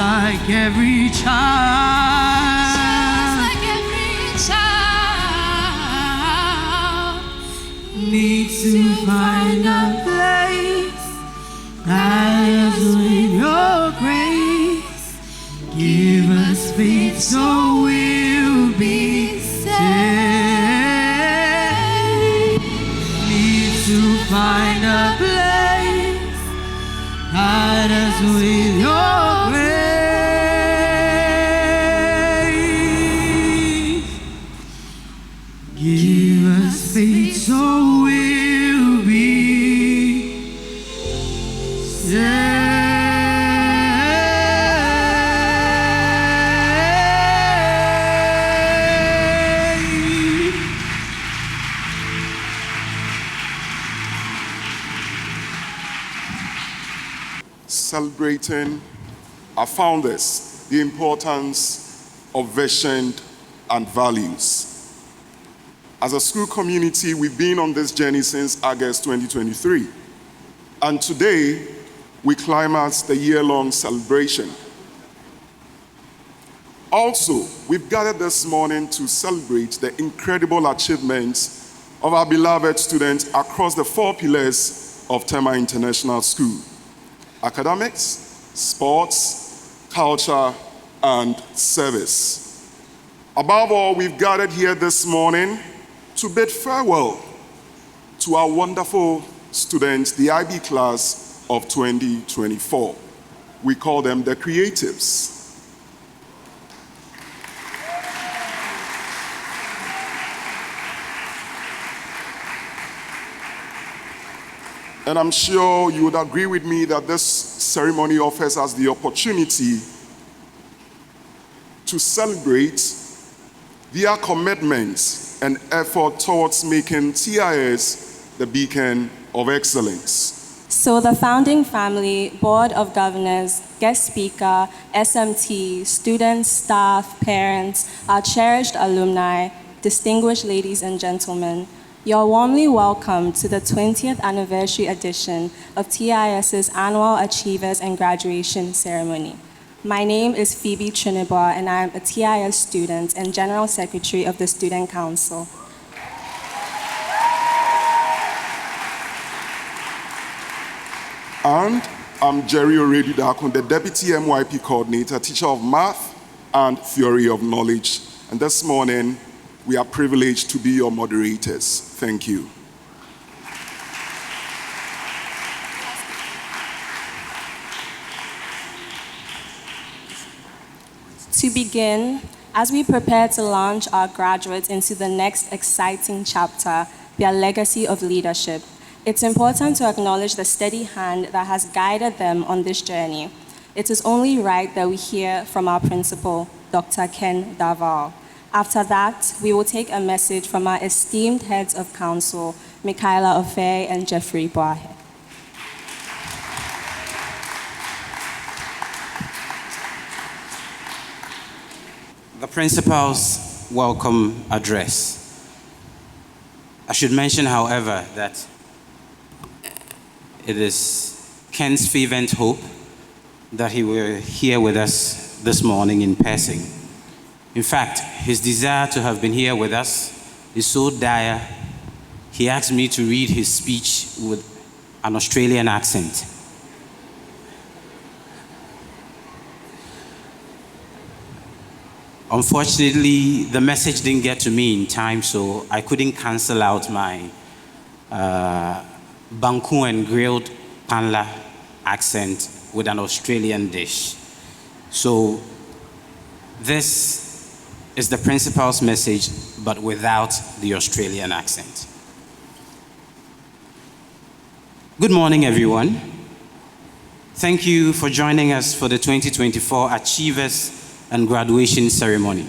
like every child. Just like every child. Need to find a place that is with your grace. Give us faith so we'll be saved. Need to find a place that is with your grace. Give us faith so we'll be saved. Celebrating our founders, the importance of vision and values. As a school community, we've been on this journey since August 2023. And today, we climax the year-long celebration. Also, we've gathered this morning to celebrate the incredible achievements of our beloved students across the 4 pillars of Tema International School: academics, sports, culture, and service. Above all, we've gathered here this morning to bid farewell to our wonderful students, the IB class of 2024. We call them the creatives. And I'm sure you would agree with me that this ceremony offers us the opportunity to celebrate their commitments and effort towards making TIS the beacon of excellence. So the founding family, board of governors, guest speaker, SMT, students, staff, parents, our cherished alumni, distinguished ladies and gentlemen, you're warmly welcome to the 20th anniversary edition of TIS's annual Achievers and Graduation Ceremony. My name is Phoebe Trinidad, and I am a TIS student and General Secretary of the Student Council. And I'm Jerry Oredidakun, the Deputy MYP Coordinator, Teacher of Math and Theory of Knowledge. And this morning, we are privileged to be your moderators. Thank you. To begin, as we prepare to launch our graduates into the next exciting chapter, their legacy of leadership, it's important to acknowledge the steady hand that has guided them on this journey. It is only right that we hear from our principal, Dr. Ken Daval. After that, we will take a message from our esteemed heads of council, Michaela Ofe and Jeffrey Boahe. The principal's welcome address. I should mention, however, that it is Ken's fervent hope that he will here with us this morning in person. In fact, his desire to have been here with us is so dire, he asked me to read his speech with an Australian accent. Unfortunately, the message didn't get to me in time, so I couldn't cancel out my Banku and grilled panla accent with an Australian dish. So this is the principal's message, but without the Australian accent. Good morning, everyone. Thank you for joining us for the 2024 Achievers and Graduation Ceremony.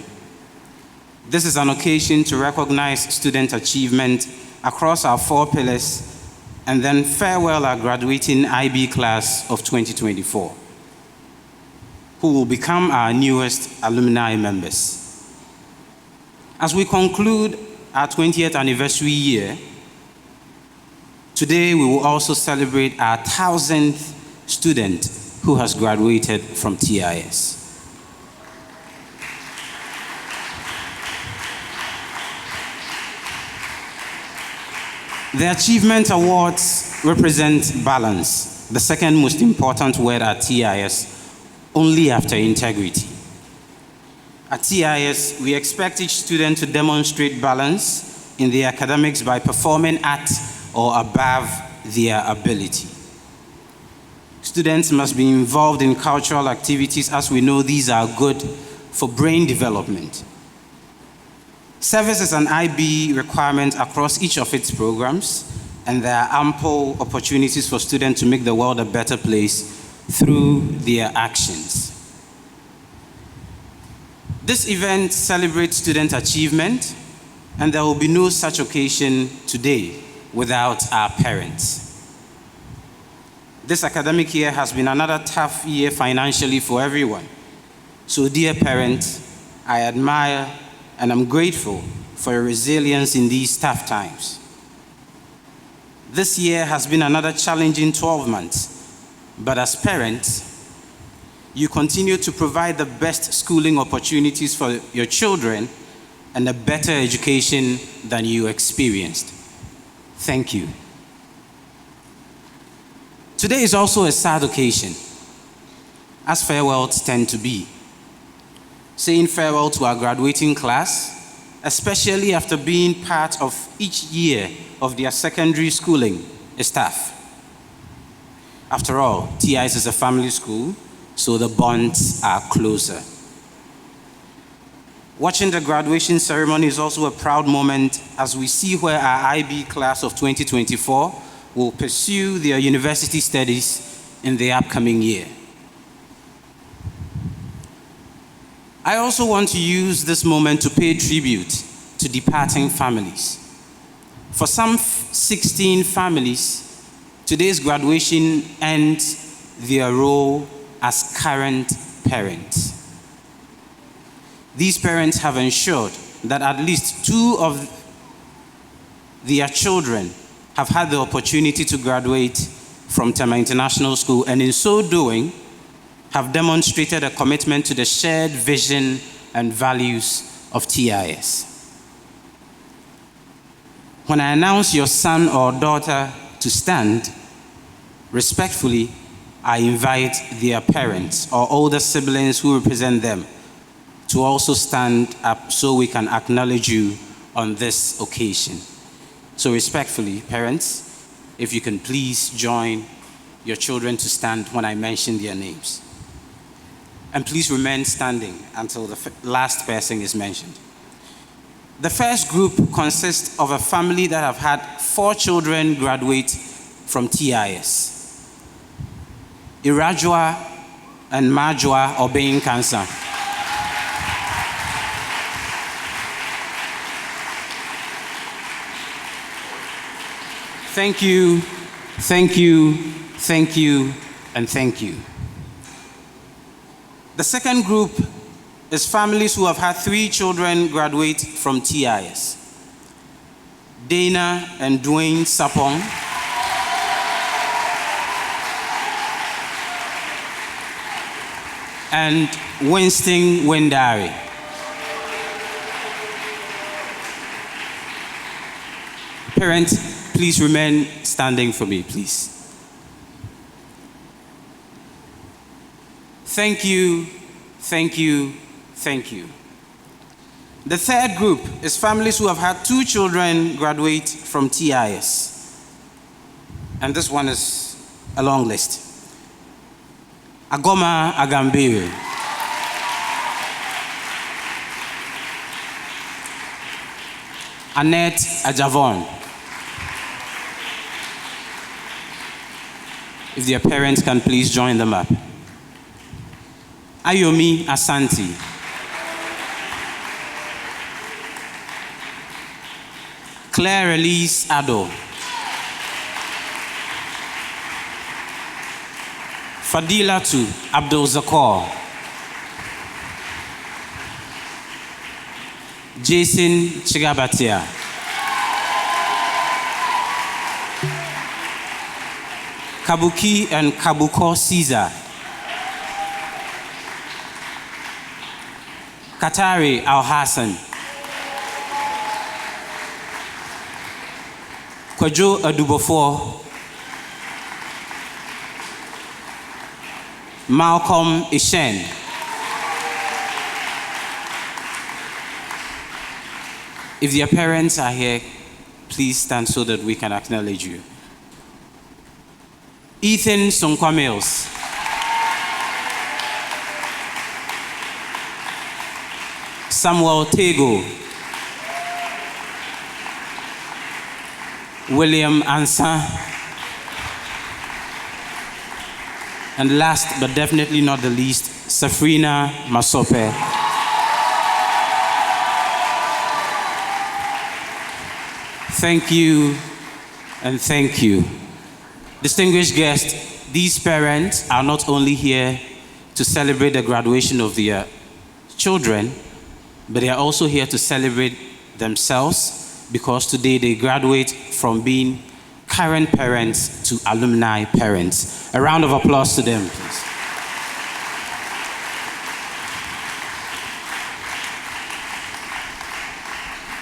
This is an occasion to recognize student achievement across our 4 pillars and then farewell our graduating IB class of 2024, who will become our newest alumni members. As we conclude our 20th anniversary year, today we will also celebrate our 1000th student who has graduated from TIS. The Achievement Awards represent balance, the second most important word at TIS, only after integrity. At TIS, we expect each student to demonstrate balance in their academics by performing at or above their ability. Students must be involved in cultural activities, as we know these are good for brain development. Service is an IB requirement across each of its programs, and there are ample opportunities for students to make the world a better place through their actions. This event celebrates student achievement, and there will be no such occasion today without our parents. This academic year has been another tough year financially for everyone. So, dear parents, I admire and I'm grateful for your resilience in these tough times. This year has been another challenging 12 months, but as parents, you continue to provide the best schooling opportunities for your children and a better education than you experienced. Thank you. Today is also a sad occasion, as farewells tend to be. Saying farewell to our graduating class, especially after being part of each year of their secondary schooling, is tough. After all, TIS is a family school, so the bonds are closer. Watching the graduation ceremony is also a proud moment as we see where our IB class of 2024 will pursue their university studies in the upcoming year. I also want to use this moment to pay tribute to departing families. For some 16 families, today's graduation ends their role as current parents. These parents have ensured that at least 2 of their children have had the opportunity to graduate from Tema International School, and in so doing, have demonstrated a commitment to the shared vision and values of TIS. When I announce your son or daughter to stand, respectfully, I invite their parents or older siblings who represent them to also stand up so we can acknowledge you on this occasion. So respectfully, parents, if you can please join your children to stand when I mention their names. And please remain standing until the last person is mentioned. The first group consists of a family that have had 4 children graduate from TIS. Irajua and Majua Obeying Cancer. Thank you, thank you, thank you, and thank you. The second group is families who have had 3 children graduate from TIS. Dana and Dwayne Sapong, and Winston Wendari. Parents, please remain standing for me, please. Thank you, thank you, thank you. The third group is families who have had 2 children graduate from TIS. And this one is a long list. Agoma Agambere, Annette Ajavon. If their parents can please join them up. Ayomi Asante, Claire Elise Ado, Fadilatu Abdul Zakor, Jason Chigabatia, Kabuki and Kabuko Caesar, Akatari Al-Hassan, Kwajo Adubofo, Malcolm Ishen, if their parents are here, please stand so that we can acknowledge you. Ethan Sonkwa Mills, Samuel Tego, William Ansa, and last but definitely not the least, Safrina Masope. Thank you and thank you. Distinguished guests, these parents are not only here to celebrate the graduation of their children, but they are also here to celebrate themselves because today they graduate from being current parents to alumni parents. A round of applause to them, please.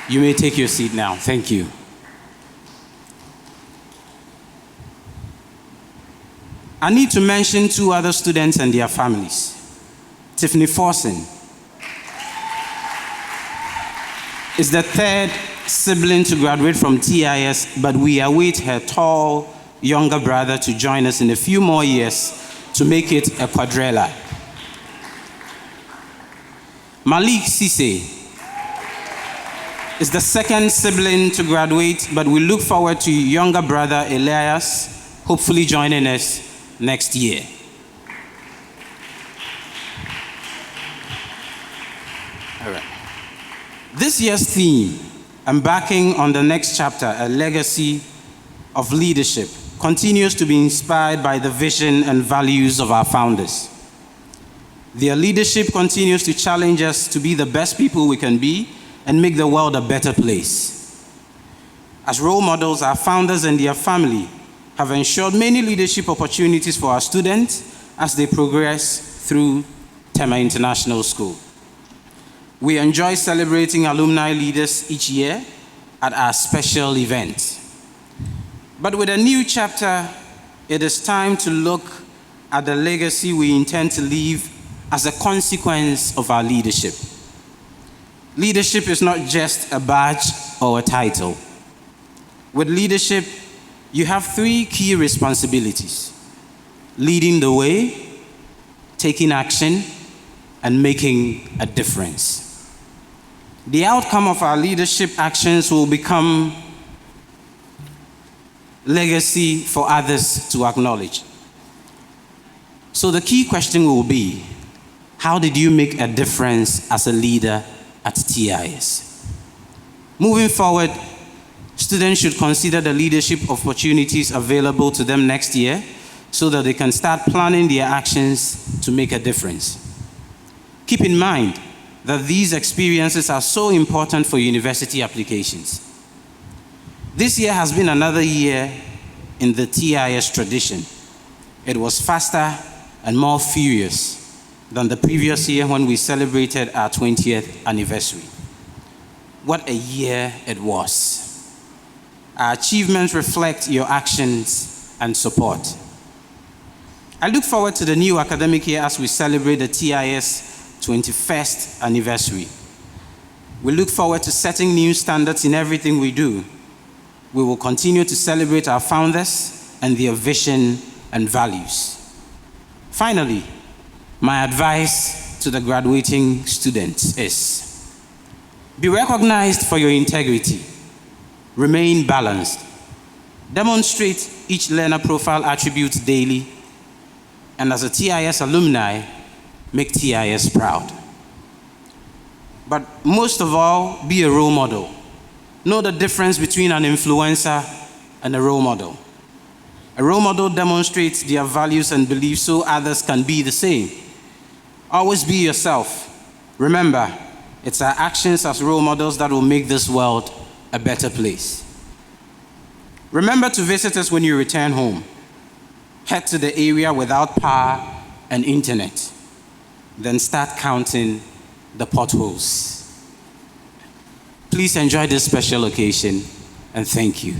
You may take your seat now. Thank you. I need to mention two other students and their families. Tiffany Forson is the third sibling to graduate from TIS, but we await her tall younger brother to join us in a few more years to make it a quadrilla. Malik Sise is the second sibling to graduate, but we look forward to younger brother Elias hopefully joining us next year. All right. This year's theme, embarking on the next chapter, a legacy of leadership, continues to be inspired by the vision and values of our founders. Their leadership continues to challenge us to be the best people we can be and make the world a better place. As role models, our founders and their family have ensured many leadership opportunities for our students as they progress through Tema International School. We enjoy celebrating alumni leaders each year at our special event. But with a new chapter, it is time to look at the legacy we intend to leave as a consequence of our leadership. Leadership is not just a badge or a title. With leadership, you have three key responsibilities: leading the way, taking action, and making a difference. The outcome of our leadership actions will become legacy for others to acknowledge. So the key question will be, how did you make a difference as a leader at TIS? Moving forward, students should consider the leadership opportunities available to them next year so that they can start planning their actions to make a difference. Keep in mind that these experiences are so important for university applications. This year has been another year in the TIS tradition. It was faster and more furious than the previous year when we celebrated our 20th anniversary. What a year it was. Our achievements reflect your actions and support. I look forward to the new academic year as we celebrate the TIS 21st anniversary. We look forward to setting new standards in everything we do. We will continue to celebrate our founders and their vision and values. Finally, my advice to the graduating students is: be recognized for your integrity, remain balanced, demonstrate each learner profile attributes daily, and as a TIS alumni, make TIS proud. But most of all, be a role model. Know the difference between an influencer and a role model. A role model demonstrates their values and beliefs so others can be the same. Always be yourself. Remember, it's our actions as role models that will make this world a better place. Remember to visit us when you return home. Head to the area without power and internet. Then start counting the potholes. Please enjoy this special occasion, and thank you.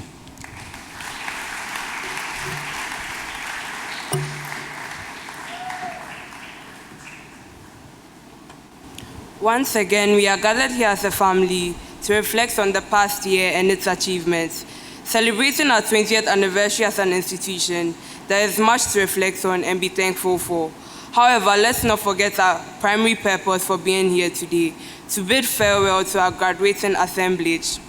Once again, we are gathered here as a family to reflect on the past year and its achievements. Celebrating our 20th anniversary as an institution, there is much to reflect on and be thankful for. However, let's not forget our primary purpose for being here today, to bid farewell to our graduating assemblage.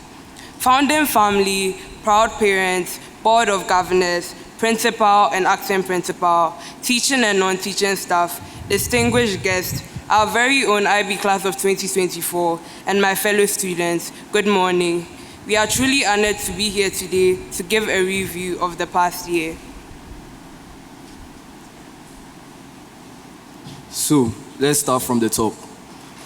Founding family, proud parents, board of governors, principal and acting principal, teaching and non-teaching staff, distinguished guests, our very own IB class of 2024, and my fellow students, good morning. We are truly honored to be here today to give a review of the past year. So, let's start from the top.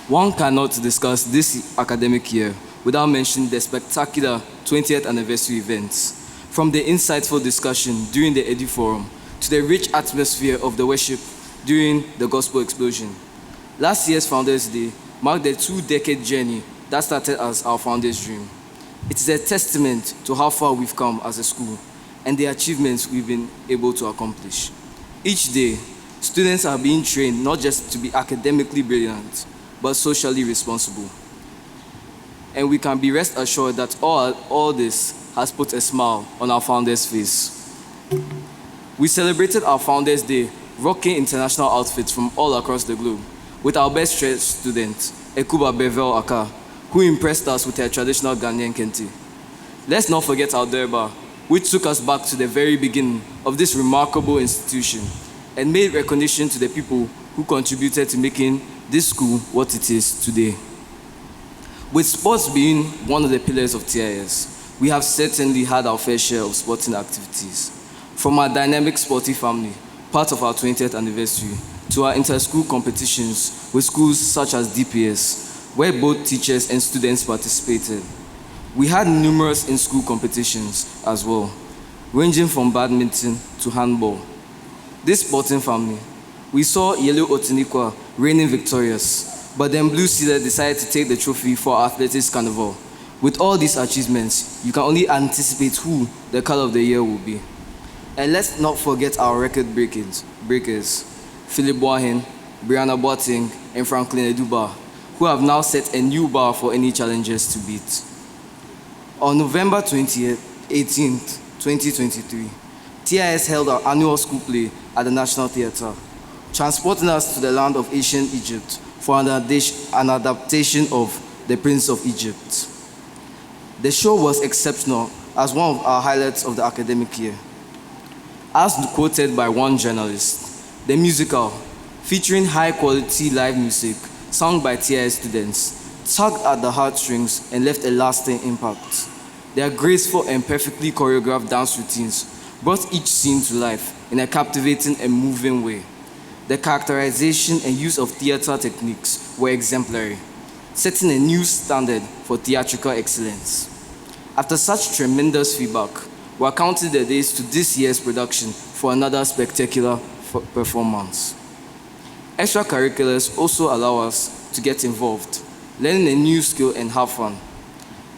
One cannot discuss this academic year without mentioning the spectacular 20th anniversary events. From the insightful discussion during the Edu Forum to the rich atmosphere of the worship during the Gospel Explosion. Last year's Founders Day marked the 2-decade journey that started as our founders' dream. It is a testament to how far we've come as a school and the achievements we've been able to accomplish. Each day, students are being trained not just to be academically brilliant, but socially responsible. And we can be rest assured that all this has put a smile on our founders' face. We celebrated our Founders Day rocking international outfits from all across the globe with our best dressed student, Ekuba Bevel Aka, who impressed us with her traditional Ghanaian kente. Let's not forget our Durbar, which took us back to the very beginning of this remarkable institution and made recognition to the people who contributed to making this school what it is today. With sports being one of the pillars of TIS, we have certainly had our fair share of sporting activities. From our dynamic sporty family, part of our 20th anniversary, to our inter-school competitions with schools such as DPS, where both teachers and students participated. We had numerous in-school competitions as well, ranging from badminton to handball. This sporting family, we saw Yellow Otinikwa reigning victorious, but then Blue Cedar decided to take the trophy for Athletics Carnival. With all these achievements, you can only anticipate who the color of the year will be. And let's not forget our record breakers, Philip Boahen, Brianna Boateng, and Franklin Eduba, who have now set a new bar for any challengers to beat. On November 18th, 2023, TIS held our annual school play at the National Theatre, transporting us to the land of ancient Egypt for an adaptation of The Prince of Egypt. The show was exceptional as one of our highlights of the academic year. As quoted by one journalist, the musical, featuring high-quality live music sung by TIS students, tugged at the heartstrings and left a lasting impact. Their graceful and perfectly choreographed dance routines brought each scene to life in a captivating and moving way. The characterization and use of theater techniques were exemplary, setting a new standard for theatrical excellence. After such tremendous feedback, we are counting the days to this year's production for another spectacular performance. Extracurriculars also allow us to get involved, learning a new skill and have fun.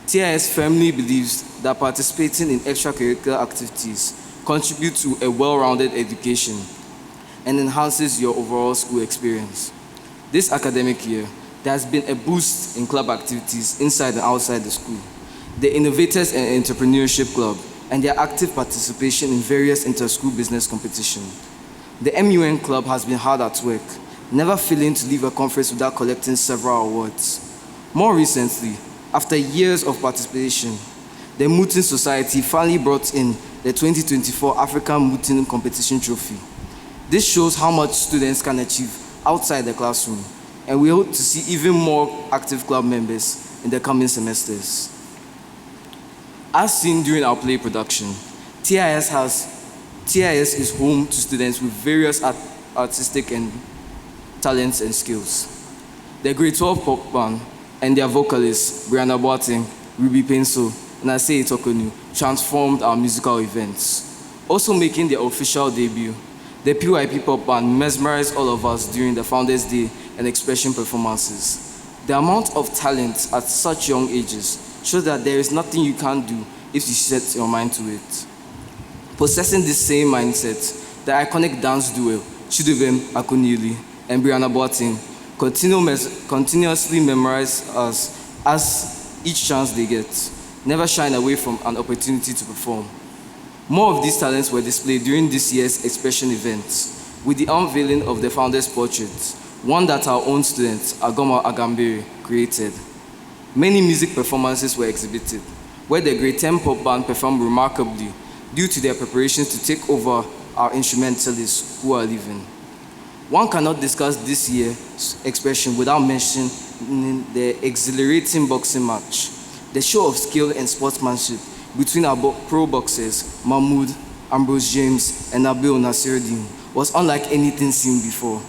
TIS firmly believes that participating in extracurricular activities contributes to a well-rounded education and enhances your overall school experience. This academic year, there has been a boost in club activities inside and outside the school. The Innovators and Entrepreneurship Club and their active participation in various inter-school business competitions. The MUN Club has been hard at work, never failing to leave a conference without collecting several awards. More recently, after years of participation, the Mooting Society finally brought in the 2024 African Mooting Competition Trophy. This shows how much students can achieve outside the classroom, and we hope to see even more active club members in the coming semesters. As seen during our play production, TIS is home to students with various artistic and talents and skills. The Grade 12 pop band and their vocalists, Brianna Boateng, Ruby Penso, and Asei Tokonu, transformed our musical events. Also making their official debut, the PYP pop band mesmerized all of us during the Founders Day and Expression performances. The amount of talent at such young ages shows that there is nothing you can't do if you set your mind to it. Possessing this same mindset, the iconic dance duo Chidubem Akunyili and Brianna Boateng continuously memorize us as each chance they get, never shying away from an opportunity to perform. More of these talents were displayed during this year's expression event, with the unveiling of the founder's portrait, one that our own student, Agoma Agambere, created. Many music performances were exhibited, where the Grade 10 pop band performed remarkably due to their preparations to take over our instrumentalists who are leaving. One cannot discuss this year's expression without mentioning the exhilarating boxing match. The show of skill and sportsmanship between our pro boxers, Mahmoud, Ambrose James, and Nabil Nasiruddin, was unlike anything seen before.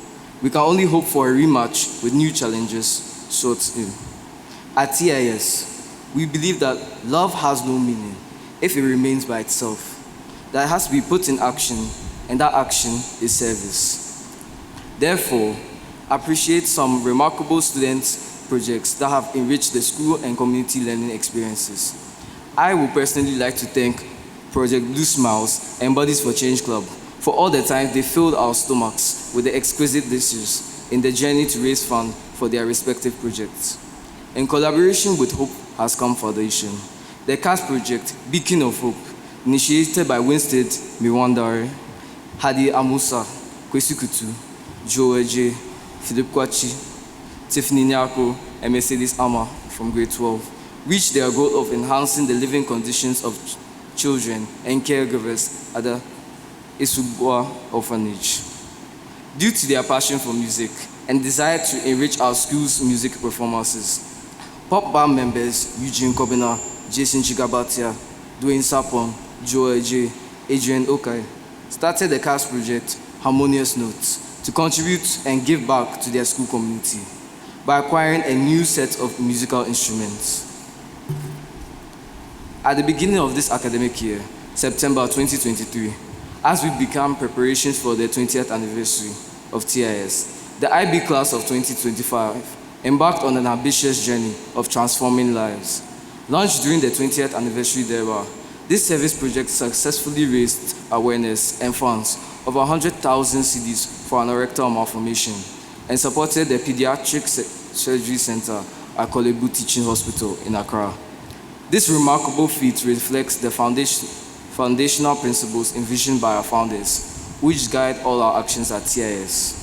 We can only hope for a rematch with new challenges sought in. At TIS, we believe that love has no meaning if it remains by itself, that it has to be put in action, and that action is service. Therefore, appreciate some remarkable student projects that have enriched the school and community learning experiences. I would personally like to thank Project Blue Smiles and Bodies for Change Club for all the times they filled our stomachs with the exquisite dishes in the journey to raise funds for their respective projects. In collaboration with Hope Has Come Foundation, the CAS project, Beacon of Hope, initiated by Winstead Miwandare, Hadi Amusa, Kwesi Kutu, Joe Eje, Philip Kwachi, Tiffany Nyako, and Mercedes Ama from grade 12, reached their goal of enhancing the living conditions of children and caregivers at the Isubwa orphanage. Due to their passion for music and desire to enrich our school's music performances, pop band members Eugene Kobina, Jason Chigabatia, Dwayne Sapon, Joe Eje, Adrian Okai started the CAS project Harmonious Notes to contribute and give back to their school community by acquiring a new set of musical instruments. At the beginning of this academic year, September 2023, as we began preparations for the 20th anniversary of TIS, the IB class of 2025 embarked on an ambitious journey of transforming lives. Launched during the 20th anniversary thereof, this service project successfully raised awareness and funds of 100,000 cedis for an erectile malformation and supported the Pediatric Surgery Center at Kolebu Teaching Hospital in Accra. This remarkable feat reflects the foundational principles envisioned by our founders, which guide all our actions at TIS.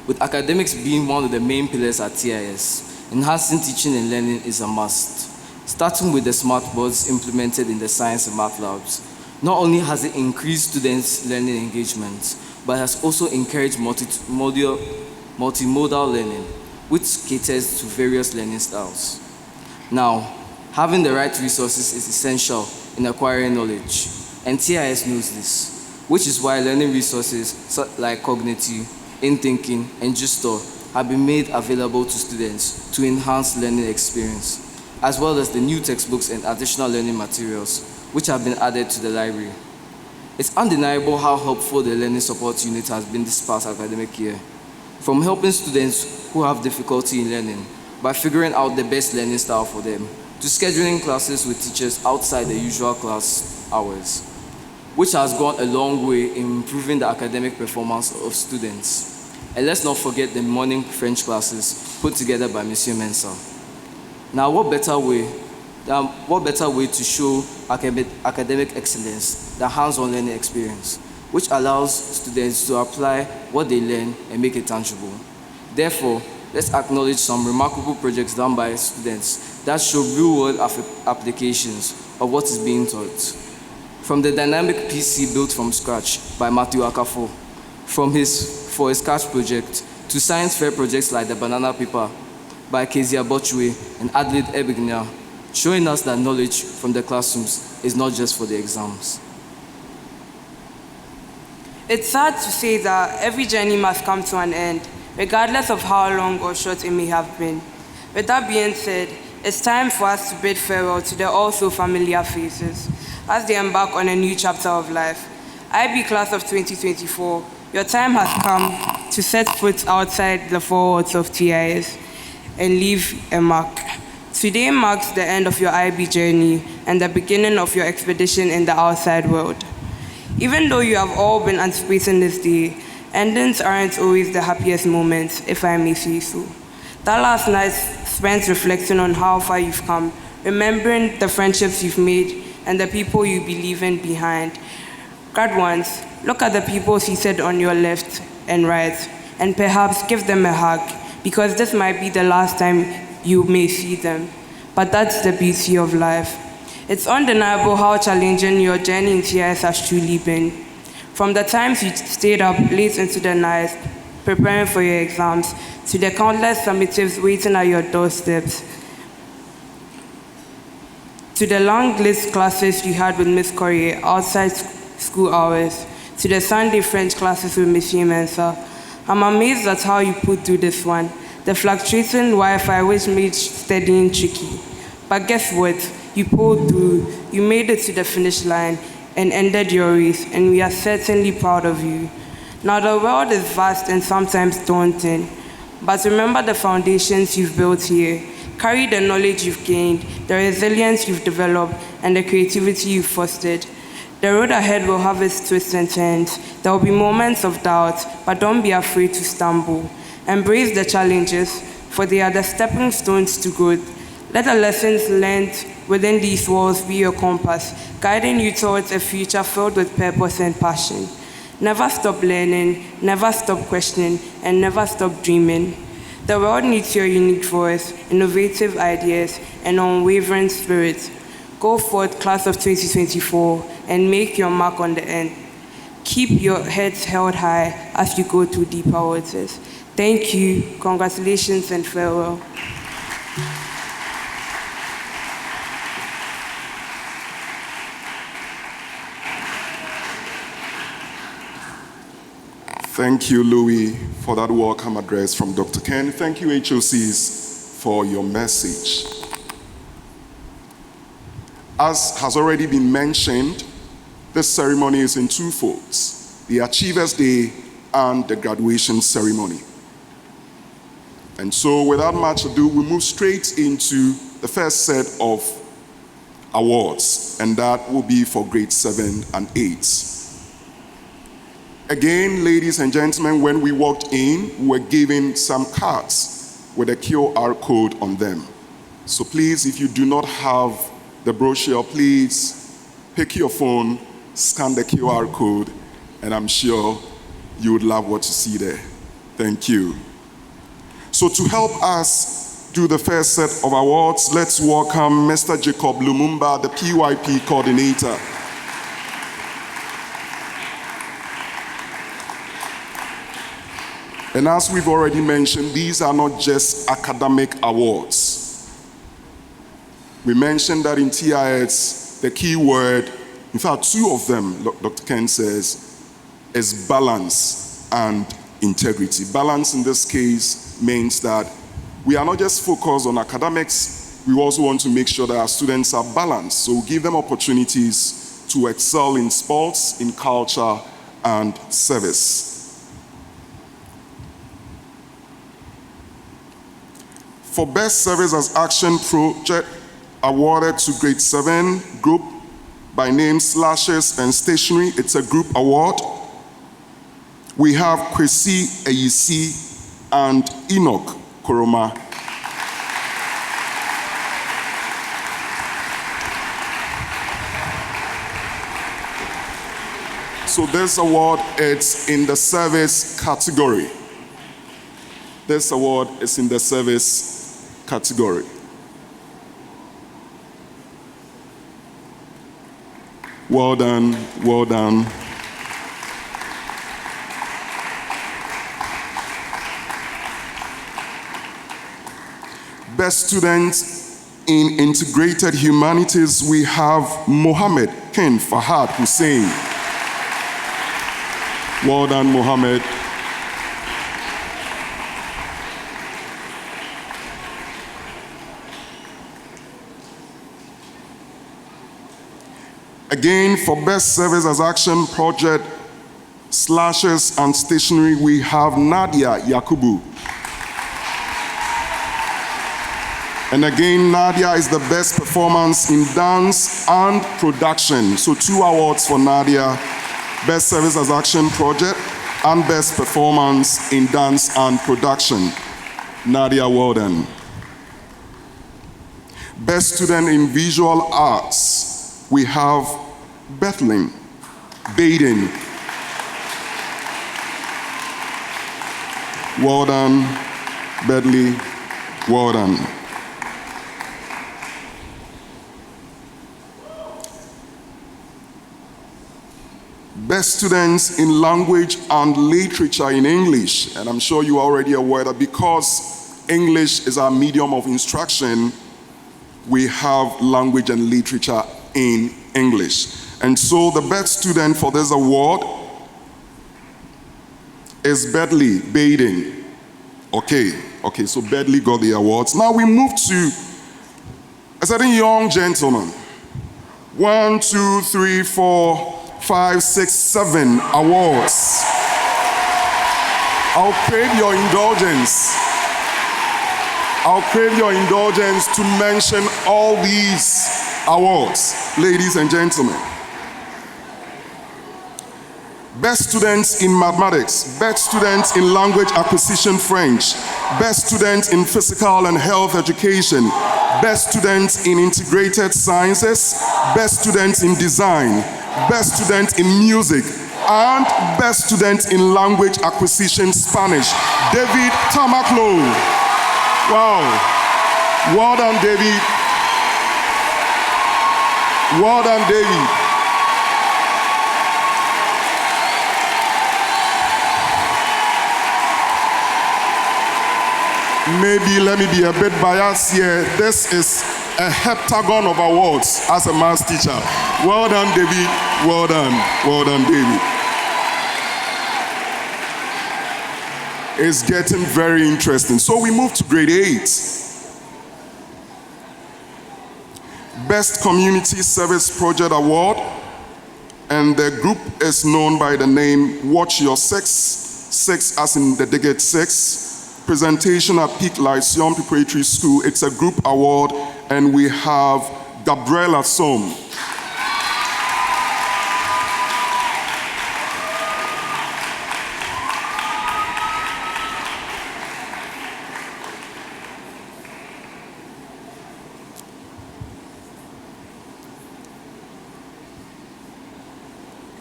With academics being one of the main pillars at TIS, enhancing teaching and learning is a must. Starting with the smart boards implemented in the science and math labs, not only has it increased students' learning engagement, but has also encouraged multimodal learning, which caters to various learning styles. Now, having the right resources is essential in acquiring knowledge, and TIS knows this, which is why learning resources like Cognitive, InThinking, and Justor have been made available to students to enhance learning experience, as well as the new textbooks and additional learning materials, which have been added to the library. It's undeniable how helpful the Learning Support Unit has been this past academic year, from helping students who have difficulty in learning by figuring out the best learning style for them, to scheduling classes with teachers outside the usual class hours, which has gone a long way in improving the academic performance of students. And let's not forget the morning French classes put together by Monsieur Mensah. Now, what better way to show academic excellence than hands-on learning experience, which allows students to apply what they learn and make it tangible. Therefore, let's acknowledge some remarkable projects done by students that show real-world applications of what is being taught. From the dynamic PC built from scratch by Matthew Akafo, for his CASH project, to science fair projects like the banana paper by Kezia Bochwe and Adelaide Ebignia, showing us that knowledge from the classrooms is not just for the exams. It's sad to say that every journey must come to an end, regardless of how long or short it may have been. With that being said, it's time for us to bid farewell to the also familiar faces as they embark on a new chapter of life. IB class of 2024, your time has come to set foot outside the four walls of TIS and leave a mark. Today marks the end of your IB journey and the beginning of your expedition in the outside world. Even though you have all been anticipating this day, endings aren't always the happiest moments, if I may say so. That last night spent reflecting on how far you've come, remembering the friendships you've made and the people you be leaving behind. Grad ones, look at the people seated on your left and right, and perhaps give them a hug, because this might be the last time you may see them. But that's the beauty of life. It's undeniable how challenging your journey in TIS has truly been. From the times you stayed up late into the night, preparing for your exams, to the countless summitives waiting at your doorsteps, to the long list classes you had with Miss Corrie outside school hours, to the Sunday French classes with Miss Mensa. I'm amazed at how you put through this one. The fluctuating Wi-Fi which made studying tricky. But guess what? You pulled through, you made it to the finish line and ended your race, and we are certainly proud of you. Now the world is vast and sometimes daunting, but remember the foundations you've built here. Carry the knowledge you've gained, the resilience you've developed, and the creativity you've fostered. The road ahead will have its twists and turns. There will be moments of doubt, but don't be afraid to stumble. Embrace the challenges, for they are the stepping stones to growth. Let the lessons learned within these walls be your compass, guiding you towards a future filled with purpose and passion. Never stop learning, never stop questioning, and never stop dreaming. The world needs your unique voice, innovative ideas, and unwavering spirit. Go forth, class of 2024, and make your mark on the end. Keep your heads held high as you go through deeper waters. Thank you, congratulations, and farewell. Thank you, Louis, for that welcome address from Dr. Ken. Thank you, HOCs, for your message. As has already been mentioned, this ceremony is in two folds, the Achievers Day and the graduation ceremony. And so without much ado, we move straight into the first set of awards, and that will be for grade 7 and 8. Again, ladies and gentlemen, when we walked in, we were given some cards with a QR code on them. So please, if you do not have the brochure, please pick your phone, scan the QR code, and I'm sure you would love what you see there. Thank you. So to help us do the first set of awards, let's welcome Mr. Jacob Lumumba, the PYP coordinator. And as we've already mentioned, these are not just academic awards. We mentioned that in TIS, the key word, in fact, two of them, Dr. Ken says, is balance and integrity. Balance in this case means that we are not just focused on academics, we also want to make sure that our students are balanced. So we give them opportunities to excel in sports, in culture, and service. For Best Service as Action Project, awarded to grade 7 group by name Slashes and Stationery. It's a group award. We have Kwesi Eyisi and Enoch Koroma. So this award is in the service category. This award is in the service category. Well done, well done. Best students in integrated humanities, we have Mohammed Ken Fahad Hussein. Well done, Mohammed. Again, for Best Service as Action Project, Slashes and Stationery, we have Nadia Yakubu. And again, Nadia is the best performance in dance and production. So 2 awards for Nadia, Best Service as Action Project and Best Performance in Dance and Production. Nadia, well done. Best Student in Visual Arts, we have Bethlehem Baden. Well done, Bedley, well done. Best students in language and literature in English. And I'm sure you are already aware that because English is our medium of instruction, we have language and literature in English. And so the best student for this award is Bedley Baden. Okay, so Bedley got the awards. Now we move to a certain young gentleman. 1, 2, 3, 4, 5, 6, 7 awards. I'll crave your indulgence. I'll crave your indulgence to mention all these awards, ladies and gentlemen. Best students in mathematics, best students in language acquisition French, best students in physical and health education, best students in integrated sciences, best students in design, best students in music, and best students in language acquisition Spanish, David Tamaklo. Wow. Well done, David. Well done, David. Maybe let me be a bit biased here. This is a heptagon of awards as a maths teacher. Well done, David. Well done. Well done, David. It's getting very interesting. So we move to grade 8. Best Community Service Project Award. And the group is known by the name Watch Your 6. 6 as in the decade 6. Presentation at Peak Lyceum Preparatory School. It's a group award, and we have Gabriela Som.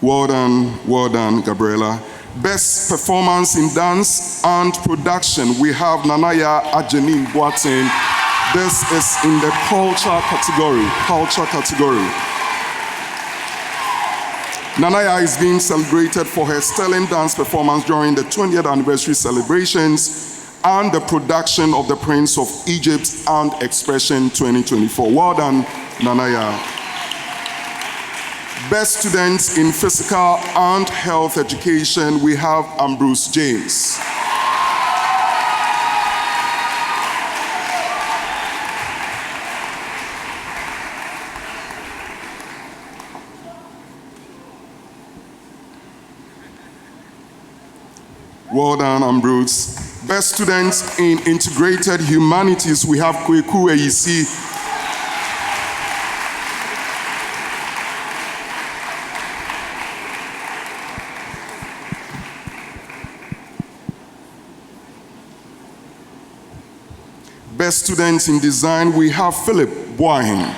Well done, Gabriela. Best Performance in Dance and Production, we have Nanaya Ajenim Boateng. This is in the culture category. Nanaya is being celebrated for her sterling dance performance during the 20th anniversary celebrations and the production of The Prince of Egypt and Expression 2024. Well done, Nanaya. Best Students in Physical and Health Education, we have Ambrose James. Well done, Ambrose. Best Students in Integrated Humanities, we have Kweku Eyisi. Best Students in Design, we have Philip Boahen.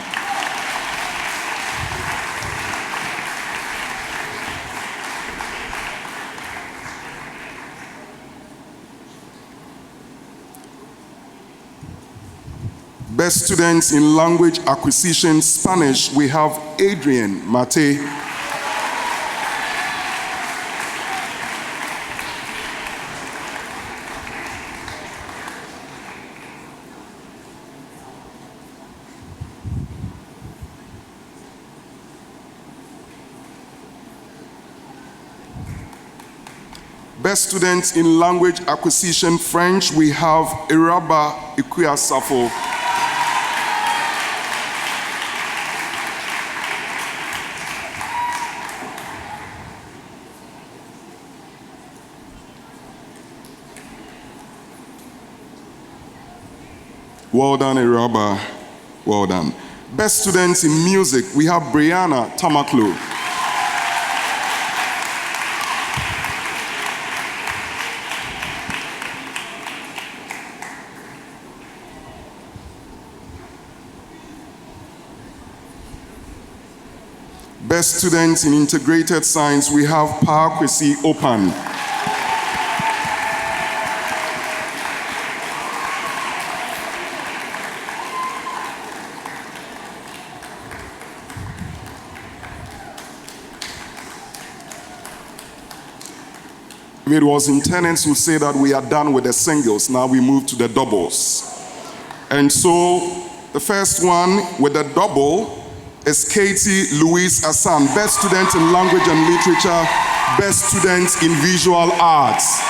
Best Students in Language Acquisition Spanish, we have Adrian Mate. Best Students in Language Acquisition French, we have Iraba Ikuya-Safo. Well done, Iraba. Well done. Best students in music, we have Brianna Tamaklo. Best students in integrated science, we have Kwesi Opan. If it was intended to say that we are done with the singles, now we move to the doubles. And so the first one with the double is Katie Louise Assan, best student in language and literature, best student in visual arts.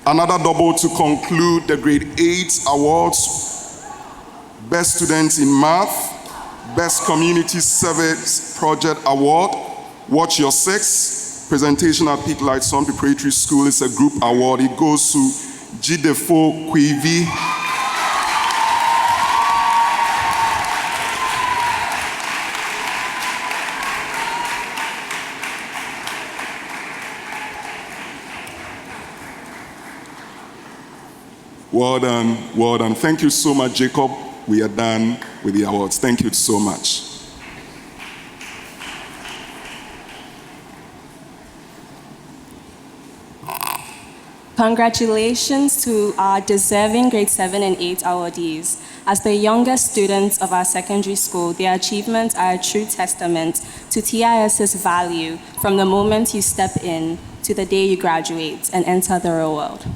Another double to conclude the grade 8 awards, best student in math, best community service project award, Watch Your Six, presentation at Peak Light Sun Preparatory School is a group award. It goes to Jidefo Kwivi. Well done, well done. Thank you so much, Jacob. We are done with the awards. Thank you so much. Congratulations to our deserving grade 7 and 8 awardees. As the youngest students of our secondary school, their achievements are a true testament to TIS's value from the moment you step in to the day you graduate and enter the real world.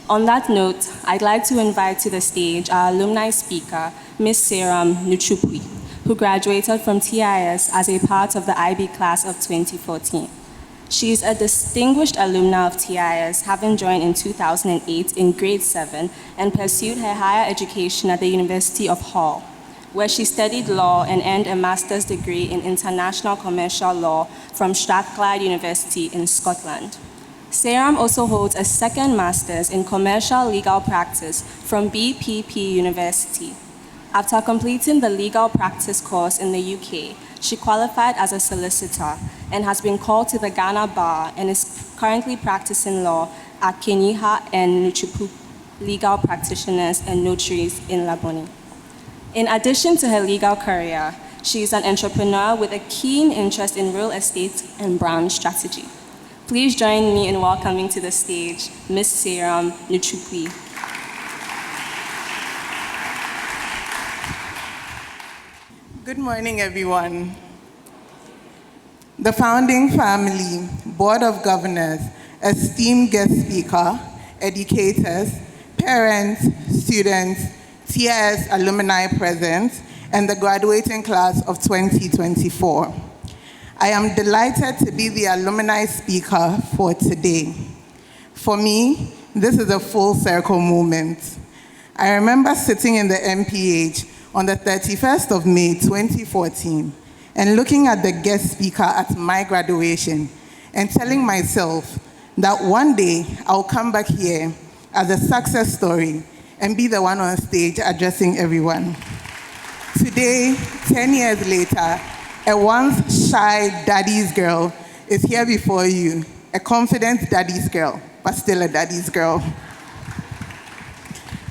On that note, I'd like to invite to the stage our alumni speaker, Ms. Seram Nuchupui, who graduated from TIS as a part of the IB class of 2014. She is a distinguished alumna of TIS, having joined in 2008 in grade 7 and pursued her higher education at the University of Hull, where she studied law and earned a master's degree in international commercial law from Strathclyde University in Scotland. Seram also holds a second master's in commercial legal practice from BPP University. After completing the legal practice course in the UK, she qualified as a solicitor and has been called to the Ghana Bar and is currently practicing law at Kenyiha and Nuchupu legal practitioners and notaries in Laboni. In addition to her legal career, she is an entrepreneur with a keen interest in real estate and brand strategy. Please join me in welcoming to the stage Ms. Seram Nuchupui. Good morning, everyone. The founding family, Board of Governors, esteemed guest speaker, educators, parents, students, TIS alumni present, and the graduating class of 2024. I am delighted to be the alumni speaker for today. For me, this is a full circle moment. I remember sitting in the MPH on the 31st of May, 2014, and looking at the guest speaker at my graduation and telling myself that one day I'll come back here as a success story and be the one on stage addressing everyone. Today, 10 years later, a once shy daddy's girl is here before you, a confident daddy's girl, but still a daddy's girl.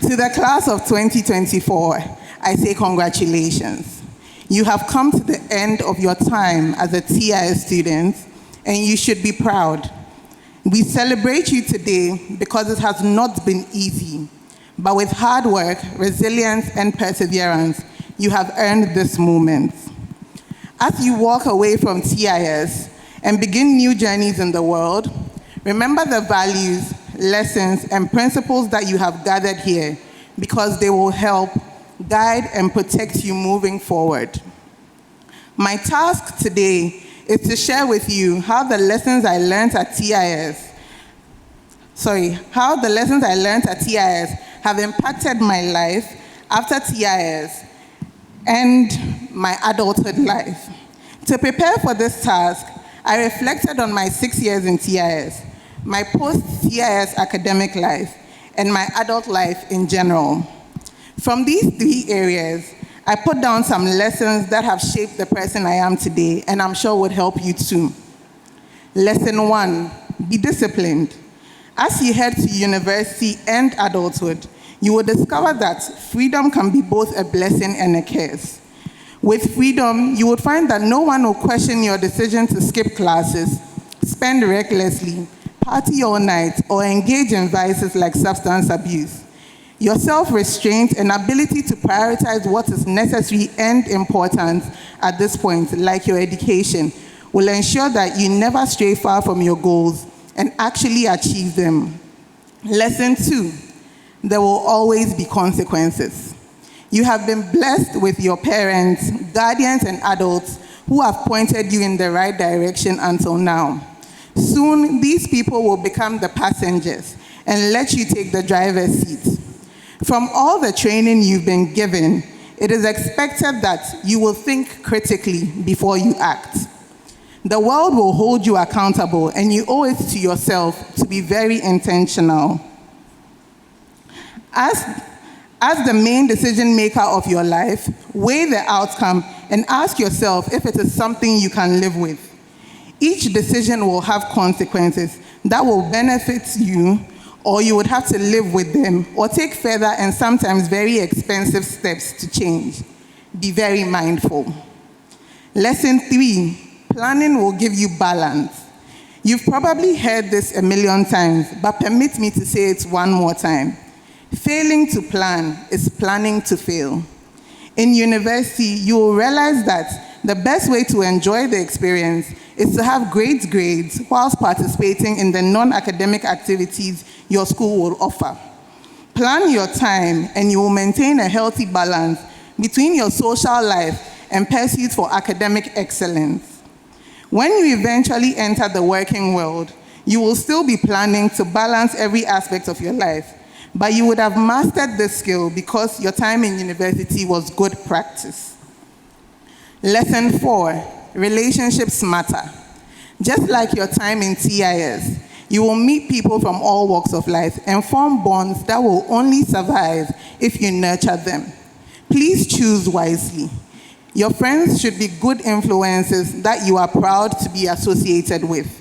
To the class of 2024, I say congratulations. You have come to the end of your time as a TIS student, and you should be proud. We celebrate you today because it has not been easy, but with hard work, resilience, and perseverance, you have earned this moment. As you walk away from TIS and begin new journeys in the world, remember the values, lessons, and principles that you have gathered here because they will help guide and protect you moving forward. My task today is to share with you how the lessons I learned at TIS have impacted my life after TIS and my adulthood life. To prepare for this task, I reflected on my 6 years in TIS, my post-TIS academic life, and my adult life in general. From these 3 areas, I put down some lessons that have shaped the person I am today, and I'm sure would help you too. Lesson 1, be disciplined. As you head to university and adulthood, you will discover that freedom can be both a blessing and a curse. With freedom, you would find that no one will question your decision to skip classes, spend recklessly, party all night, or engage in vices like substance abuse. Your self-restraint and ability to prioritize what is necessary and important at this point, like your education, will ensure that you never stray far from your goals and actually achieve them. Lesson 2, there will always be consequences. You have been blessed with your parents, guardians, and adults who have pointed you in the right direction until now. Soon, these people will become the passengers and let you take the driver's seat. From all the training you've been given, it is expected that you will think critically before you act. The world will hold you accountable, and you owe it to yourself to be very intentional. As the main decision maker of your life, weigh the outcome and ask yourself if it is something you can live with. Each decision will have consequences that will benefit you, or you would have to live with them, or take further and sometimes very expensive steps to change. Be very mindful. Lesson 3, planning will give you balance. You've probably heard this a million times, but permit me to say it one more time. Failing to plan is planning to fail. In university, you will realize that the best way to enjoy the experience is to have great grades whilst participating in the non-academic activities your school will offer. Plan your time and you will maintain a healthy balance between your social life and pursuit for academic excellence. When you eventually enter the working world, you will still be planning to balance every aspect of your life, but you would have mastered this skill because your time in university was good practice. Lesson 4, relationships matter. Just like your time in TIS, you will meet people from all walks of life and form bonds that will only survive if you nurture them. Please choose wisely. Your friends should be good influences that you are proud to be associated with.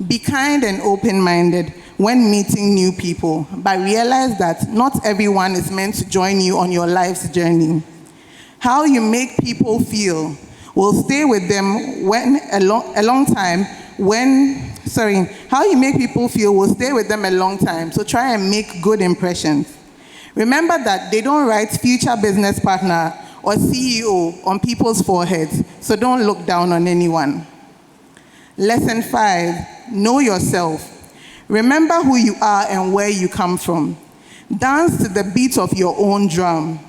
Be kind and open-minded when meeting new people, but realize that not everyone is meant to join you on your life's journey. How you make people feel will stay with them how you make people feel will stay with them a long time, so try and make good impressions. Remember that they don't write future business partner or CEO on people's foreheads, so don't look down on anyone. Lesson 5, know yourself. Remember who you are and where you come from. Dance to the beat of your own drum.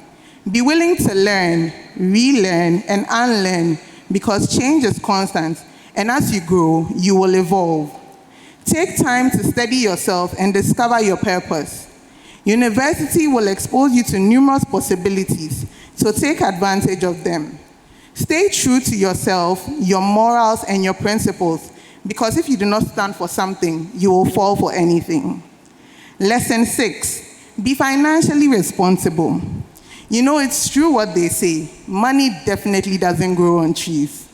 Be willing to learn, relearn, and unlearn, because change is constant, and as you grow, you will evolve. Take time to study yourself and discover your purpose. University will expose you to numerous possibilities, so take advantage of them. Stay true to yourself, your morals, and your principles, because if you do not stand for something, you will fall for anything. Lesson 6, be financially responsible. You know, it's true what they say. Money definitely doesn't grow on trees.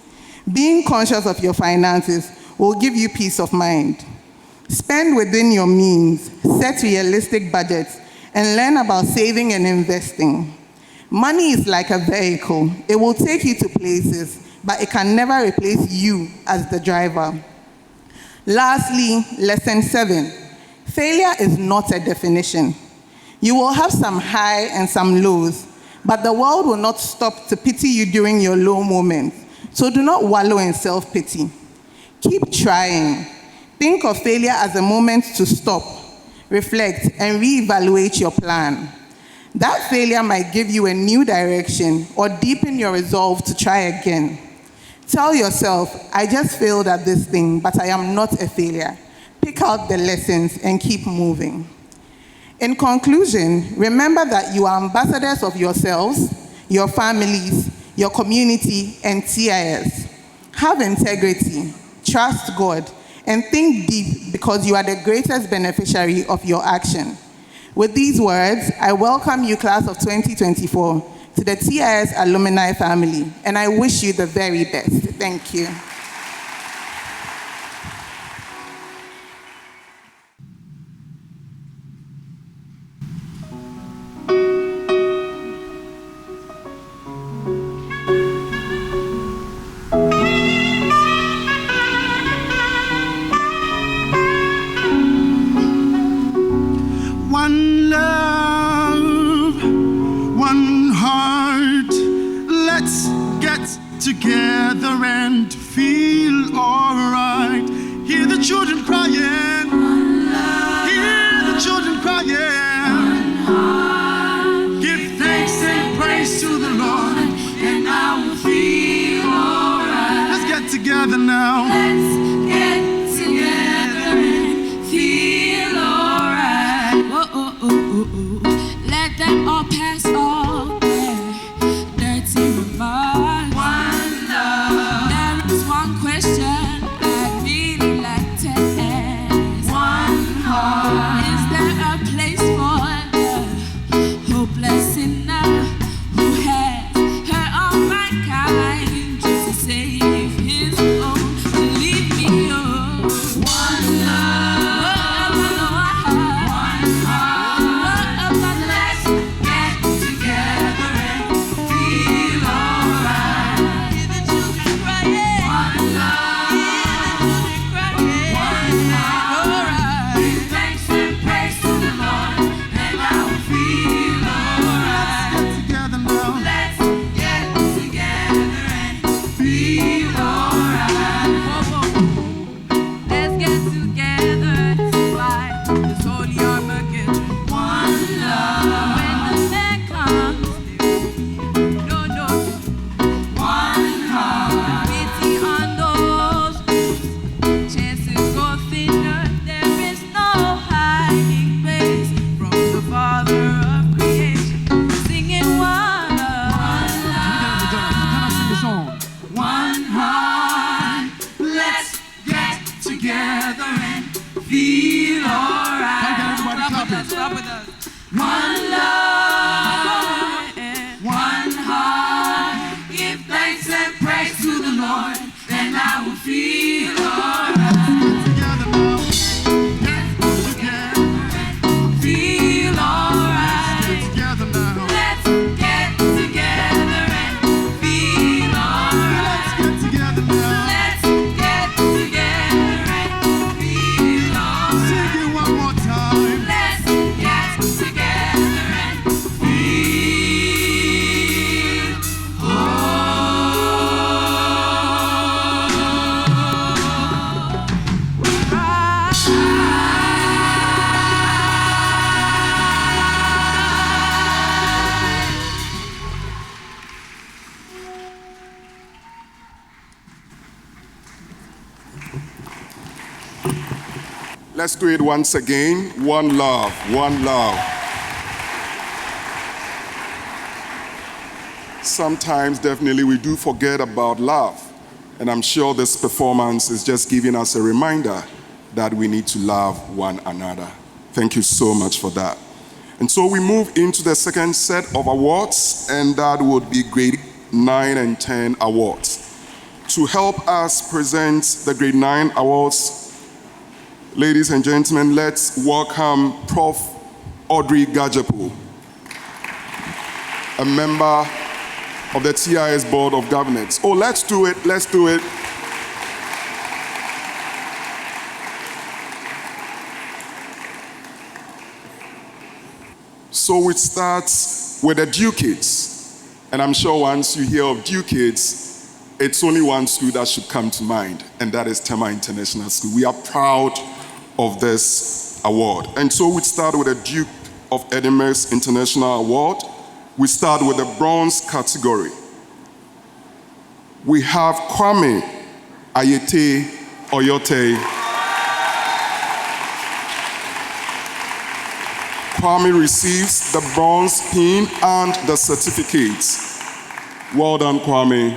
Being conscious of your finances will give you peace of mind. Spend within your means, set realistic budgets, and learn about saving and investing. Money is like a vehicle. It will take you to places, but it can never replace you as the driver. Lastly, lesson 7, failure is not a definition. You will have some high and some lows, but the world will not stop to pity you during your low moments. So do not wallow in self-pity. Keep trying. Think of failure as a moment to stop, reflect, and reevaluate your plan. That failure might give you a new direction or deepen your resolve to try again. Tell yourself, I just failed at this thing, but I am not a failure. Pick out the lessons and keep moving. In conclusion, remember that you are ambassadors of yourselves, your families, your community, and TIS. Have integrity, trust God, and think deep because you are the greatest beneficiary of your action. With these words, I welcome you, class of 2024, to the TIS alumni family, and I wish you the very best. Thank you. One love, one heart. Let's get together and feel alright. Hear the children crying. Hear the children crying. Give thanks and praise to the Lord, and I will feel alright. Let's get together now. Let's get together and feel alright. Whoa, oh, oh, oh, oh. Let them all pass all their dirty remarks. One love. There is one question I'd really like to ask. One heart. Is there a place for the hopeless sinner who has hurt all mankind just to save his own? Believe me, oh. One love. One heart. Let's get together and feel alright. Hear the children crying. One love. Hear the children crying. One heart. Alright. Give thanks and praise to the Lord, and I will feel alright. Together now. Let's get together and feel alright. Let's get together and fight this holy Armageddon. One love. When the man comes, no, no. One heart. Pity on those chances go thinner. There is no hiding place from the Father of creation. Singing one love. One heart. Let's get together and feel alright. Clap with us. One love. One heart. Give thanks and praise to the Lord, then I will feel alright. Together now. Feel alright. Together now. Let's get together and feel alright. Get together now. Let's get together and feel alright. Sing it one more time. Let's get together and feel Let's do it once again. One love, one love. Sometimes, definitely, we do forget about love. And I'm sure this performance is just giving us a reminder that we need to love one another. Thank you so much for that. And so we move into the second set of awards, and that would be grade 9 and 10 awards. To help us present the grade 9 awards, ladies and gentlemen, let's welcome Prof. Audrey Gajepo, a member of the TIS Board of Governors. Oh, let's do it. So it starts with the Dew Kids. And I'm sure once you hear of Dew Kids, it's only one school that should come to mind, and that is Tema International School. We are proud of this award. And so we start with the Duke of Edinburgh's International Award. We start with the bronze category. We have Kwame Ayete Oyote. Kwame receives the bronze pin and the certificates. Well done, Kwame.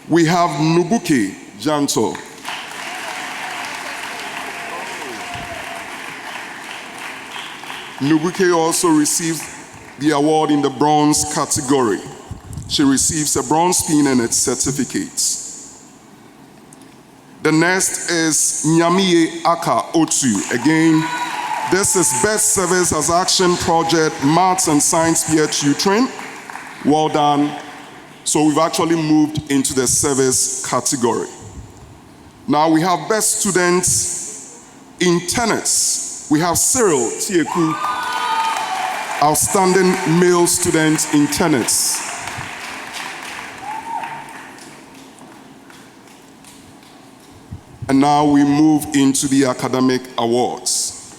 We have Nubuke Janto. Nubuke also received the award in the bronze category. She receives a bronze pin and a certificate. The next is Nyamiye Aka Otu. Again, this is Best Service as Action Project, Maths and Science Peer Tutoring. Well done. So we've actually moved into the service category. Now we have Best Students in Tennis. We have Cyril Tieku, Outstanding Male Student in Tennis. And now we move into the academic awards.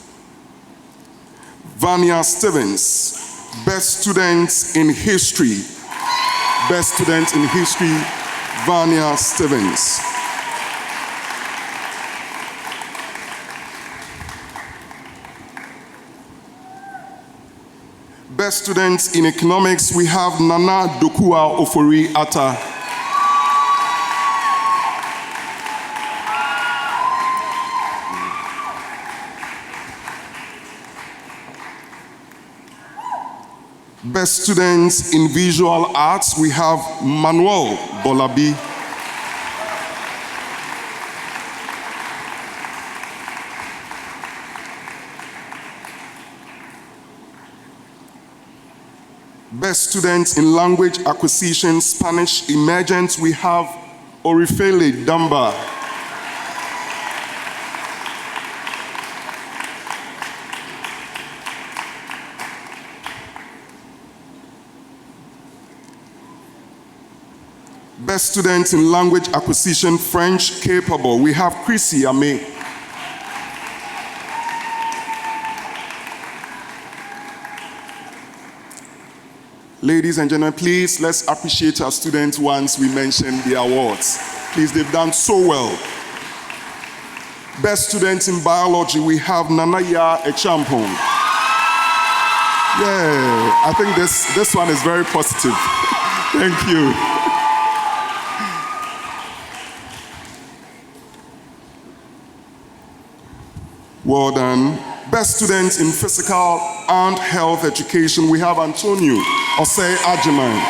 Vania Stevens, Best Student in History. Best Student in History, Vania Stevens. Best Student in Economics, we have Nana Dokua Ofori Atta. Best Students in Visual Arts, we have Manuel Bolabi. Best Students in Language Acquisition, Spanish Emergent, we have Orifele Damba. Best Student in Language Acquisition, French Capable, we have Chrissy Ame. Ladies and gentlemen, please let's appreciate our students once we mention the awards. Please, they've done so well. Best Students in Biology, we have Nanaya Echampong. Yeah, I think this one is very positive. Thank you. Well done. Best Students in Physical and Health Education, we have Antonio Osei Ajiman.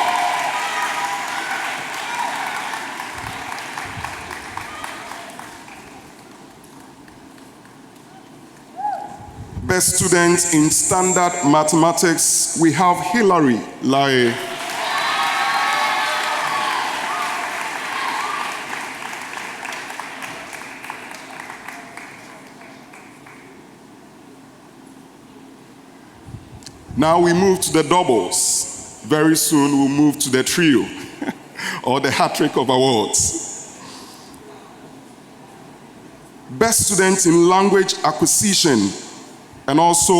Best Students in Standard Mathematics, we have Hilary Lai. Now we move to the doubles. Very soon we'll move to the trio or the hat trick of awards. Best Student in Language Acquisition and also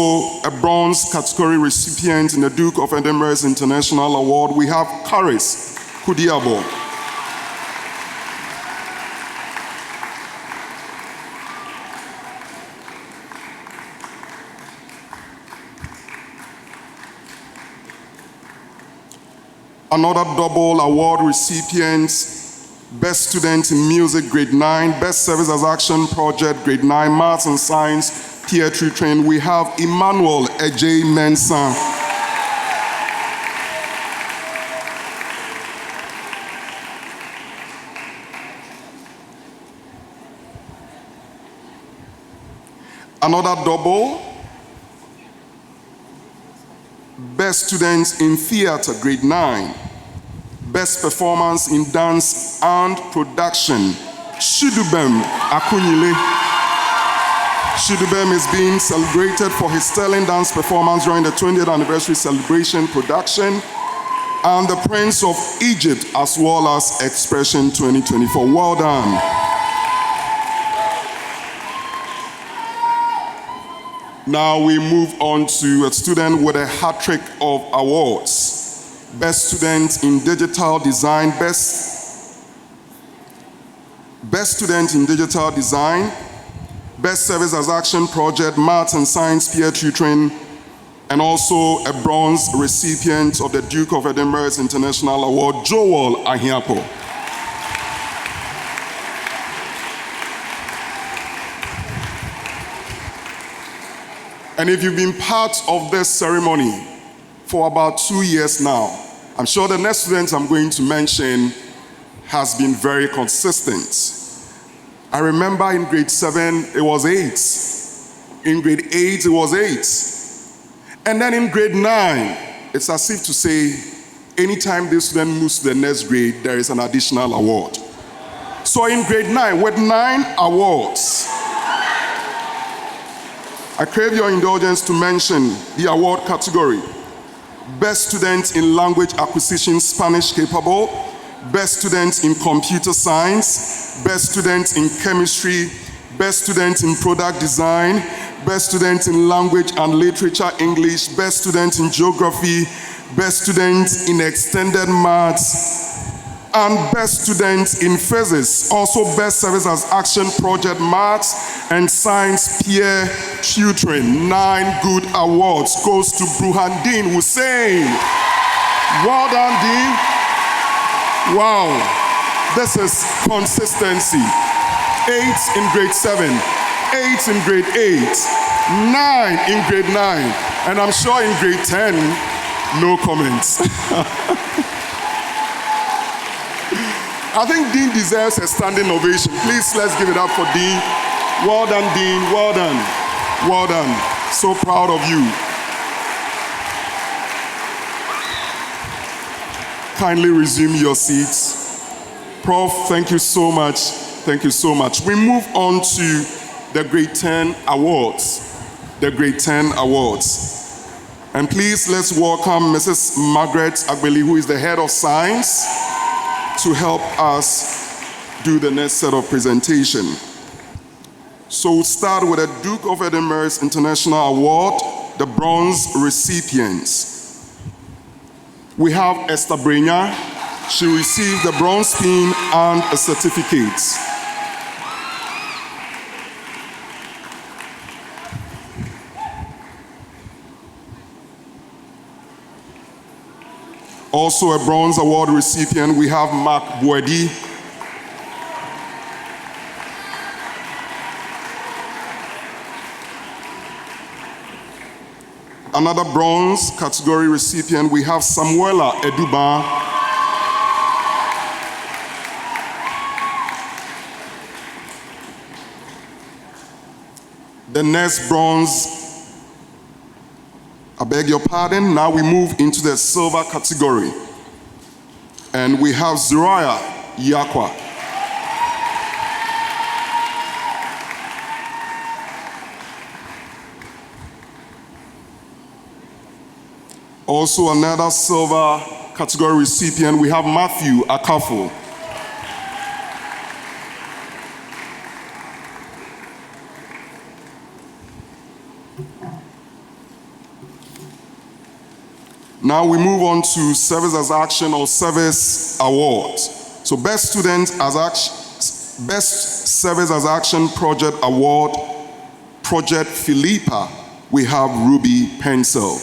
a bronze category recipient in the Duke of Edinburgh's International Award, we have Karis Kudiabo. Another double award recipient, Best Student in Music, Grade 9, Best Service as Action Project, Grade 9, Maths and Science, Tier 3 trained. We have Emmanuel Ejay Mensah. Another double, Best Students in Theatre, Grade 9. Best Performance in Dance and Production, Shidubem Akunyile. Shidubem is being celebrated for his sterling dance performance during the 20th anniversary celebration production and the Prince of Egypt as well as Expression 2024. Well done. Now we move on to a student with a hat trick of awards. Best Student in Digital Design, Best Student in Digital Design, Best Service as Action Project, Maths and Science Peer Tutoring, and also a bronze recipient of the Duke of Edinburgh's International Award, Joel Ahiapo. And if you've been part of this ceremony for about 2 years now, I'm sure the next student I'm going to mention has been very consistent. I remember in grade 7, it was 8. In grade 8, it was 8. And then in grade 9, it's as if to say, anytime this student moves to the next grade, there is an additional award. So in grade 9, with 9 awards, I crave your indulgence to mention the award category. Best Student in Language Acquisition Spanish Capable, Best Student in Computer Science, Best Student in Chemistry, Best Student in Product Design, Best Student in Language and Literature English, Best Student in Geography, Best Student in Extended Maths, and Best Student in Physics. Also Best Service as Action Project Maths and Science Peer Tutoring. 9 good awards goes to Bruhandin Hussein. Well done, Dean. Wow, this is consistency. 8 in grade 7, 8 in grade 8, 9 in grade 9, and I'm sure in grade 10, no comments. I think Dean deserves a standing ovation. Please, let's give it up for Dean. Well done, Dean. Well done. Well done. So proud of you. Kindly resume your seats. Prof, thank you so much. Thank you so much. We move on to the grade 10 awards. The grade 10 awards. And please, let's welcome Mrs. Margaret Agbeli, who is the head of science, to help us do the next set of presentation. So we'll start with the Duke of Edinburgh's International Award, the bronze recipients. We have Esther Brenya. She received the bronze pin and a certificate. Also a bronze award recipient, we have Mark Boedi. Another bronze category recipient, we have Samuela Eduba. The next bronze, I beg your pardon, now we move into the silver category. And we have Zuriah Yakwa. Also another silver category recipient, we have Matthew Akafo. Now we move on to Service as Action or Service Awards. So Best Student as Action, Best Service as Action Project Award, Project Philippa, we have Ruby Pencil.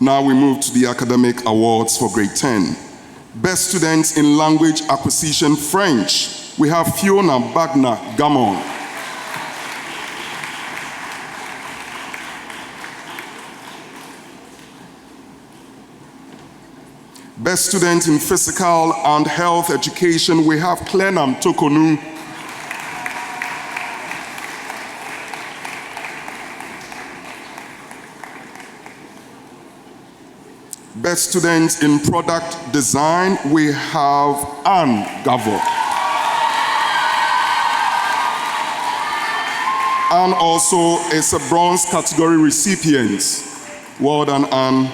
Now we move to the academic awards for grade 10. Best Students in Language Acquisition French, we have Fiona Bagna Gamon. Best Student in Physical and Health Education, we have Clenam Tokonu. Best Student in Product Design, we have Anne Gavo. Anne also is a bronze category recipient. Well done, Anne.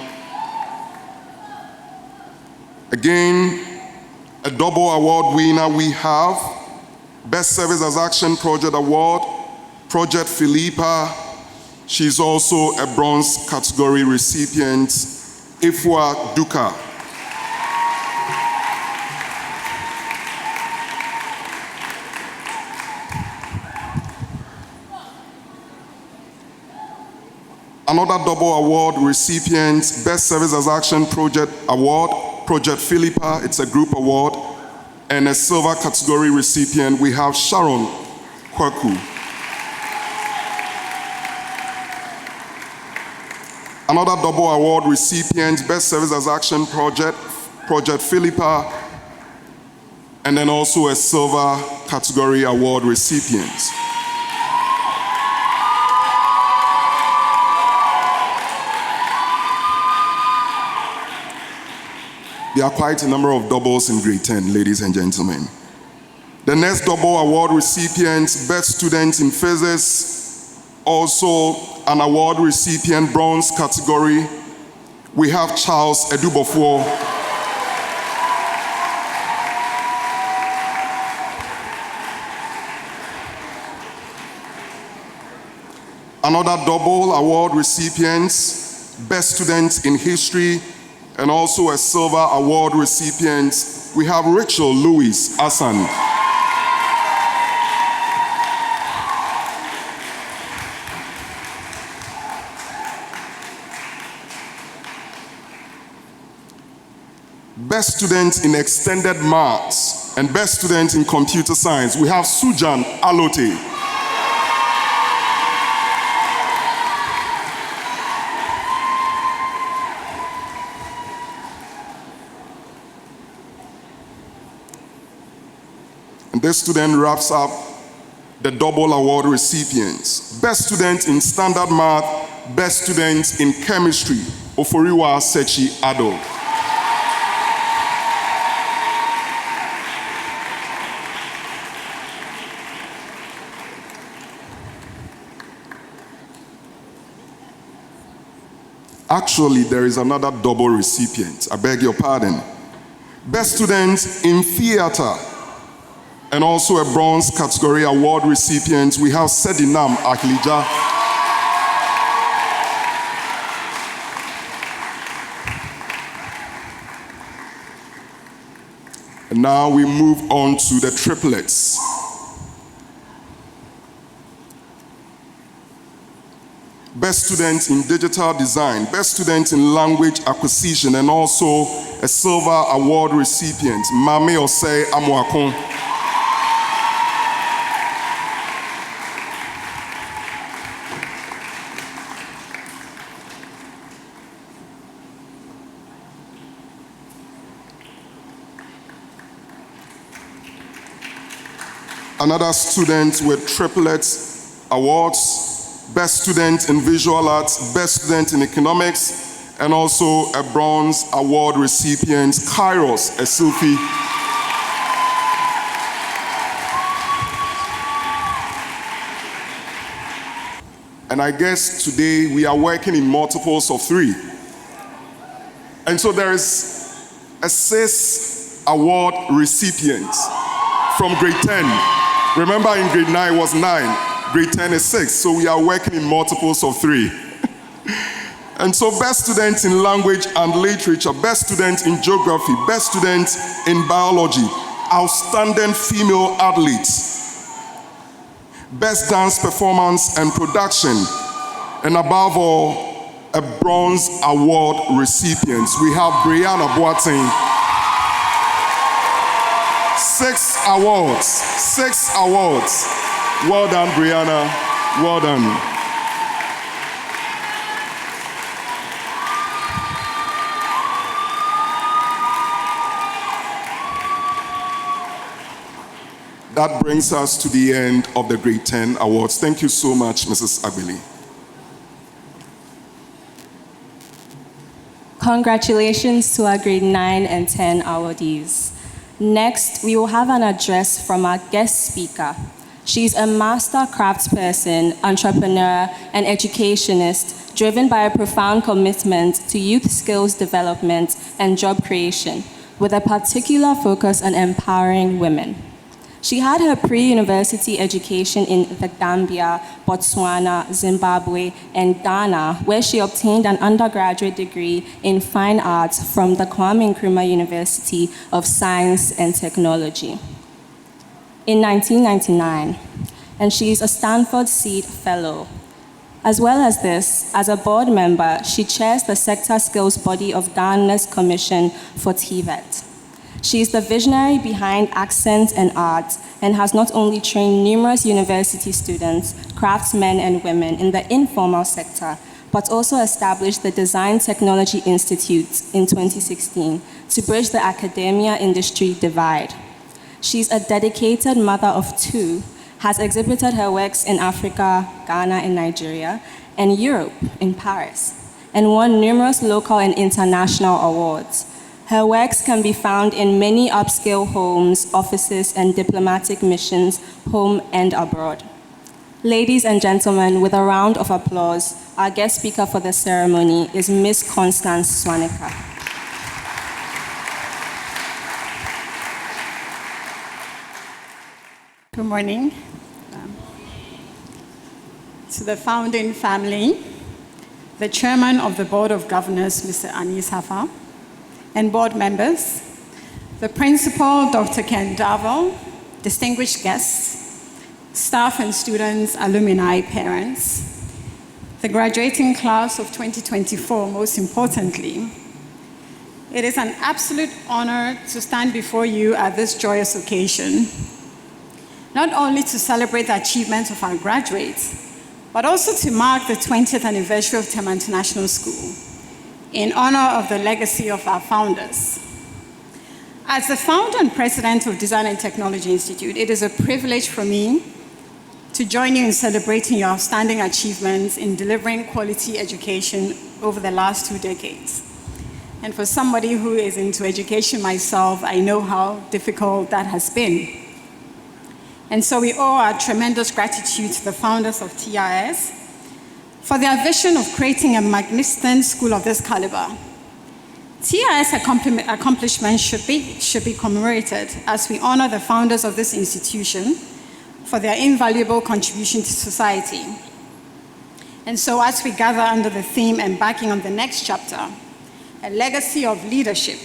Again, a double award winner we have. Best Service as Action Project Award, Project Philippa. She's also a bronze category recipient. Ifwa Duka. Another double award recipient, Best Services Action Project Award, Project Philippa, it's a group award, and a silver category recipient, we have Sharon Kwaku. Another double award recipient, Best Services Action Project, Project Philippa, and then also a silver category award recipient. There are quite a number of doubles in grade 10, ladies and gentlemen. The next double award recipient, Best Student in Physics, also an award recipient, bronze category. We have Charles Edubofo. Another double award recipients, Best Student in History, and also a silver award recipient. We have Rachel Louis Asan. Best Student in Extended Maths and Best Student in Computer Science. We have Sujan Alote. And this student wraps up the double award recipients. Best Student in Standard Math, Best Student in Chemistry, Oforiwa Sechi Ado. Actually, there is another double recipient. I beg your pardon. Best Student in Theater, and also a bronze category award recipient. We have Sedinam Aklija. And now we move on to the triplets. Best Student in Digital Design, Best Student in Language Acquisition, and also a silver award recipient, Mame Osei Amuakon. Another student with triplet awards, Best Student in Visual Arts, Best Student in Economics, and also a bronze award recipient, Kairos Esufi. And I guess today we are working in multiples of 3. And so there is a 6 award recipient from grade 10. Remember, in grade 9 was 9, grade 10 is 6, so we are working in multiples of 3. And so Best Student in Language and Literature, Best Student in Geography, Best Student in Biology, Outstanding Female Athletes, Best Dance Performance and Production, and above all, a Bronze Award recipient. We have Brianna Boateng. 6 awards, 6 awards. Well done, Brianna, well done. That brings us to the end of the grade 10 awards. Thank you so much, Mrs. Agbili. Congratulations to our grade 9 and 10 awardees. Next, we will have an address from our guest speaker. She's a master craftsperson, entrepreneur, and educationist, driven by a profound commitment to youth skills development and job creation, with a particular focus on empowering women. She had her pre-university education in the Gambia, Botswana, Zimbabwe, and Ghana, where she obtained an undergraduate degree in fine arts from the Kwame Nkrumah University of Science and Technology in 1999. And she is a Stanford Seed Fellow, As well as this, as a board member, she chairs the sector skills body of Ghana's Commission for TVET. She is the visionary behind Accent and Art and has not only trained numerous university students, craftsmen and women in the informal sector, but also established the Design Technology Institute in 2016 to bridge the academia-industry divide. She's a dedicated mother of two, has exhibited her works in Africa, Ghana and Nigeria, and Europe in Paris, and won numerous local and international awards. Her works can be found in many upscale homes, offices, and diplomatic missions, home and abroad. Ladies and gentlemen, with a round of applause, our guest speaker for the ceremony is Ms. Constance Swanica. Good morning. To the founding family, the chairman of the Board of Governors, Mr. Anis Hafa, and board members, the principal, Dr. Ken Darville, distinguished guests, staff and students, alumni, parents, the graduating class of 2024, most importantly. It is an absolute honor to stand before you at this joyous occasion, not only to celebrate the achievements of our graduates, but also to mark the 20th anniversary of Tema International School in honor of the legacy of our founders. As the founder and president of Design and Technology Institute, it is a privilege for me to join you in celebrating your outstanding achievements in delivering quality education over the last 2 decades. And for somebody who is into education myself, I know how difficult that has been. And so we owe our tremendous gratitude to the founders of TIS for their vision of creating a magnificent school of this caliber. TIS accomplishments should be commemorated as we honor the founders of this institution for their invaluable contribution to society. And so as we gather under the theme embarking on the next chapter, a legacy of leadership,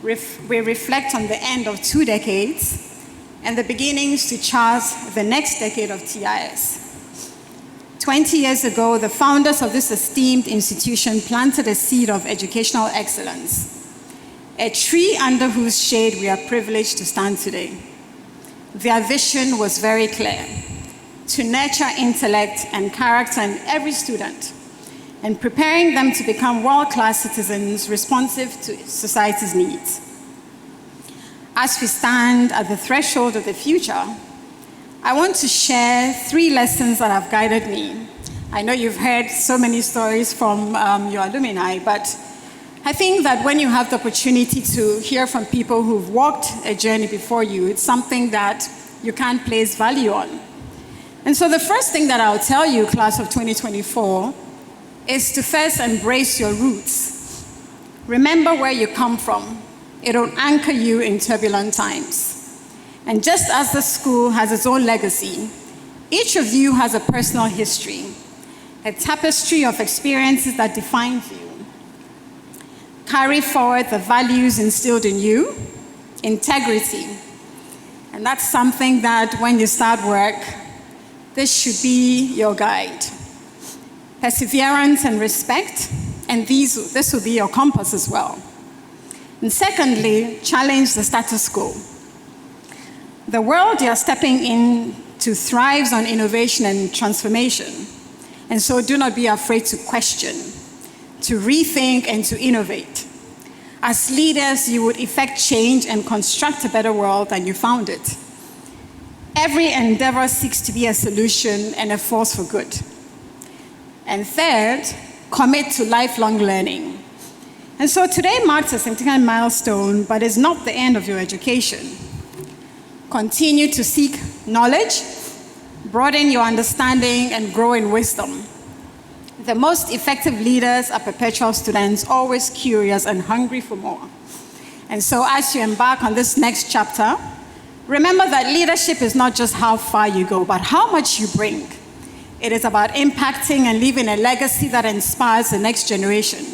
we reflect on the end of 2 decades and the beginnings to chart the next decade of TIS. 20 years ago, the founders of this esteemed institution planted a seed of educational excellence, a tree under whose shade we are privileged to stand today. Their vision was very clear: to nurture intellect and character in every student, and preparing them to become world-class citizens responsive to society's needs. As we stand at the threshold of the future, I want to share 3 lessons that have guided me. I know you've heard so many stories from your alumni, but I think that when you have the opportunity to hear from people who've walked a journey before you, it's something that you can't place value on. And so the first thing that I'll tell you, class of 2024, is to first embrace your roots. Remember where you come from. It'll anchor you in turbulent times. And just as the school has its own legacy, each of you has a personal history, a tapestry of experiences that defines you. Carry forward the values instilled in you, integrity. And that's something that when you start work, this should be your guide. Perseverance and respect, and this will be your compass as well. And secondly, challenge the status quo. The world you're stepping into thrives on innovation and transformation. And so do not be afraid to question, to rethink, and to innovate. As leaders, you would effect change and construct a better world than you found it. Every endeavor seeks to be a solution and a force for good. And third, commit to lifelong learning. And so today marks a significant milestone, but is not the end of your education. Continue to seek knowledge, broaden your understanding, and grow in wisdom. The most effective leaders are perpetual students, always curious and hungry for more. And so as you embark on this next chapter, remember that leadership is not just how far you go, but how much you bring. It is about impacting and leaving a legacy that inspires the next generation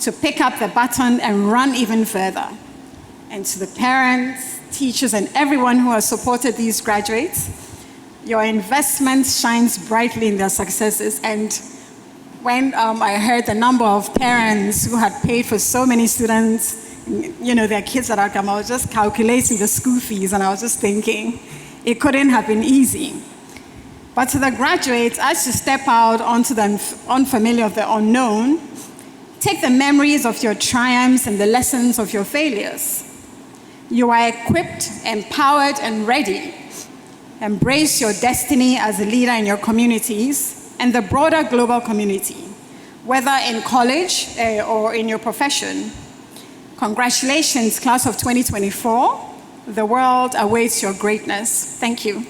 to pick up the baton and run even further. And to the parents, teachers, and everyone who has supported these graduates, Your investment shines brightly in their successes. And when I heard the number of parents who had paid for so many students, their kids that had come, I was just calculating the school fees, and I was just thinking, it couldn't have been easy. But to the graduates, as you step out onto the unfamiliar of the unknown, take the memories of your triumphs and the lessons of your failures. You are equipped, empowered, and ready. Embrace your destiny as a leader in your communities and the broader global community, whether in college or in your profession. Congratulations, class of 2024. The world awaits your greatness. Thank you.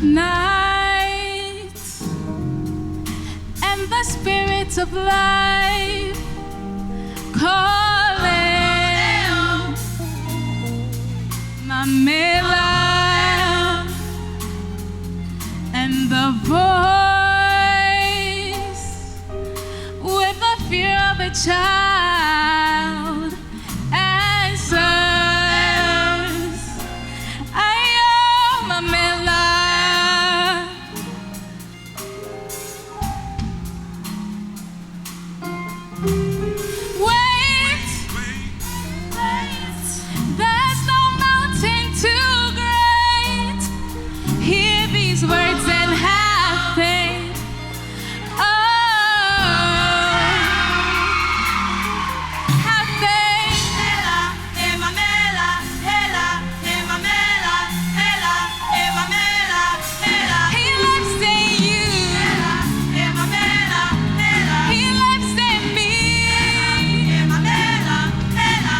Night and the spirits of life calling Mamela, and the voice with the fear of a child answers, I am Mamela. There's no mountain too great. Hear these words and have faith. Oh, have faith. He lives in you. He lives in me.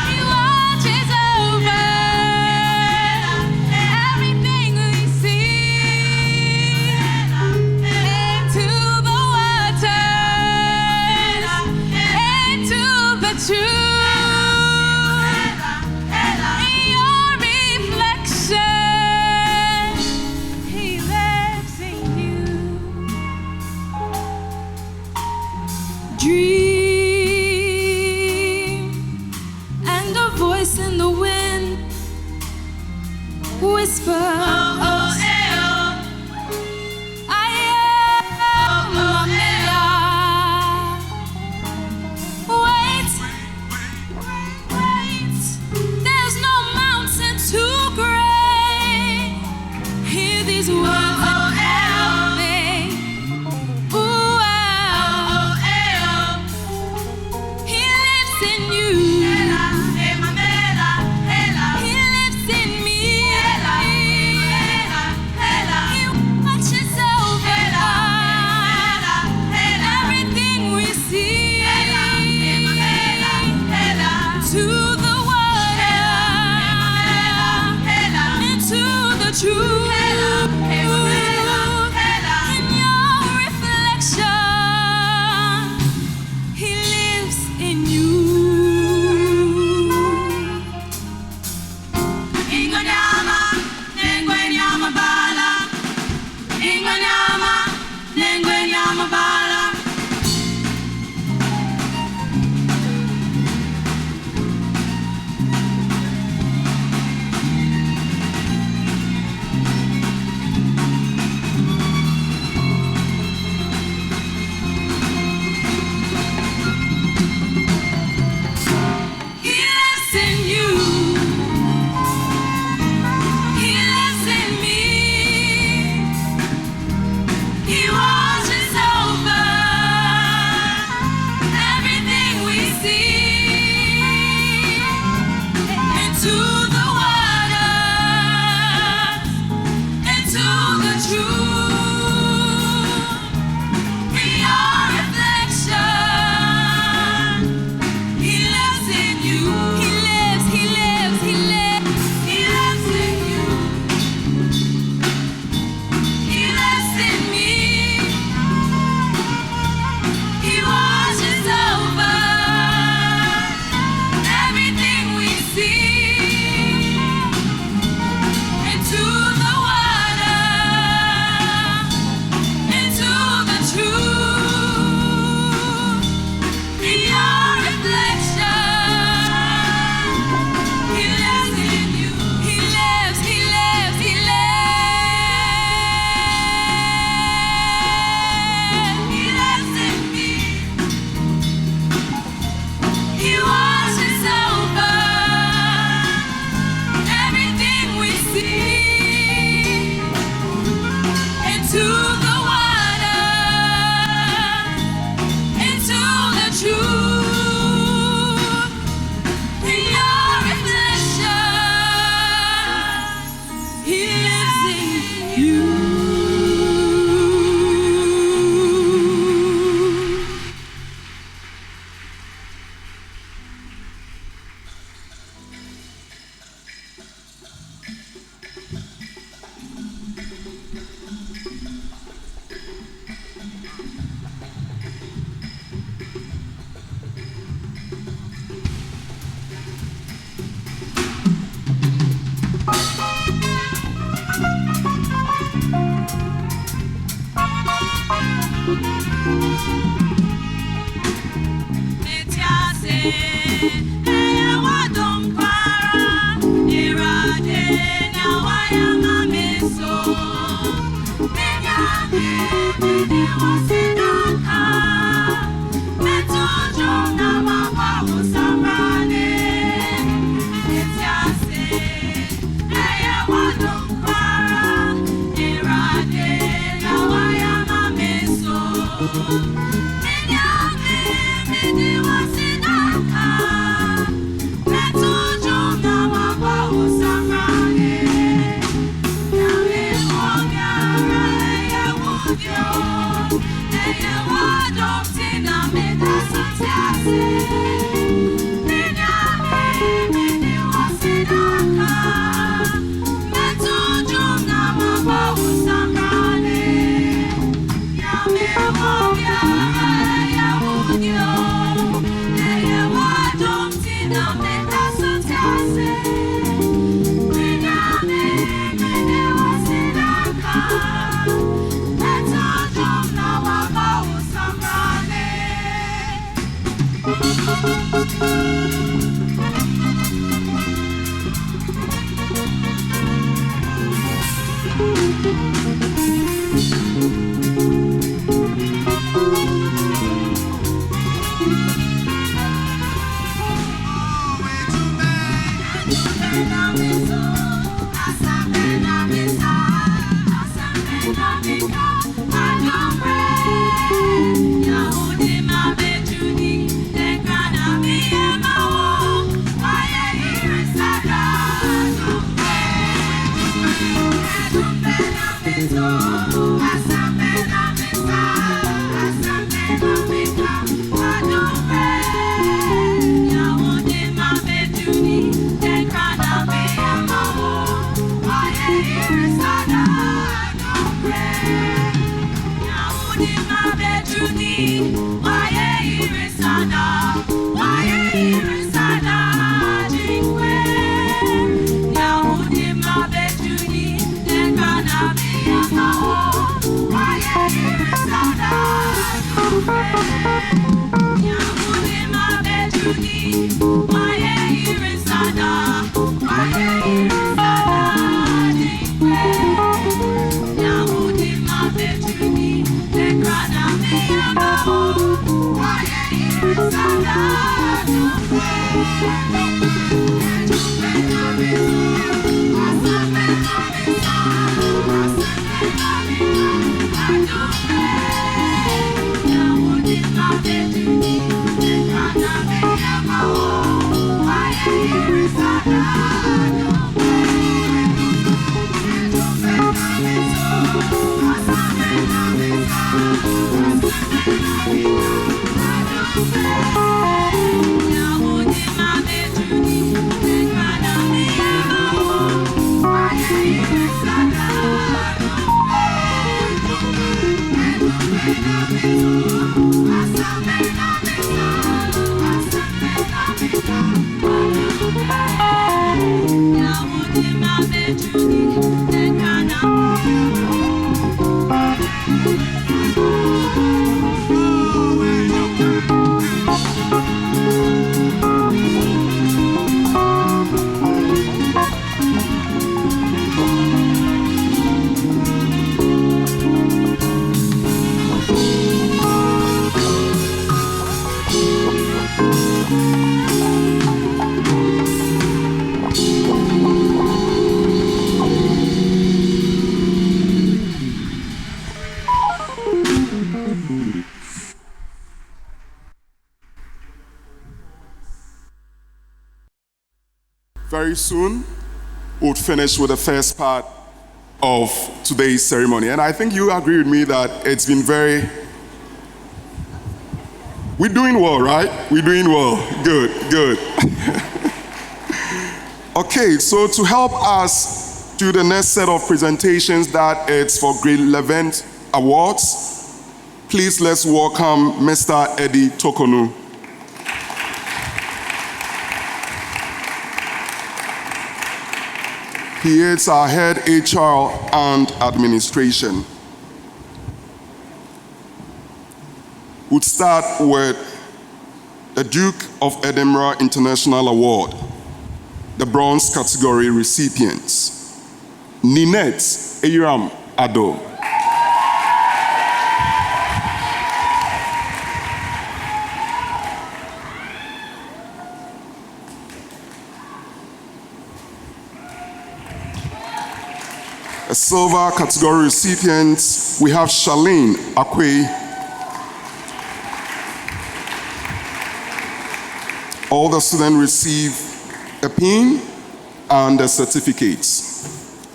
He watches over everything we see. Into the waters, into the truth. Your reflection, He lives in you. Dream, and a voice in the wind whispers, I am Mamela. Wait, there's no mountain too great. Hear these words and have faith. Ooh, He lives in you. He lives in me. He watches over everything we see. To the water, into the truth. In your reflection, He lives in you. Very soon, we'll finish with the first part of today's ceremony. And I think you agree with me that it's been we're doing well, right? We're doing well. Good, good. Okay, so to help us do the next set of presentations, that it's for grade 11 awards, please let's welcome Mr. Eddie Tokonu. He is our head HR and administration. We'll start with the Duke of Edinburgh International Award, the bronze category recipients. Ninette Eyram Ado. A silver category recipients, we have Charlene Akwe. All the students receive a pin and the certificates.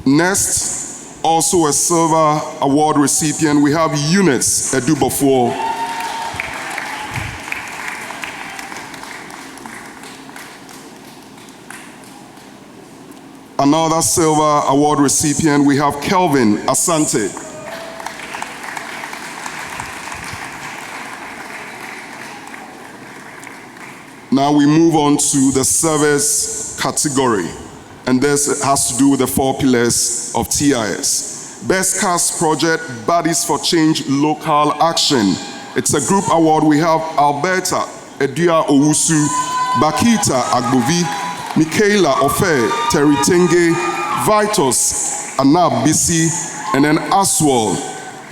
Next, also a silver award recipient, we have Eunice Edubofo. Another silver award recipient, we have Kelvin Asante. Now we move on to the service category, and this has to do with the 4 pillars of TIS. Best Cast Project, Bodies for Change Local Action. It's a group award. We have Alberta Edua Owusu, Bakita Agbovi, Michaela Ofe, Terry Tenge, Vitus Anab Bisi, and then Aswal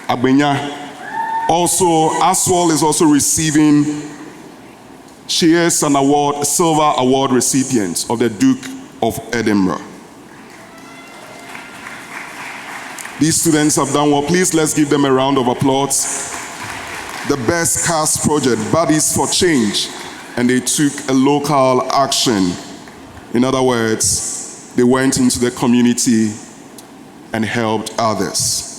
Agbenya. Also, Aswal is also receiving, she is an award, silver award recipient of the Duke of Edinburgh. These students have done well. Please, let's give them a round of applause. The Best Cast Project, Bodies for Change, and they took a local action. In other words, they went into the community and helped others.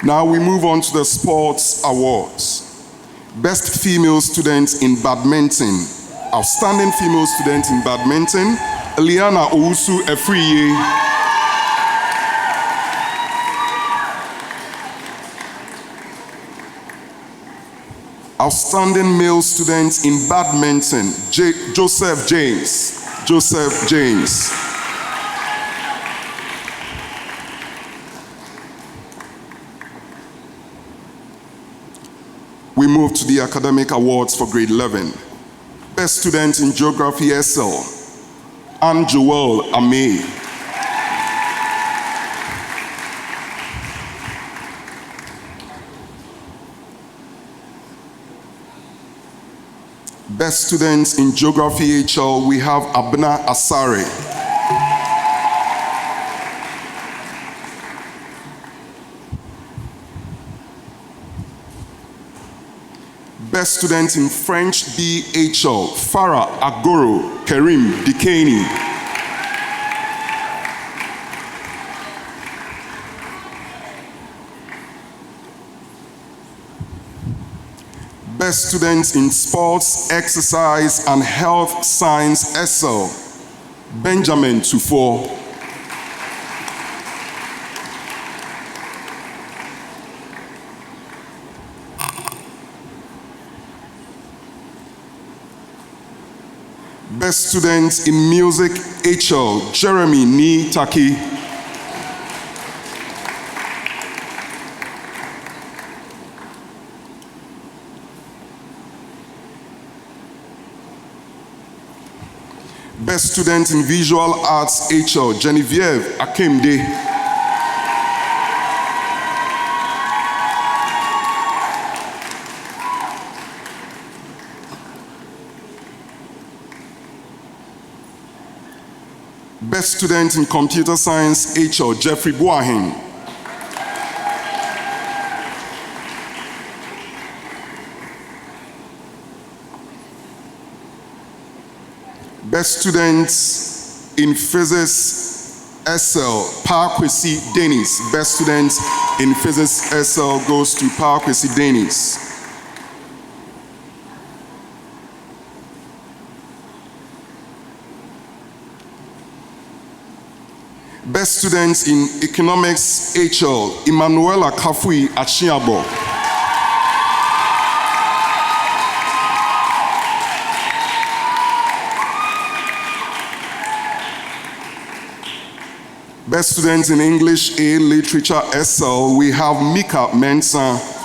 Now we move on to the sports awards. Best female student in badminton. Outstanding female student in badminton, Eliana Owusu Efriye. Outstanding male student in badminton, Joseph James. Joseph James. We move to the academic awards for grade 11. Best student in geography SL, Anne Joel Ame. Best students in geography HL, we have Abna Asare. Best student in French BHL, Farah Agoro Kerim Dikani. Best student in sports, exercise, and health science SL, Benjamin Tufo. Best student in music HL, Jeremy Ni Taki. Best student in visual arts HL, Genevieve Akemde. Best student in computer science HL, Jeffrey Boahin. Best student in physics SL, Parkwesi Dennis. Best student in physics SL goes to Parkwesi Dennis. Best student in economics HL, Emmanuela Kafui Achiabo. Best student in English A, Literature SL, we have Mika Mensah.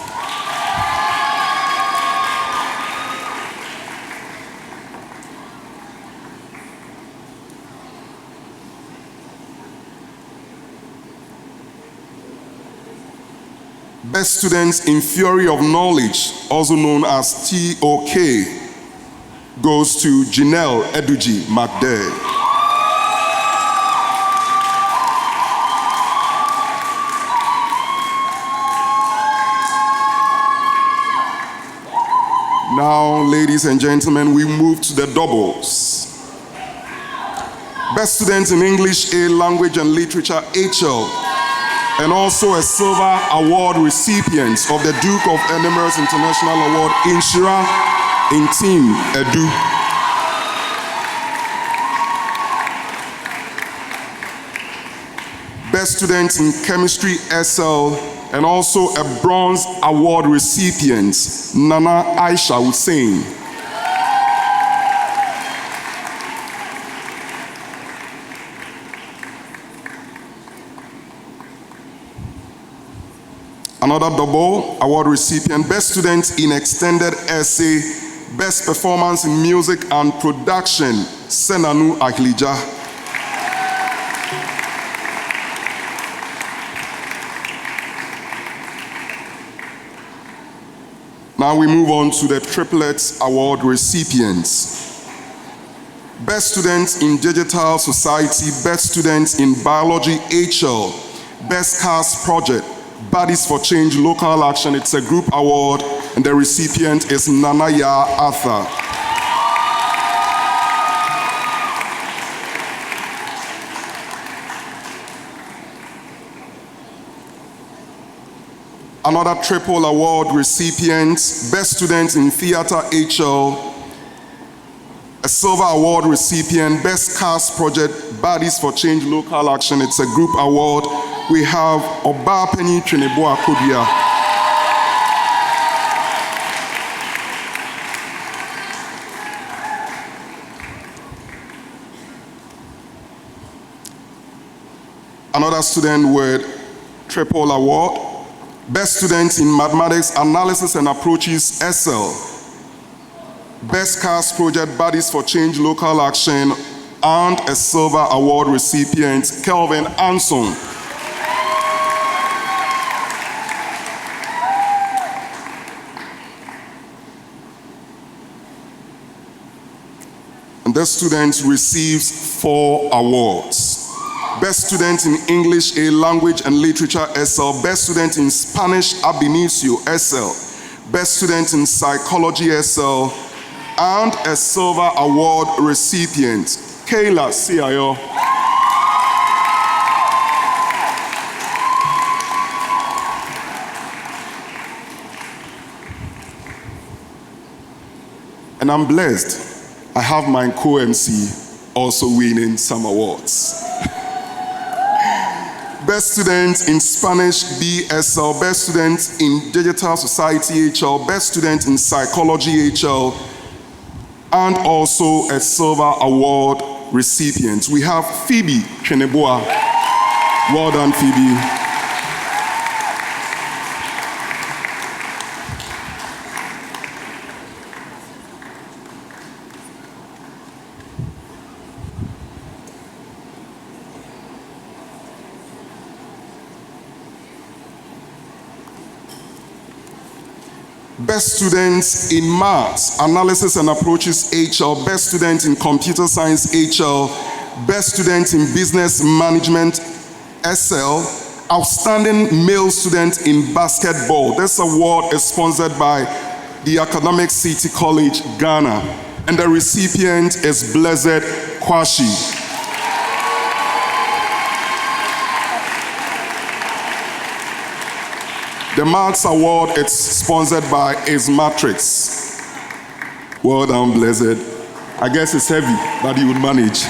Best students in Theory of Knowledge, also known as TOK, goes to Janelle Eduji McDade. Now, ladies and gentlemen, we move to the doubles. Best students in English A, Language and Literature HL, and also a silver award recipients of the Duke of Edinburgh's International Award in Shira in Team Edu. Best students in Chemistry SL, and also a bronze award recipient, Nana Aisha Hussein. Another double award recipient, Best Student in Extended Essay, Best Performance in Music and Production, Senanu Ahlija. Now we move on to the Triplets Award recipients. Best Students in Digital Society, Best Students in Biology HL, Best Cast Project, Bodies for Change Local Action. It's a group award, and the recipient is Nanaya Arthur. Another triple award recipient, Best Student in Theatre HL, a silver award recipient, Best Cast Project, Bodies for Change Local Action. It's a group award. We have Obapeni Trineboa Kodia. Another student with triple award. Best Student in Mathematics, Analysis and Approaches SL, Best Cast Project, Bodies for Change Local Action, and a silver award recipient, Kelvin Anson. And this student receives 4 awards. Best Student in English A, Language and Literature SL, Best Student in Spanish Ab Inicio SL, Best Student in Psychology SL, and a silver award recipient, Kayla CIO. And I'm blessed. I have my co-MC also winning some awards. Best Student in Spanish BSL, Best Student in Digital Society HL, Best Student in Psychology HL, and also a silver award recipient. We have Phoebe Trineboa. Well done, Phoebe. Best Students in Maths, Analysis and Approaches HL, Best Student in Computer Science HL, Best Student in Business Management SL, Outstanding Male Student in Basketball. This award is sponsored by the Academic City College, Ghana, and the recipient is Blessed Kwashi. The Maths Award is sponsored by Is Matrix. Well done, Blessed. I guess it's heavy, but you would manage.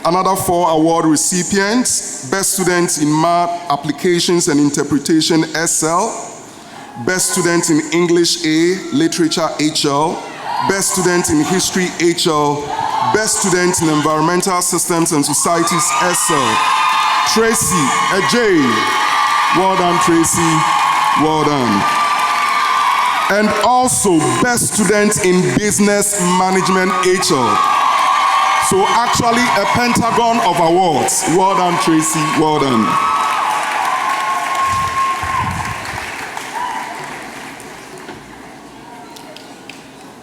Another 4 award recipients: Best Student in Math, Applications and Interpretation, SL; Best Student in English A, Literature, HL; Best Student in History, HL; Best Student in Environmental Systems and Societies, SL. Tracy Ajay. Well done, Tracy. Well done. And also Best Student in Business Management, HL. So actually a pentagon of awards. Well done, Tracy. Well done.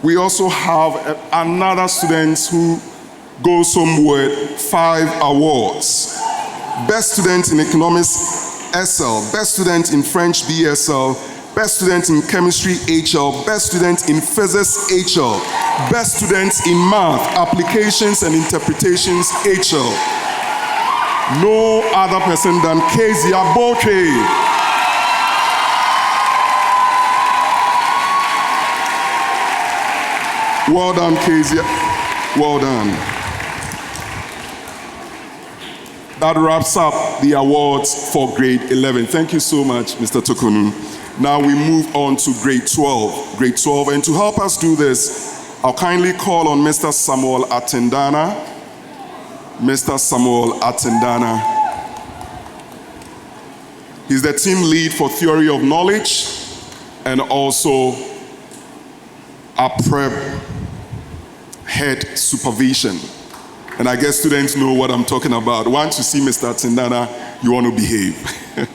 We also have another student who goes home with 5 awards. Best Student in Economics, SL. Best Student in French, BSL. Best Student in Chemistry, HL. Best Student in Physics, HL. Best Student in Math, Applications and Interpretations, HL. No other person than Kezia Botre. Well done, Kezia. Well done. That wraps up the awards for grade 11. Thank you so much, Mr. Tokunu. Now we move on to grade 12. Grade 12, and to help us do this, I'll kindly call on Mr. Samuel Atendana. Mr. Samuel Atendana. He's the team lead for Theory of Knowledge and also a prep head supervision. And I guess students know what I'm talking about. Once you see Mr. Atendana, you want to behave.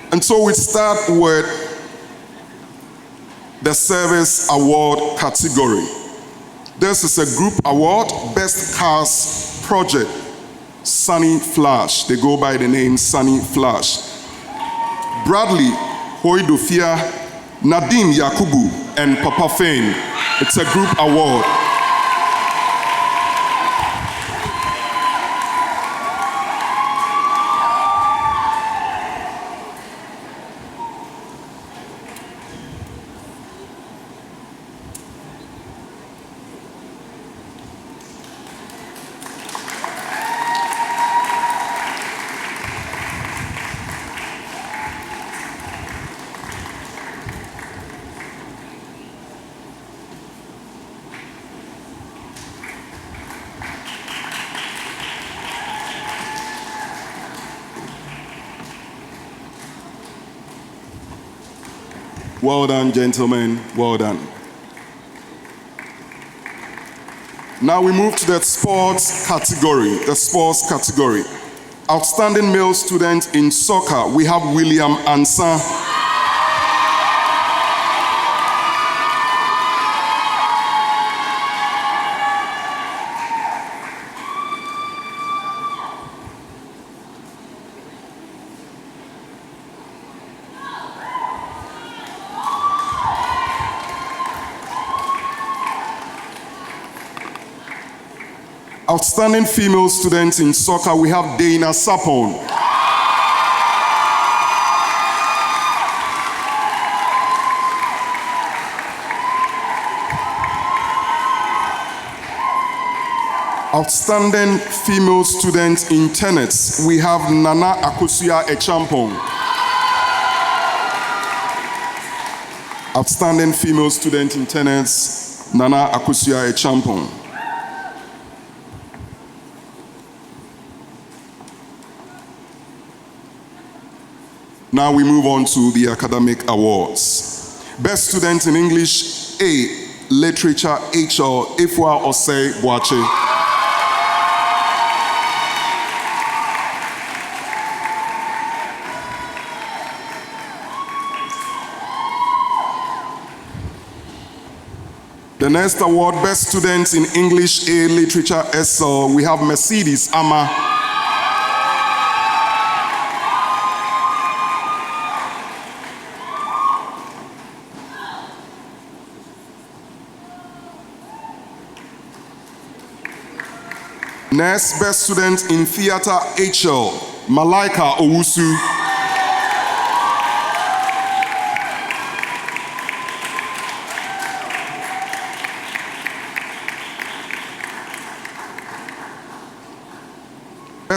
And so we start with the Service Award category. This is a group award, Best Cars Project, Sunny Flash. They go by the name Sunny Flash. Bradley Hoidofia, Nadim Yakubu, and Papa Fane. It's a group award. Well done, gentlemen. Well done. Now we move to the sports category. The sports category. Outstanding male student in soccer. We have William Ansa. Outstanding female student in soccer, we have Dana Sapon. Outstanding female student in tennis, we have Nana Akosua Echampong. Outstanding female student in tennis, Nana Akosua Echampong. Now we move on to the academic awards. Best Student in English A, Literature HL, Ifwa Osei Boache. The next award, Best Student in English A, Literature SL, we have Mercedes Ama. Next, Best Student in Theatre HL, Malaika Owusu.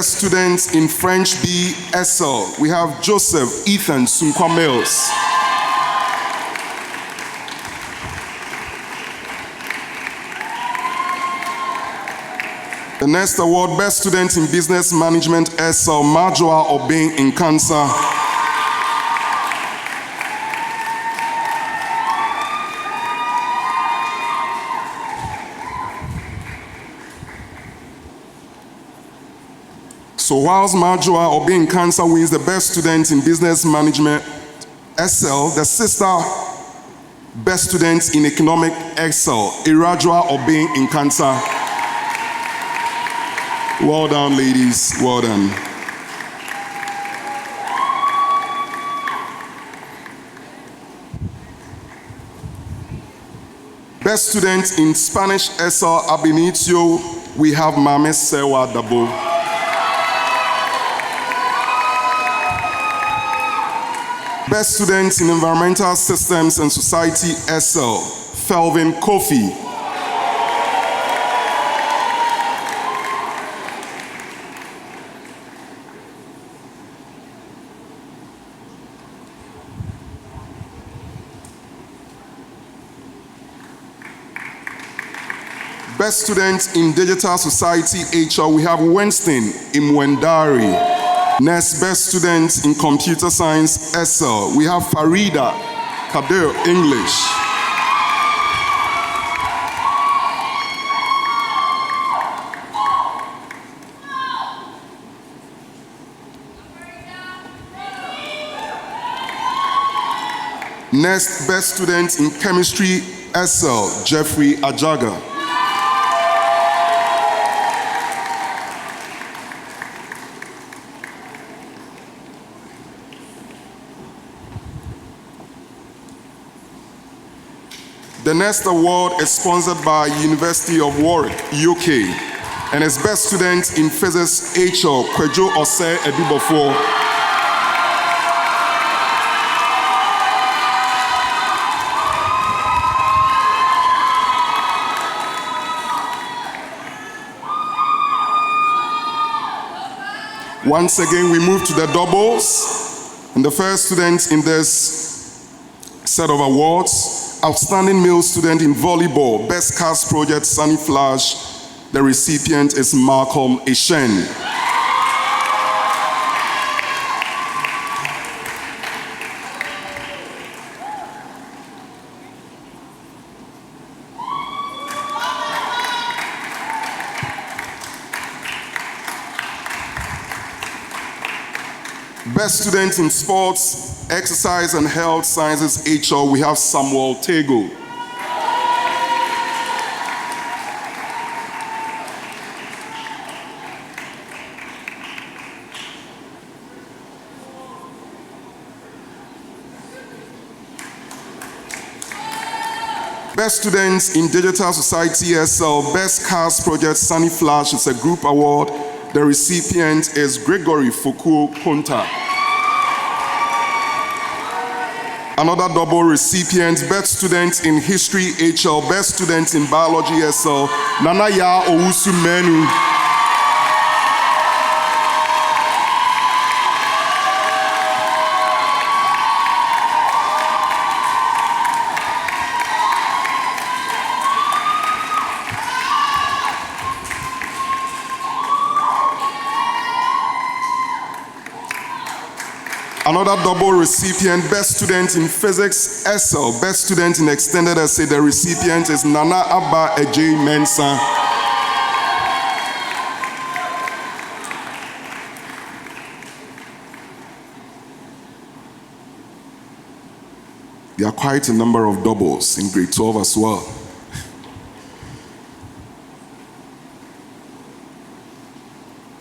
Best students in French BSL, we have Joseph Ethan Sunkwa Mills. The next award, Best Student in Business Management SL, Majua Obeng in Cancer. So whilst Majua Obeng in Cancer wins the Best Student in Business Management SL, the sister Best Student in Economic SL, Irajua Obeng in Cancer. Well done, ladies. Well done. Best student in Spanish SL Ab initio, we have Mame Sewa Dabo. Best student in Environmental Systems and Society SL, Felvin Kofi. Best student in Digital Society HR, we have Winston Imwendari. Next, best student in Computer Science SL, we have Farida Kadir English. Next, best student in Chemistry SL, Jeffrey Ajaga. The next award is sponsored by University of Warwick, UK, and is Best Student in Physics HR, Kwejo Ose Edubofo. Once again, we move to the doubles. And the first student in this set of awards, Outstanding Male Student in Volleyball, Best Cast Project Sunny Flash. The recipient is Malcolm Eshen. Best Student in Sports, Exercise and Health Sciences HR, we have Samuel Tego. Best Students in Digital Society SL, Best Cast Project Sunny Flash, it's a group award. The recipient is Gregory Fukuo Konta. Another double recipient, Best Student in History HL, Best Student in Biology SL, Nanaya Owusu Menu. Another double recipient, Best Student in Physics SL, Best Student in Extended Essay. The recipient is Nana Abba Ejay Mensah. There are quite a number of doubles in grade 12 as well.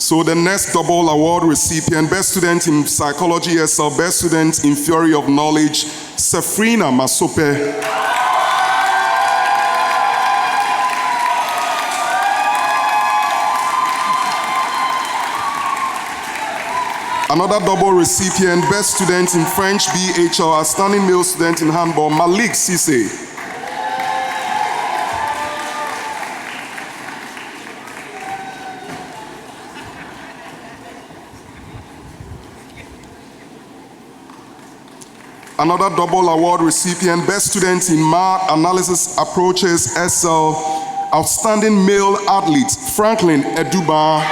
So the next double award recipient, Best Student in Psychology SL, Best Student in Theory of Knowledge, Sefrina Masope. Another double recipient, Best Student in French BHL, Outstanding Male Student in Handball, Malik Sise. Another double award recipient, Best Student in Math Analysis Approaches SL, Outstanding Male Athlete, Franklin Eduba.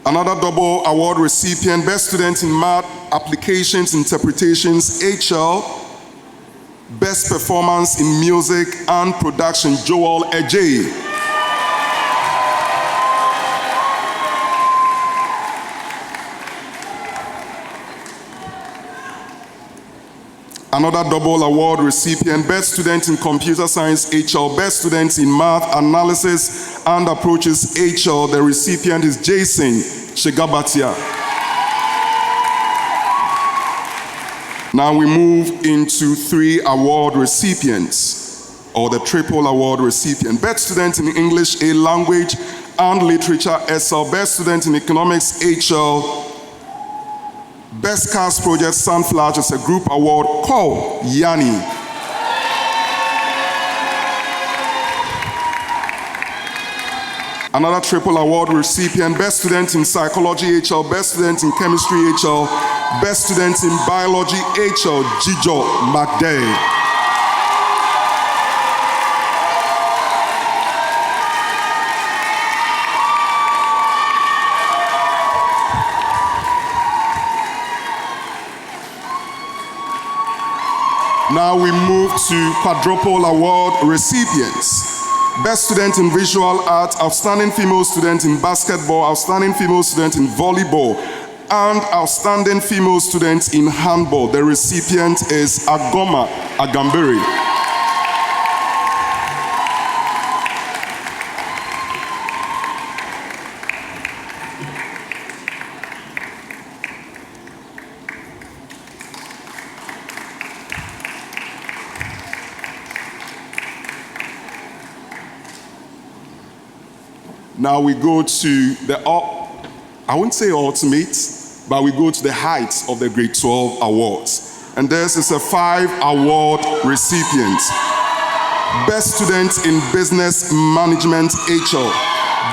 Another double award recipient, Best Student in Math Applications Interpretations HL, Best Performance in Music and Production, Joel Ejay. Another double award recipient, Best Student in Computer Science HL, Best Student in Math Analysis and Approaches HL. The recipient is Jason Shigabatia. Now we move into 3 award recipients, or the triple award recipient. Best Student in English A Language and Literature SL, Best Student in Economics HL, Best Cast Project Sunflash is a group award called Yanni. Another triple award recipient, Best Student in Psychology HL, Best Student in Chemistry HL, Best Student in Biology HL, Jijo McDay. Now we move to quadruple award recipients. Best Student in Visual Arts, Outstanding Female Student in Basketball, Outstanding Female Student in Volleyball, and Outstanding Female Student in Handball. The recipient is Agoma Agambiri. Now we go to the, I wouldn't say ultimate, but we go to the heights of the Grade 12 awards. And this is a 5 award recipient. Best Student in Business Management HL,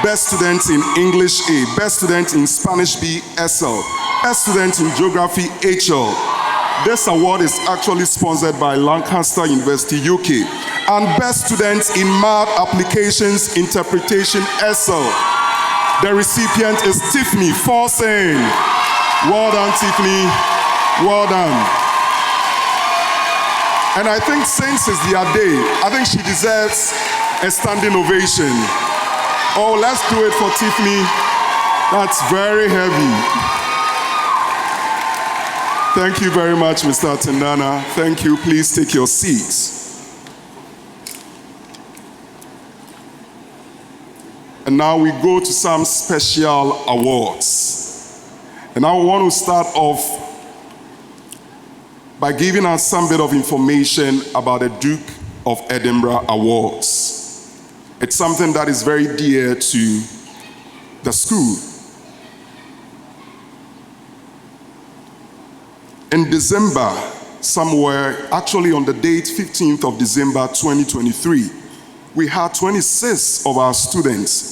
Best Student in English A, Best Student in Spanish B SL, Best Student in Geography HL. This award is actually sponsored by Lancaster University, UK. And Best Student in Math Applications Interpretation SL. The recipient is Tiffany Forsen. Well done, Tiffany. Well done. And I think since it's their day, I think she deserves a standing ovation. Oh, let's do it for Tiffany. That's very heavy. Thank you very much, Mr. Tendana. Thank you. Please take your seats. And now we go to some special awards. And I want to start off by giving us some bit of information about the Duke of Edinburgh Awards. It's something that is very dear to the school. In December, somewhere, actually on the date 15th of December 2023, we had 26 of our students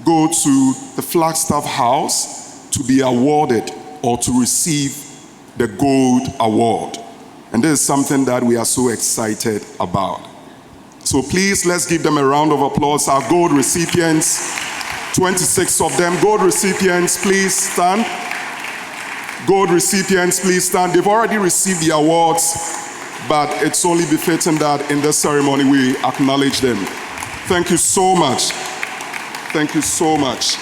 go to the Flagstaff House to be awarded or to receive the Gold Award. And this is something that we are so excited about. So please, let's give them a round of applause. Our gold recipients, 26 of them. Gold recipients, please stand. Gold recipients, please stand. They've already received the awards, but it's only befitting that in this ceremony we acknowledge them. Thank you so much. Thank you so much.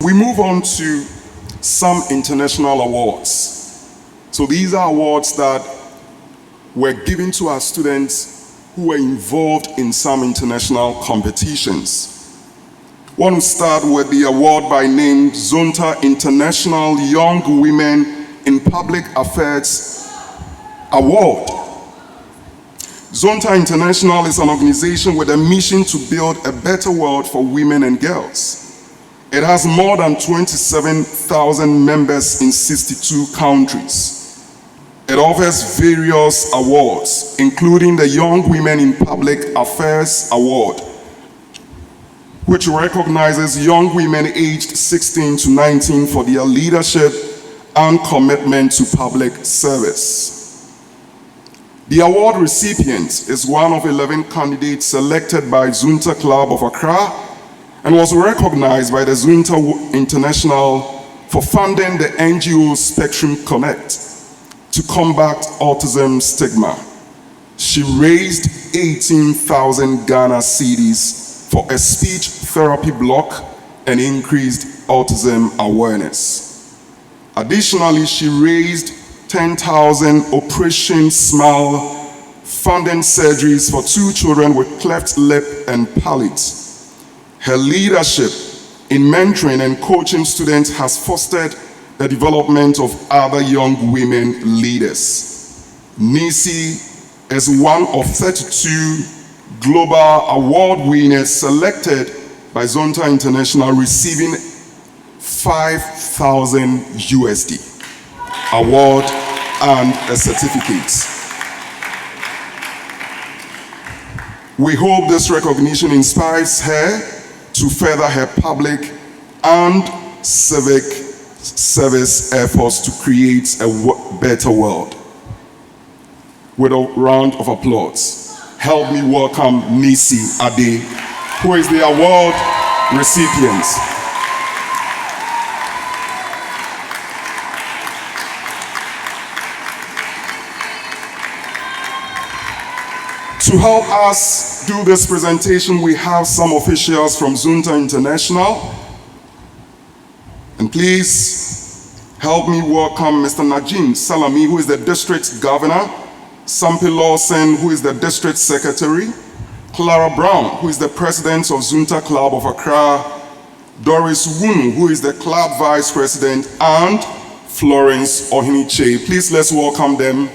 We move on to some international awards. So these are awards that were given to our students who were involved in some international competitions. I want to start with the award by name Zonta International Young Women in Public Affairs Award. Zonta International is an organization with a mission to build a better world for women and girls. It has more than 27,000 members in 62 countries. It offers various awards, including the Young Women in Public Affairs Award, which recognizes young women aged 16 to 19 for their leadership and commitment to public service. The award recipient is one of 11 candidates selected by Zunta Club of Accra and was recognized by the Zunta International for funding the NGO Spectrum Connect to combat autism stigma. She raised 18,000 Ghana cedis for a speech therapy block and increased autism awareness. Additionally, she raised 10,000 Operation Smile funding surgeries for 2 children with cleft lip and palate. Her leadership in mentoring and coaching students has fostered the development of other young women leaders. Nisi is one of 32 global award winners selected by Zonta International, receiving 5,000 USD award and a certificate. We hope this recognition inspires her to further her public and civic service efforts to create a better world. With a round of applause, help me welcome Nisi Ade, who is the award recipient. To help us do this presentation, we have some officials from Zunta International. And please help me welcome Mr. Najim Salami, who is the district governor, Sampi Lawson, who is the district secretary, Clara Brown, who is the president of Zunta Club of Accra, Doris Wunu, who is the club vice president, and Florence Ohiniche. Please let's welcome them.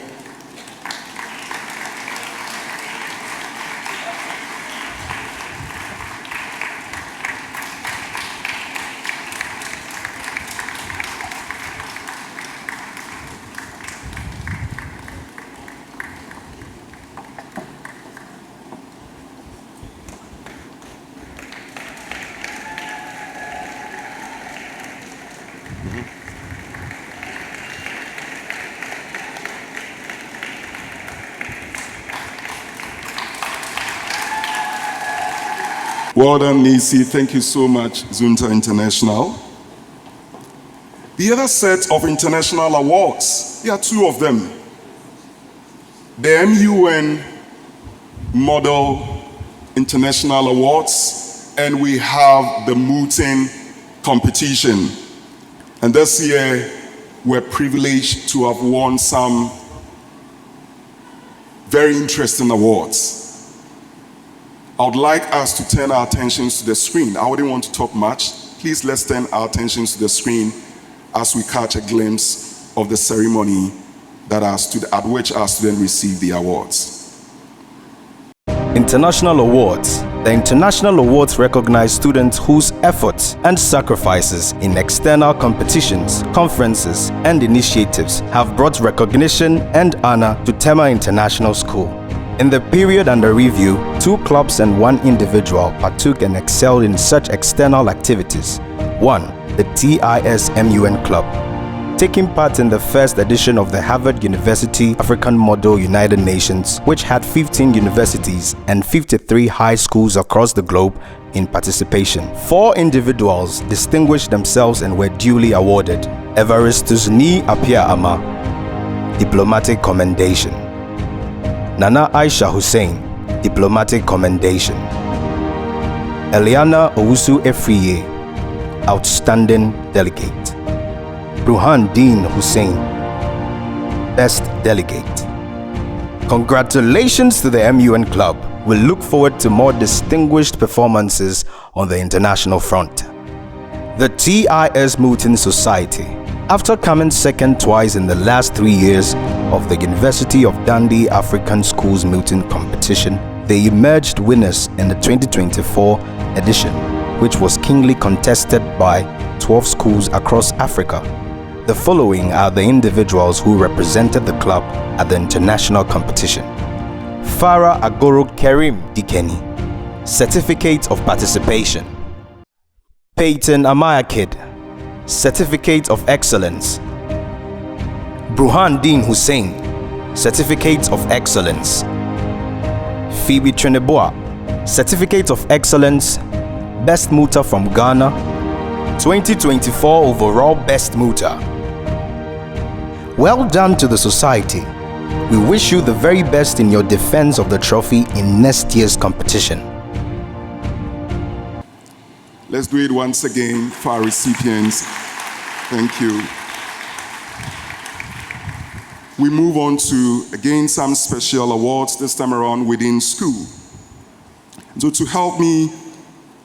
Well done, Nisi. Thank you so much, Zunta International. The other set of international awards, there are 2 of them. The MUN Model International Awards, and we have the Mooting Competition. And this year, we're privileged to have won some very interesting awards. I would like us to turn our attentions to the screen. I wouldn't want to talk much. Please let's turn our attentions to the screen as we catch a glimpse of the ceremony that at which our students received the awards. International Awards. The International Awards recognize students whose efforts and sacrifices in external competitions, conferences, and initiatives have brought recognition and honor to Tema International School. In the period under review, 2 clubs and 1 individual partook and excelled in such external activities. 1. The TISMUN Club. Taking part in the first edition of the Harvard University African Model United Nations, which had 15 universities and 53 high schools across the globe in participation. 4 individuals distinguished themselves and were duly awarded. Evaristus Ni Apia Ama, Diplomatic Commendation. Nana Aisha Hussein, Diplomatic Commendation. Eliana Owusu Efriye, Outstanding Delegate. Ruhan Dean Hussein, Best Delegate. Congratulations to the MUN Club. We look forward to more distinguished performances on the international front. The TIS Mooting Society. After coming second twice in the last 3 years of the University of Dundee African Schools Mooting Competition, they emerged winners in the 2024 edition, which was keenly contested by 12 schools across Africa. The following are the individuals who represented the club at the international competition. Farah Agoro Kerim Dikeni, Certificate of Participation. Peyton Amayakid, Certificate of Excellence. Bruhan Dean Hussein, Certificate of Excellence. Phoebe Trineboa, Certificate of Excellence, Best Mooter from Ghana, 2024 Overall Best Mooter. Well done to the society. We wish you the very best in your defense of the trophy in next year's competition. Let's do it once again for our recipients. Thank you. We move on to, again, some special awards, this time around within school. So to help me,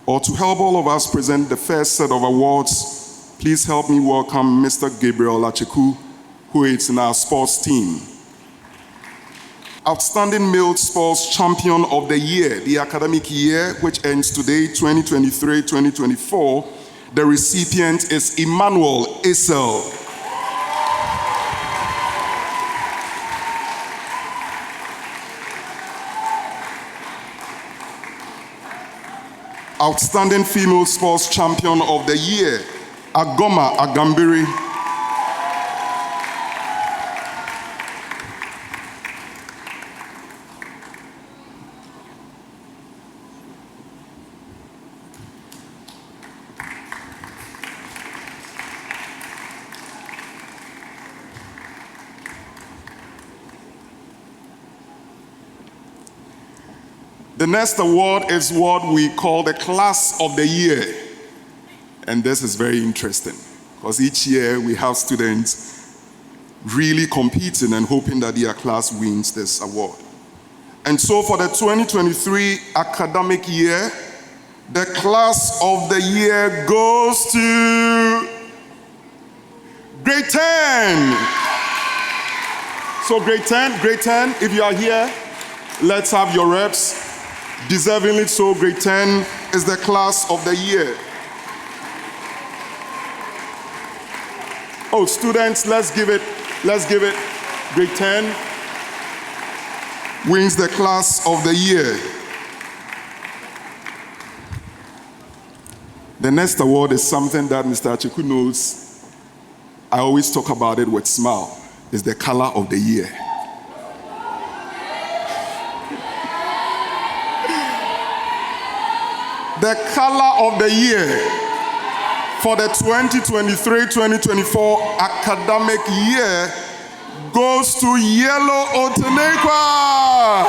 or to help all of us present the first set of awards, please help me welcome Mr. Gabriel Acheku, who is in our sports team. Outstanding Male Sports Champion of the Year, the academic year, which ends today, 2023-2024. The recipient is Emmanuel Isel. Outstanding Female Sports Champion of the Year, Agoma Agambiri. The next award is what we call the Class of the Year. And this is very interesting because each year we have students really competing and hoping that their class wins this award. And so for the 2023 academic year, the Class of the Year goes to Grade 10. So Grade 10, if you are here, let's have your reps. Deservingly so, Grade 10 is the Class of the Year. Oh, students, let's give it. Grade 10 wins the Class of the Year. The next award is something that Mr. Acheku knows. I always talk about it with smile. It's the Color of the Year. The Color of the Year for the 2023-2024 academic year goes to Yellow Otenekwa.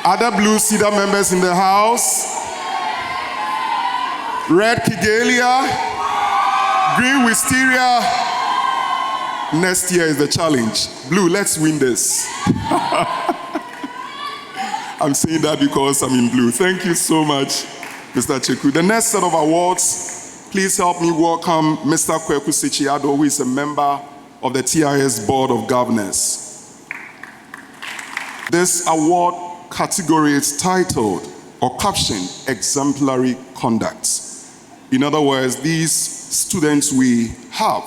Other Blue Cedar members in the house? Red Kigelia, Green Wisteria. Next year is the challenge. Blue, let's win this. I'm saying that because I'm in blue. Thank you so much, Mr. Acheku. The next set of awards, please help me welcome Mr. Kweku Sichiado, who is a member of the TIS Board of Governors. This award category is titled or captioned Exemplary Conduct. In other words, these students we have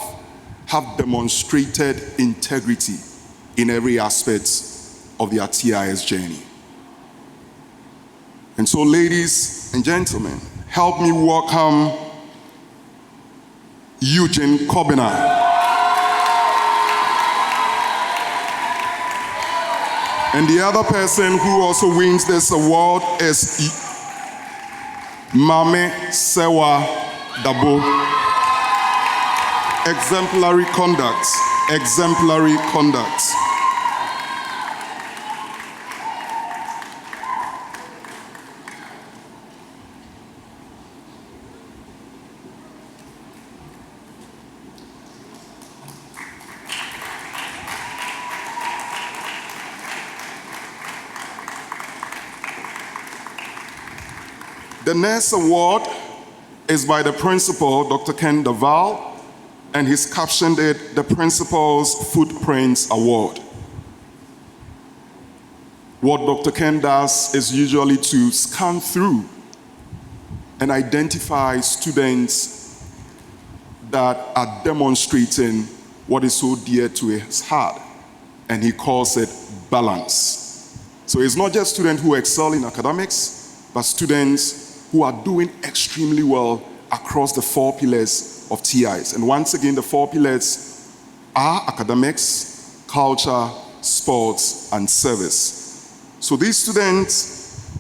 demonstrated integrity in every aspect of their TIS journey. And so, ladies and gentlemen, help me welcome Eugene Kobina. And the other person who also wins this award is Mame Sewa Dabo. Exemplary conduct. Exemplary conduct. The next award is by the principal, Dr. Ken Daval, and he's captioned it the Principal's Footprints Award. What Dr. Ken does is usually to scan through and identify students that are demonstrating what is so dear to his heart, and he calls it balance. So it's not just students who excel in academics, but students who are doing extremely well across the 4 pillars of TIs. And once again, the 4 pillars are academics, culture, sports, and service. So these students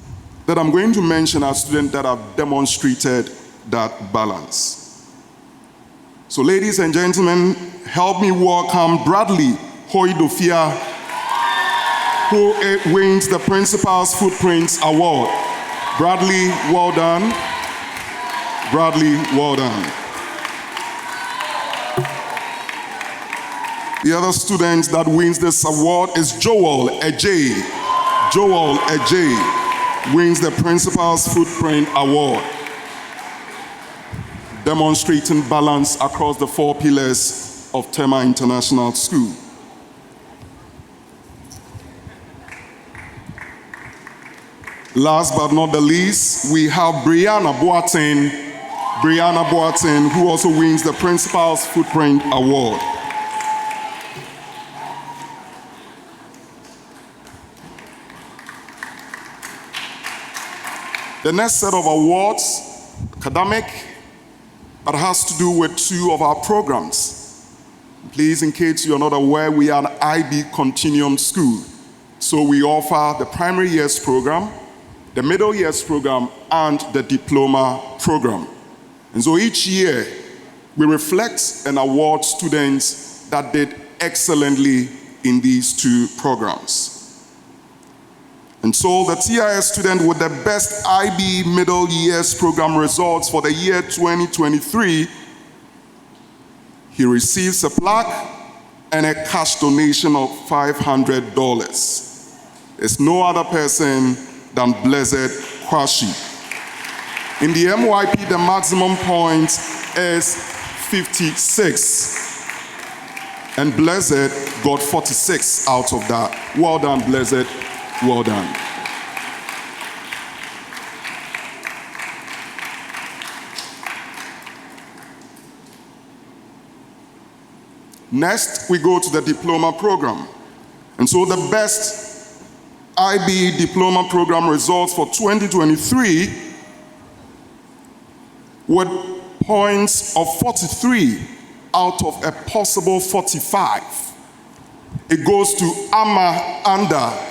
that I'm going to mention are students that have demonstrated that balance. So ladies and gentlemen, help me welcome Bradley Hoidofia, who wins the Principal's Footprints Award. Bradley, well done. Bradley, well done. The other student that wins this award is Joel Ejay. Joel Ejay wins the Principal's Footprint Award, demonstrating balance across the 4 pillars of Tema International School. Last but not the least, we have Brianna Boateng, who also wins the Principal's Footprint Award. The next set of awards, academic, but has to do with 2 of our programs. Please, in case you're not aware, we are an IB Continuum School. So we offer the primary years program, the middle years program, and the diploma program. And so each year, we reflect and award students that did excellently in these 2 programs. And so the TIS student with the best IB middle years program results for the year 2023, he receives a plaque and a cash donation of $500. It's no other person than Blessed Kwashi. In the MYP, the maximum point is 56. And Blessed got 46 out of that. Well done, Blessed. Well done. Next, we go to the diploma program. And so the best IB diploma program results for 2023 with points of 43 out of a possible 45. It goes to Ama Anda.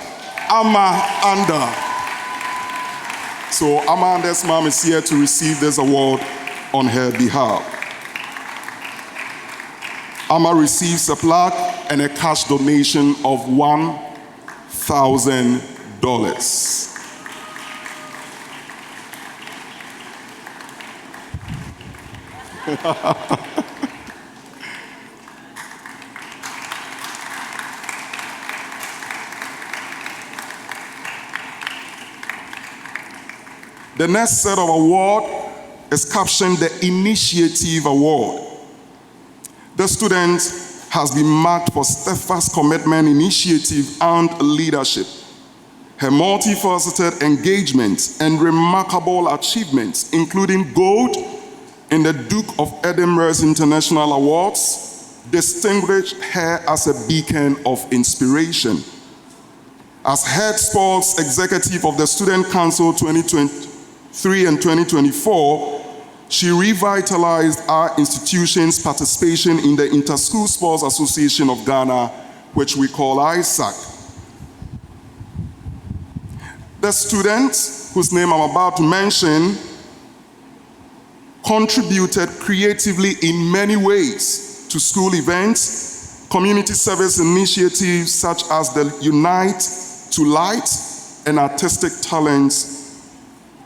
So Ama Anda's mom is here to receive this award on her behalf. Ama receives a plaque and a cash donation of $1,000. The next set of award is captioned the Initiative Award. The student has been marked for steadfast commitment, initiative, and leadership. Her multifaceted engagement and remarkable achievements, including gold in the Duke of Edinburgh's International Awards, distinguished her as a beacon of inspiration. As head sports executive of the Student Council 2023 and 2024, she revitalized our institution's participation in the Inter-School Sports Association of Ghana, which we call ISAC. The student, whose name I'm about to mention, contributed creatively in many ways to school events, community service initiatives such as the Unite to Light and artistic talents,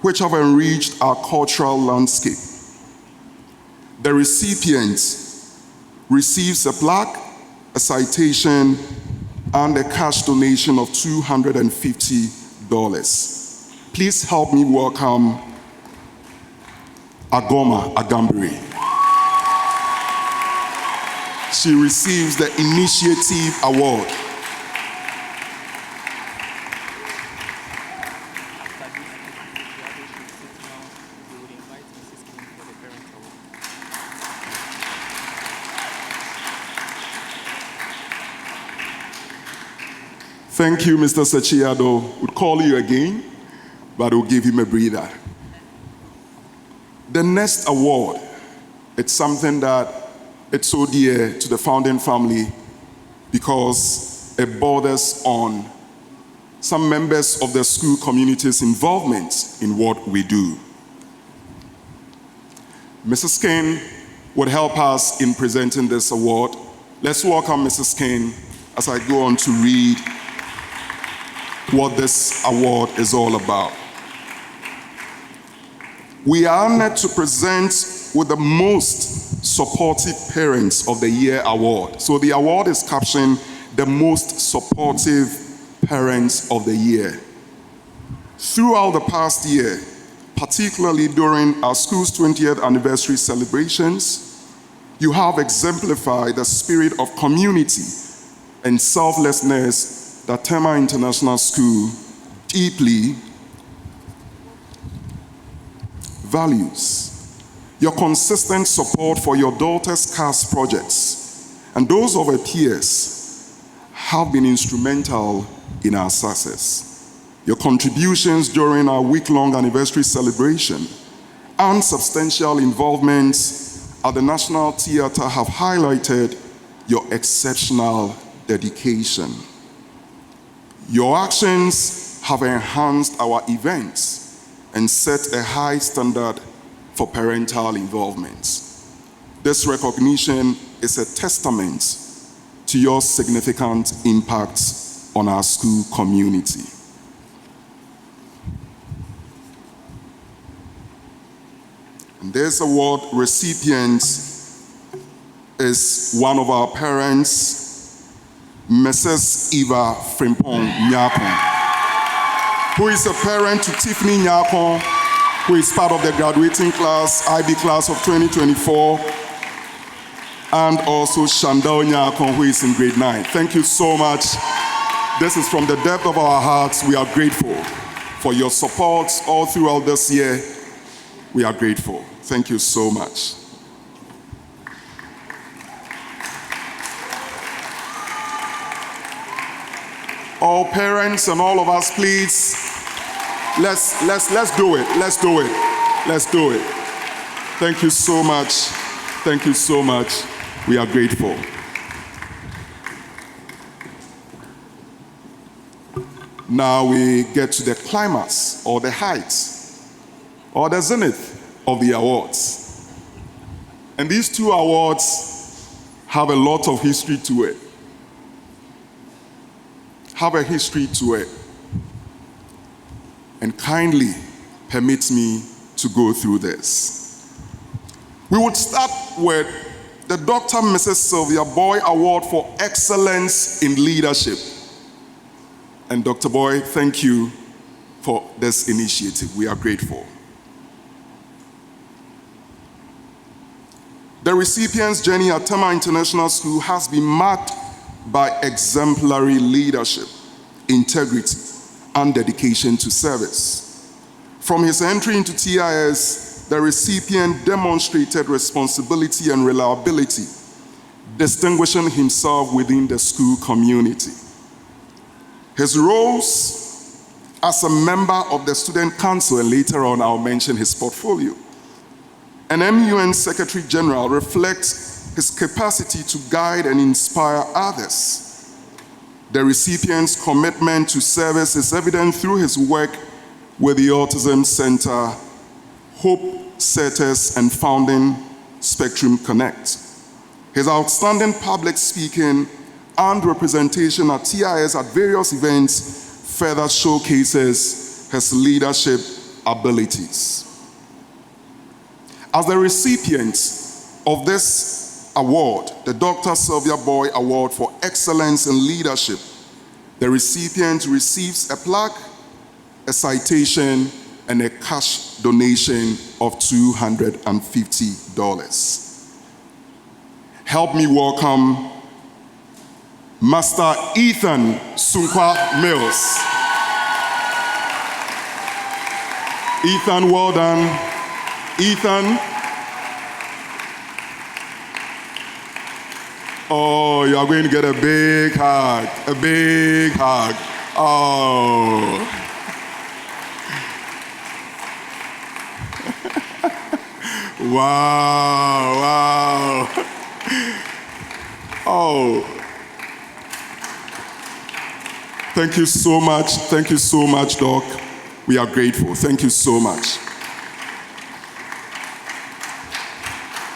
which have enriched our cultural landscape. The recipient receives a plaque, a citation, and a cash donation of $250. Please help me welcome Agoma Agambiri. She receives the Initiative Award. Thank you, Mr. Sechiado. We'll call you again, but we'll give him a breather. The next award, it's something that it's so dear to the founding family because it borders on some members of the school community's involvement in what we do. Mrs. Kane would help us in presenting this award. Let's welcome Mrs. Kane as I go on to read what this award is all about. We are honored to present with the most supportive Parents of the Year award. So the award is captioned the most supportive Parents of the Year. Throughout the past year, particularly during our school's 20th anniversary celebrations, you have exemplified the spirit of community and selflessness that Tema International School deeply values. Your consistent support for your daughter's CAS projects and those of her peers have been instrumental in our success. Your contributions during our week-long anniversary celebration and substantial involvement at the National Theatre have highlighted your exceptional dedication. Your actions have enhanced our events and set a high standard for parental involvement. This recognition is a testament to your significant impact on our school community. And this award recipient is one of our parents, Mrs. Eva Frimpong Nyakon, who is a parent to Tiffany Nyakon, who is part of the graduating class, IB class of 2024, and also Shandao Nyakon, who is in grade 9. Thank you so much. This is from the depth of our hearts. We are grateful for your support all throughout this year. We are grateful. Thank you so much. All parents and all of us, please, let's do it. Let's do it. Let's do it. Thank you so much. Thank you so much. We are grateful. Now we get to the climax or the heights or the zenith of the awards. And these two awards have a lot of history to it. Have a history to it. And kindly permit me to go through this. We would start with the Dr. Mrs. Sylvia Boy Award for Excellence in Leadership. And Dr. Boy, thank you for this initiative. We are grateful. The recipient's journey at Tema International School has been marked by exemplary leadership, integrity, and dedication to service. From his entry into TIS, the recipient demonstrated responsibility and reliability, distinguishing himself within the school community. His roles as a member of the Student Council, and later on I'll mention his portfolio, and MUN Secretary General reflects his capacity to guide and inspire others. The recipient's commitment to service is evident through his work with the Autism Center, Hope Setters, and founding Spectrum Connect. His outstanding public speaking and representation at TIS at various events further showcases his leadership abilities. As the recipient of this award, the Dr. Sylvia Boy Award for Excellence in Leadership, the recipient receives a plaque, a citation, and a cash donation of $250. Help me welcome Master Ethan Sunkwa Mills. Ethan, well done. Ethan. Oh, you are going to get a big hug. A big hug. Oh. Wow, wow. Oh. Thank you so much. Thank you so much, Doc. We are grateful. Thank you so much.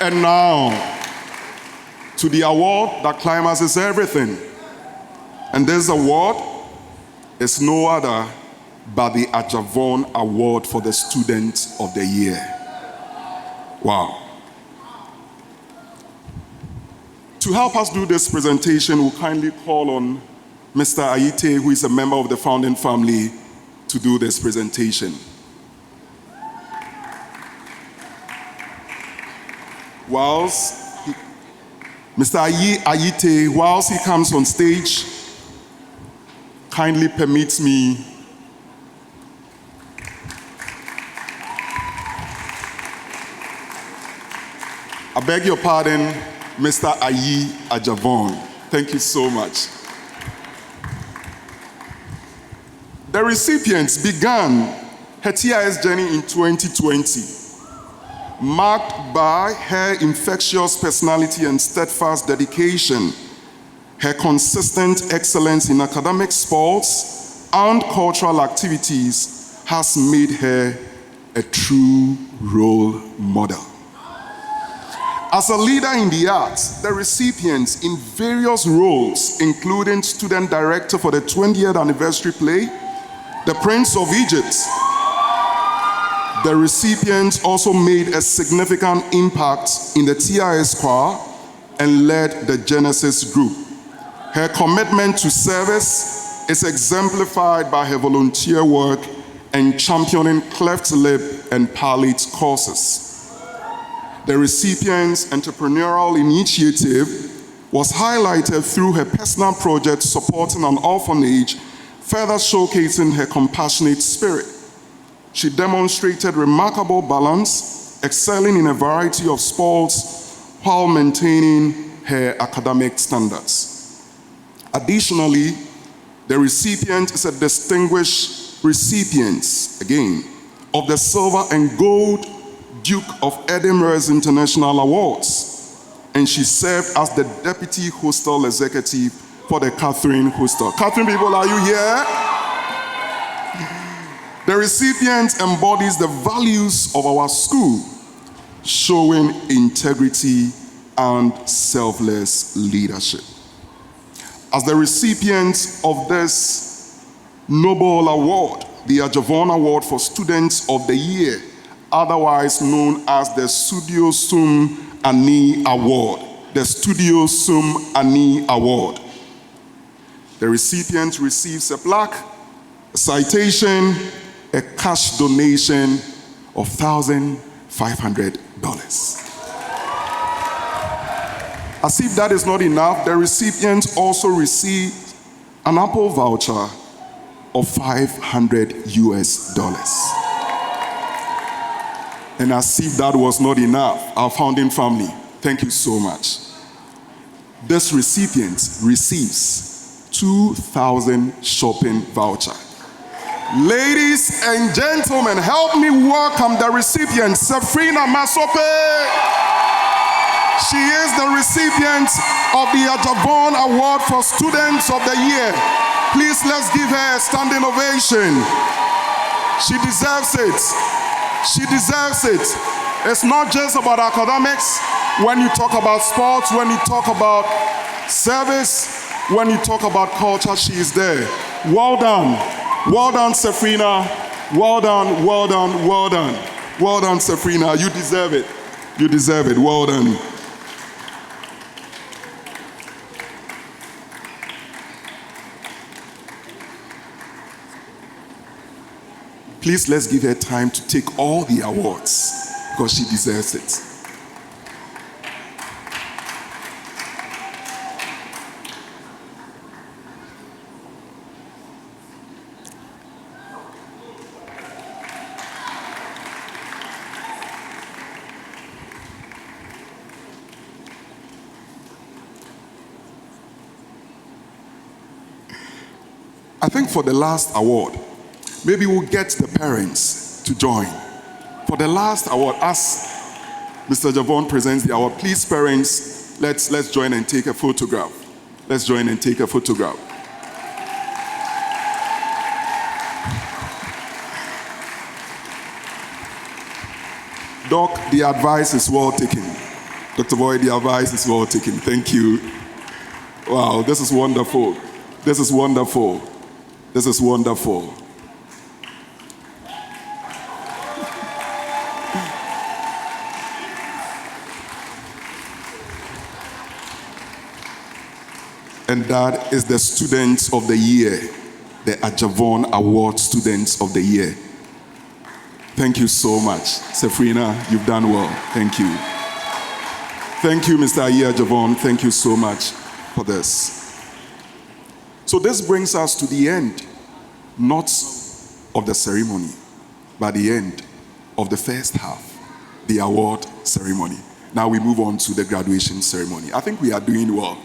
And now, to the award that climaxes everything. And this award is no other but the Ajavon Award for the Student of the Year. Wow. To help us do this presentation, we'll kindly call on Mr. Ayite, who is a member of the founding family, to do this presentation. Mr. Ayite, whilst he comes on stage, kindly permits me I beg your pardon, Mr. Ayi Ajavon. Thank you so much. The recipients began her TIS journey in 2020, marked by her infectious personality and steadfast dedication. Her consistent excellence in academic, sports, and cultural activities has made her a true role model. As a leader in the arts, the recipients in various roles, including student director for the 20th anniversary play, The Prince of Egypt, the recipients also made a significant impact in the TIS choir and led the Genesis group. Her commitment to service is exemplified by her volunteer work and championing cleft lip and palate courses. The recipient's entrepreneurial initiative was highlighted through her personal project supporting an orphanage, further showcasing her compassionate spirit. She demonstrated remarkable balance, excelling in a variety of sports while maintaining her academic standards. Additionally, the recipient is a distinguished recipient, again, of the Silver and Gold Duke of Edinburgh's International Awards, and she served as the Deputy Hostel Executive for the Catherine Hostel. Catherine people, are you here? The recipient embodies the values of our school, showing integrity and selfless leadership. As the recipient of this noble award, the Ajavon Award for Students of the Year, otherwise known as the Studio Sum Ani Award. The Studio Sum Ani Award. The recipient receives a plaque, a citation, a cash donation of $1,500. As if that is not enough, the recipient also received an Apple voucher of $500 US. And as if that was not enough, our founding family, thank you so much. This recipient receives 2,000 shopping voucher. Ladies and gentlemen, help me welcome the recipient, Safrina Masope. She is the recipient of the Ajavon Award for Students of the Year. Please, let's give her a standing ovation. She deserves it. She deserves it. It's not just about academics. When you talk about sports, when you talk about service, when you talk about culture, she is there. Well done. Well done, Safrina. Well done, well done, well done. Well done, Safrina. You deserve it. You deserve it. Well done. Please, let's give her time to take all the awards because she deserves it. I think for the last award, maybe we'll get the parents to join. For the last award, as Mr. Javon presents the award, please parents, let's join and take a photograph. Let's join and take a photograph. Doc, the advice is well taken. Dr. Boy, the advice is well taken. Thank you. Wow, this is wonderful. This is wonderful. This is wonderful. And that is the Students of the Year, the Ajavon Award Students of the Year. Thank you so much. Sefrina, you've done well. Thank you. Thank you, Mr. Ayer Javon. Thank you so much for this. So this brings us to the end, not of the ceremony, but the end of the first half, the award ceremony. Now we move on to the graduation ceremony. I think we are doing well.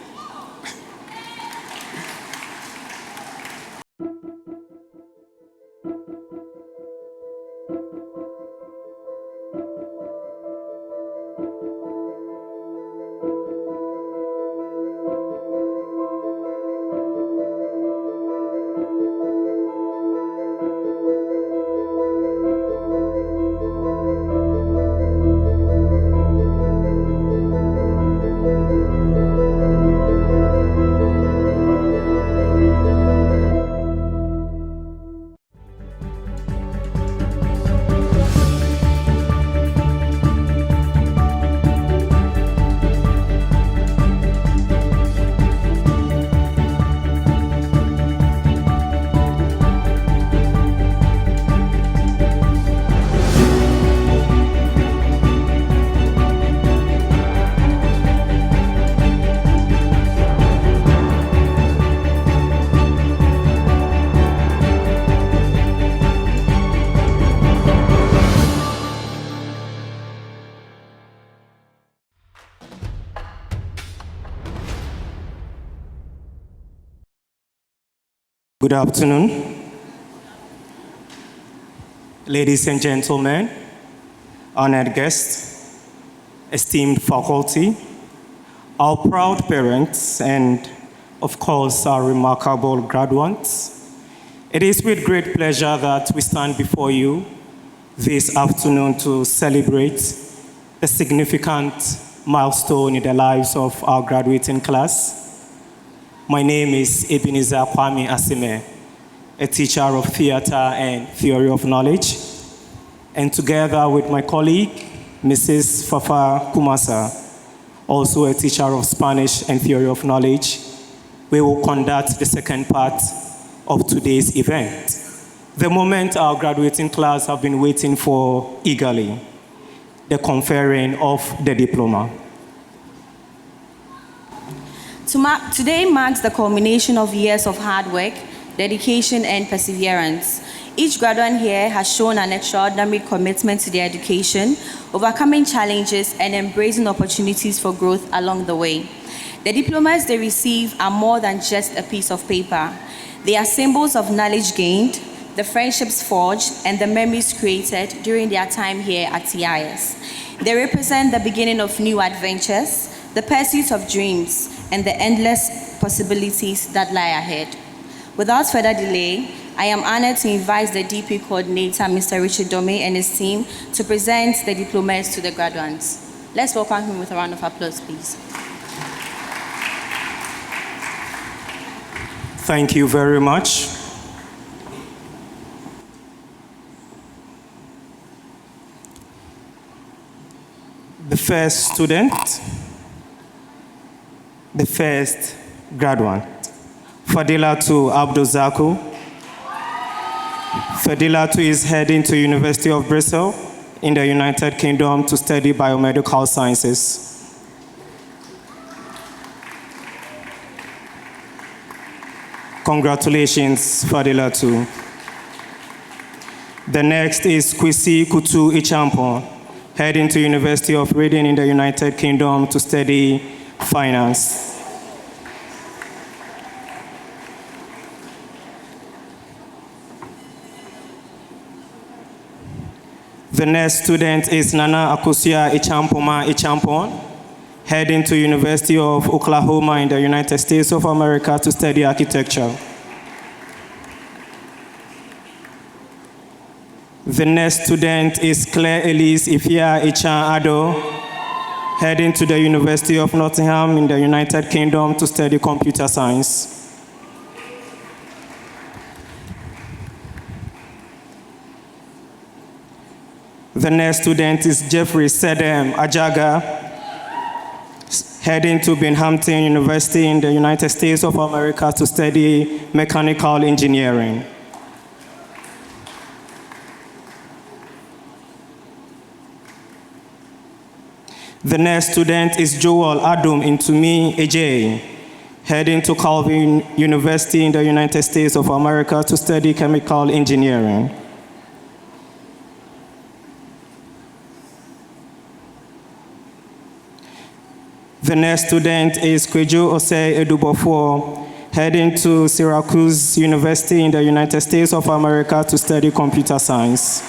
Good afternoon, ladies and gentlemen, honored guests, esteemed faculty, our proud parents, and of course, our remarkable graduates. It is with great pleasure that we stand before you this afternoon to celebrate a significant milestone in the lives of our graduating class. My name is Ebenezer Kwame Asime, a teacher of theater and theory of knowledge. And together with my colleague, Mrs. Fafa Kumasa, also a teacher of Spanish and theory of knowledge, we will conduct the second part of today's event. The moment our graduating class have been waiting for eagerly, the conferring of the diploma. Today marks the culmination of years of hard work, dedication, and perseverance. Each graduate here has shown an extraordinary commitment to their education, overcoming challenges and embracing opportunities for growth along the way. The diplomas they receive are more than just a piece of paper. They are symbols of knowledge gained, the friendships forged, and the memories created during their time here at TIS. They represent the beginning of new adventures, the pursuit of dreams, and the endless possibilities that lie ahead. Without further delay, I am honored to invite the DP coordinator, Mr. Richard Dome, and his team to present the diplomas to the graduates. Let's welcome him with a round of applause, please. Thank you very much. The first student, the first graduate, Fadila to Abdul Zaku. Fadilatu is heading to University of Bristol in the United Kingdom to study biomedical sciences. Congratulations, Fadilatu. The next is Kwesi Kutu Ichampon, heading to University of Reading in the United Kingdom to study finance. The next student is Nana Akusia Ichampoma Ichampon, heading to University of Oklahoma in the United States of America to study architecture. The next student is Claire Elise Ifia Ichan Ado, heading to the University of Nottingham in the United Kingdom to study computer science. The next student is Jeffrey Sedem Ajaga, heading to Binghamton University in the United States of America to study mechanical engineering. The next student is Joel Adum Intumi Ejay, heading to Calvin University in the United States of America to study chemical engineering. The next student is Kwejo Osei Edubofo, heading to Syracuse University in the United States of America to study computer science.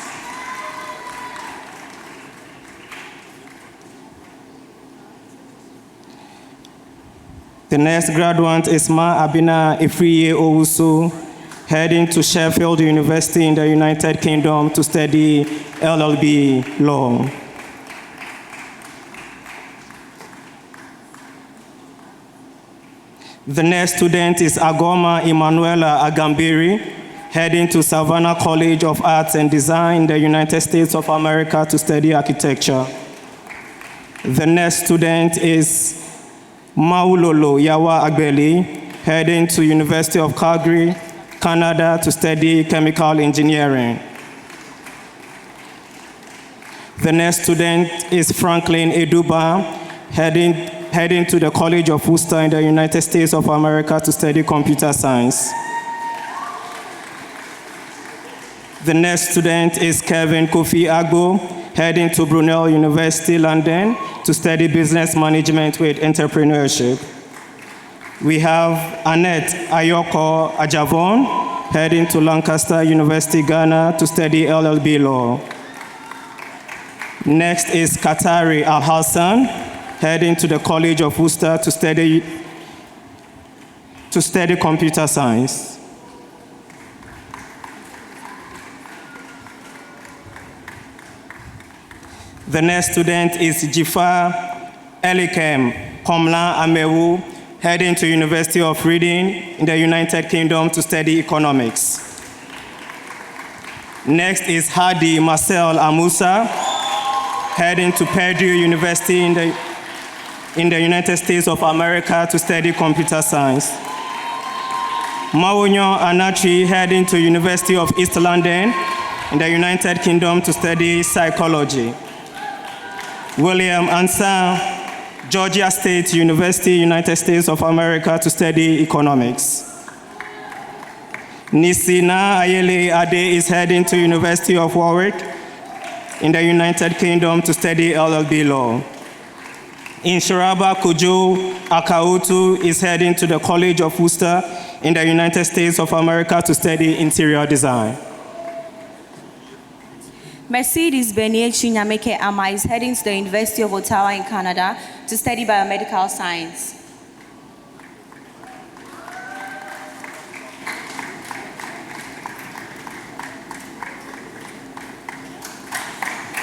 The next graduate is Ma Abina Ifriye Owusu, heading to Sheffield University in the United Kingdom to study LLB law. The next student is Agoma Emanuela Agambiri, heading to Savannah College of Arts and Design in the United States of America to study architecture. The next student is Maulolo Yawa Agbeli, heading to University of Calgary, Canada to study chemical engineering. The next student is Franklin Eduba, heading to the College of Worcester in the United States of America to study computer science. The next student is Kevin Kofi Agbo, heading to Brunel University, London, to study business management with entrepreneurship. We have Annette Ayoko Ajavon, heading to Lancaster University, Ghana, to study LLB law. Next is Katari Al-Hassan, heading to the College of Worcester to study computer science. The next student is Jifa Elikem Komla Amewu, heading to University of Reading in the United Kingdom to study economics. Next is Hadi Marcel Amusa, heading to Purdue University in the United States of America to study computer science. Mawonyo Anachi, heading to University of East London in the United Kingdom to study psychology. William Ansan, Georgia State University, United States of America to study economics. Nisina Ayele Ade is heading to University of Warwick in the United Kingdom to study LLB law. Inshiraba Kojo Akautu is heading to the College of Worcester in the United States of America to study interior design. Mercedes Beniechi Nyameke Ama is heading to the University of Ottawa in Canada to study biomedical science.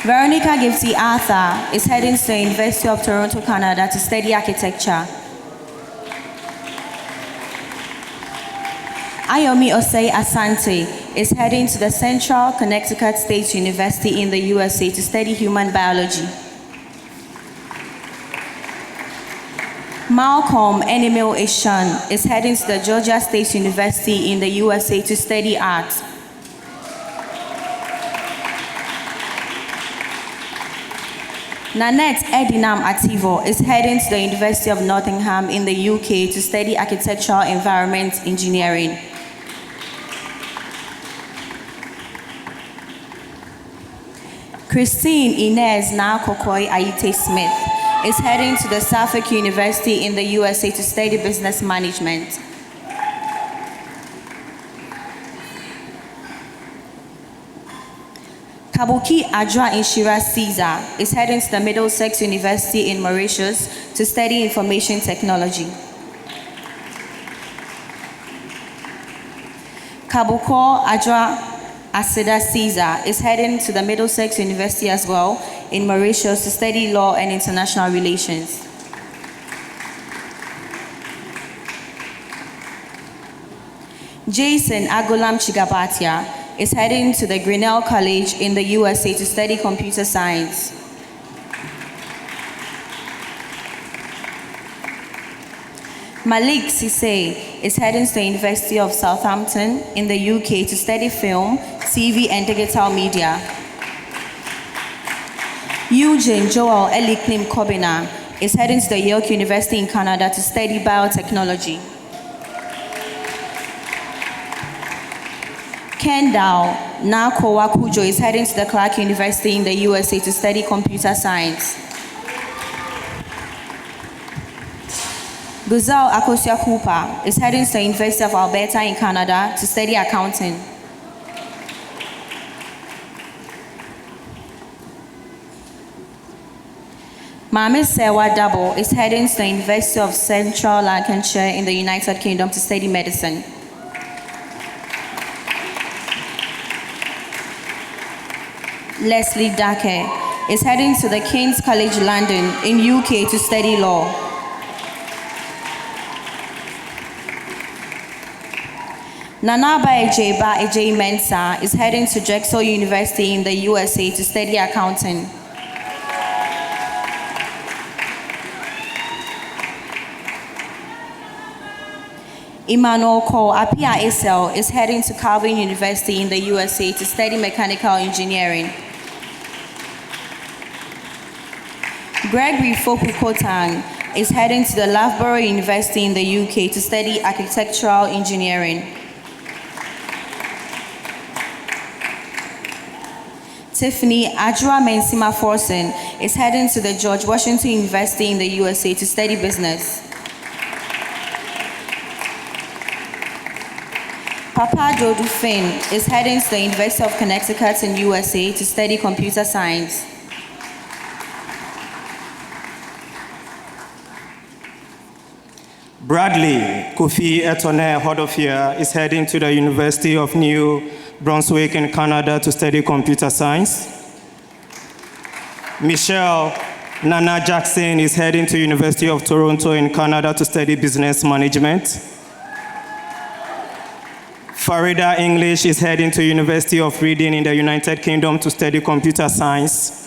Veronica Gipsy Arthur is heading to the University of Toronto, Canada to study architecture. Ayomi Osei Asante is heading to the Central Connecticut State University in the USA to study human biology. Malcolm Enemil Ishan is heading to the Georgia State University in the USA to study art. Nanette Edinam Ativo is heading to the University of Nottingham in the UK to study architectural environment engineering. Christine Inez Nakokoi Ayite Smith is heading to the Suffolk University in the USA to study business management. Kabuki Adra Inshira Caesar is heading to the Middlesex University in Mauritius to study information technology. Kabuko Adra Aseda Caesar is heading to the Middlesex University as well in Mauritius to study law and international relations. Jason Agolam Chigabatia is heading to the Grinnell College in the USA to study computer science. Malik Sise is heading to the University of Southampton in the UK to study film, TV, and digital media. Eugene Joel Eliklim Kobina is heading to the York University in Canada to study biotechnology. Kendall Nakowa Kujo is heading to the Clark University in the USA to study computer science. Guzal Akosia Cooper is heading to the University of Alberta in Canada to study accounting. Mame Sewa Dabo is heading to the University of Central Lancashire in the United Kingdom to study medicine. Leslie Dake is heading to the King's College London in UK to study law. Nanaba Ejeba Ejei Mensah is heading to Drexel University in the USA to study accounting. Emmanuel Cole Apia Esel is heading to Calvin University in the USA to study mechanical engineering. Gregory Fokukotang is heading to the Loughborough University in the UK to study architectural engineering. Tiffany Ajwa Mensima Forsen is heading to the George Washington University in the USA to study business. Papa Dodu Finn is heading to the University of Connecticut in USA to study computer science. Bradley Kofi Etone Hodofia is heading to the University of New Brunswick in Canada to study computer science. Michelle Nana Jackson is heading to University of Toronto in Canada to study business management. Farida English is heading to University of Reading in the United Kingdom to study computer science.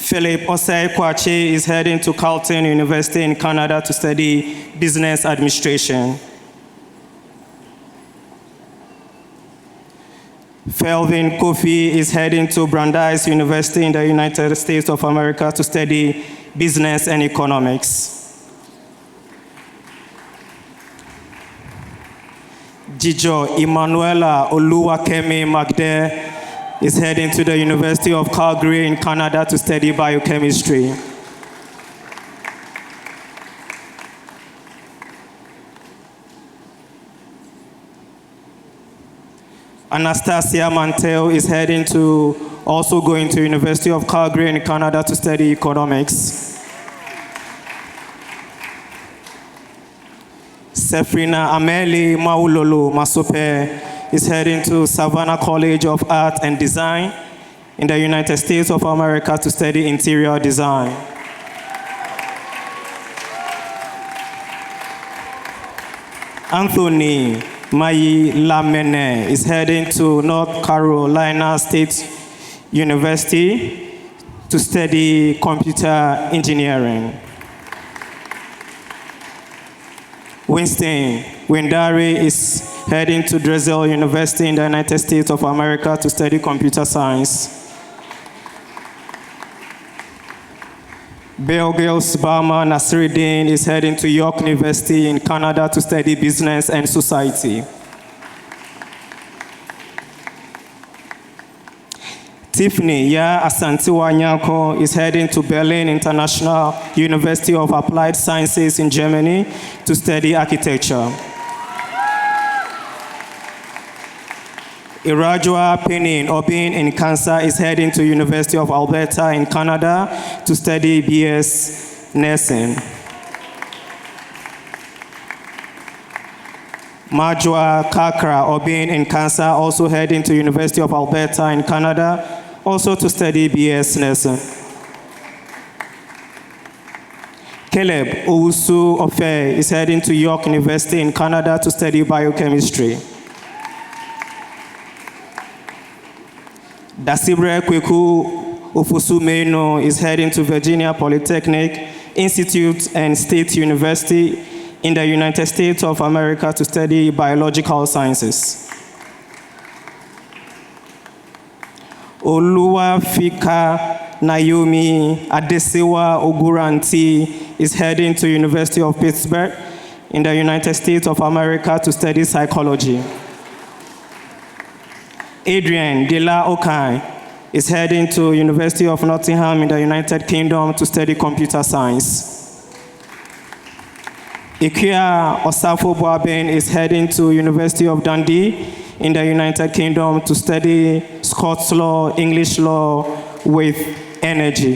Philip Osei Kwache is heading to Carleton University in Canada to study business administration. Felvin Kofi is heading to Brandeis University in the United States of America to study business and economics. Jijo Emanuela Oluwakemi Magde is heading to the University of Calgary in Canada to study biochemistry. Anastasia Mantel is also going to University of Calgary in Canada to study economics. Sefrina Ameli Maulolo Masope is heading to Savannah College of Art and Design in the United States of America to study interior design. Anthony Mayi Lamene is heading to North Carolina State University to study computer engineering. Winston Windari is heading to Drexel University in the United States of America to study computer science. Bill Gils Bama Nasiruddin is heading to York University in Canada to study business and society. Tiffany Ya Asantiwa Nyako is heading to Berlin International University of Applied Sciences in Germany to study architecture. Irajua Penin Obin in Cancer is heading to University of Alberta in Canada to study BS nursing. Majwa Kakra Obin in Cancer also heading to University of Alberta in Canada also to study BS nursing. Caleb Owusu Ofe is heading to York University in Canada to study biochemistry. Dasibre Kweku Ofosu Meno is heading to Virginia Polytechnic Institute and State University in the United States of America to study biological sciences. Oluwafika Naomi Adesewa Oguranti is heading to University of Pittsburgh in the United States of America to study psychology. Adrian Dela Okai is heading to University of Nottingham in the United Kingdom to study computer science. Ikia Osafo Boaben is heading to University of Dundee in the United Kingdom to study Scots law, English law with energy.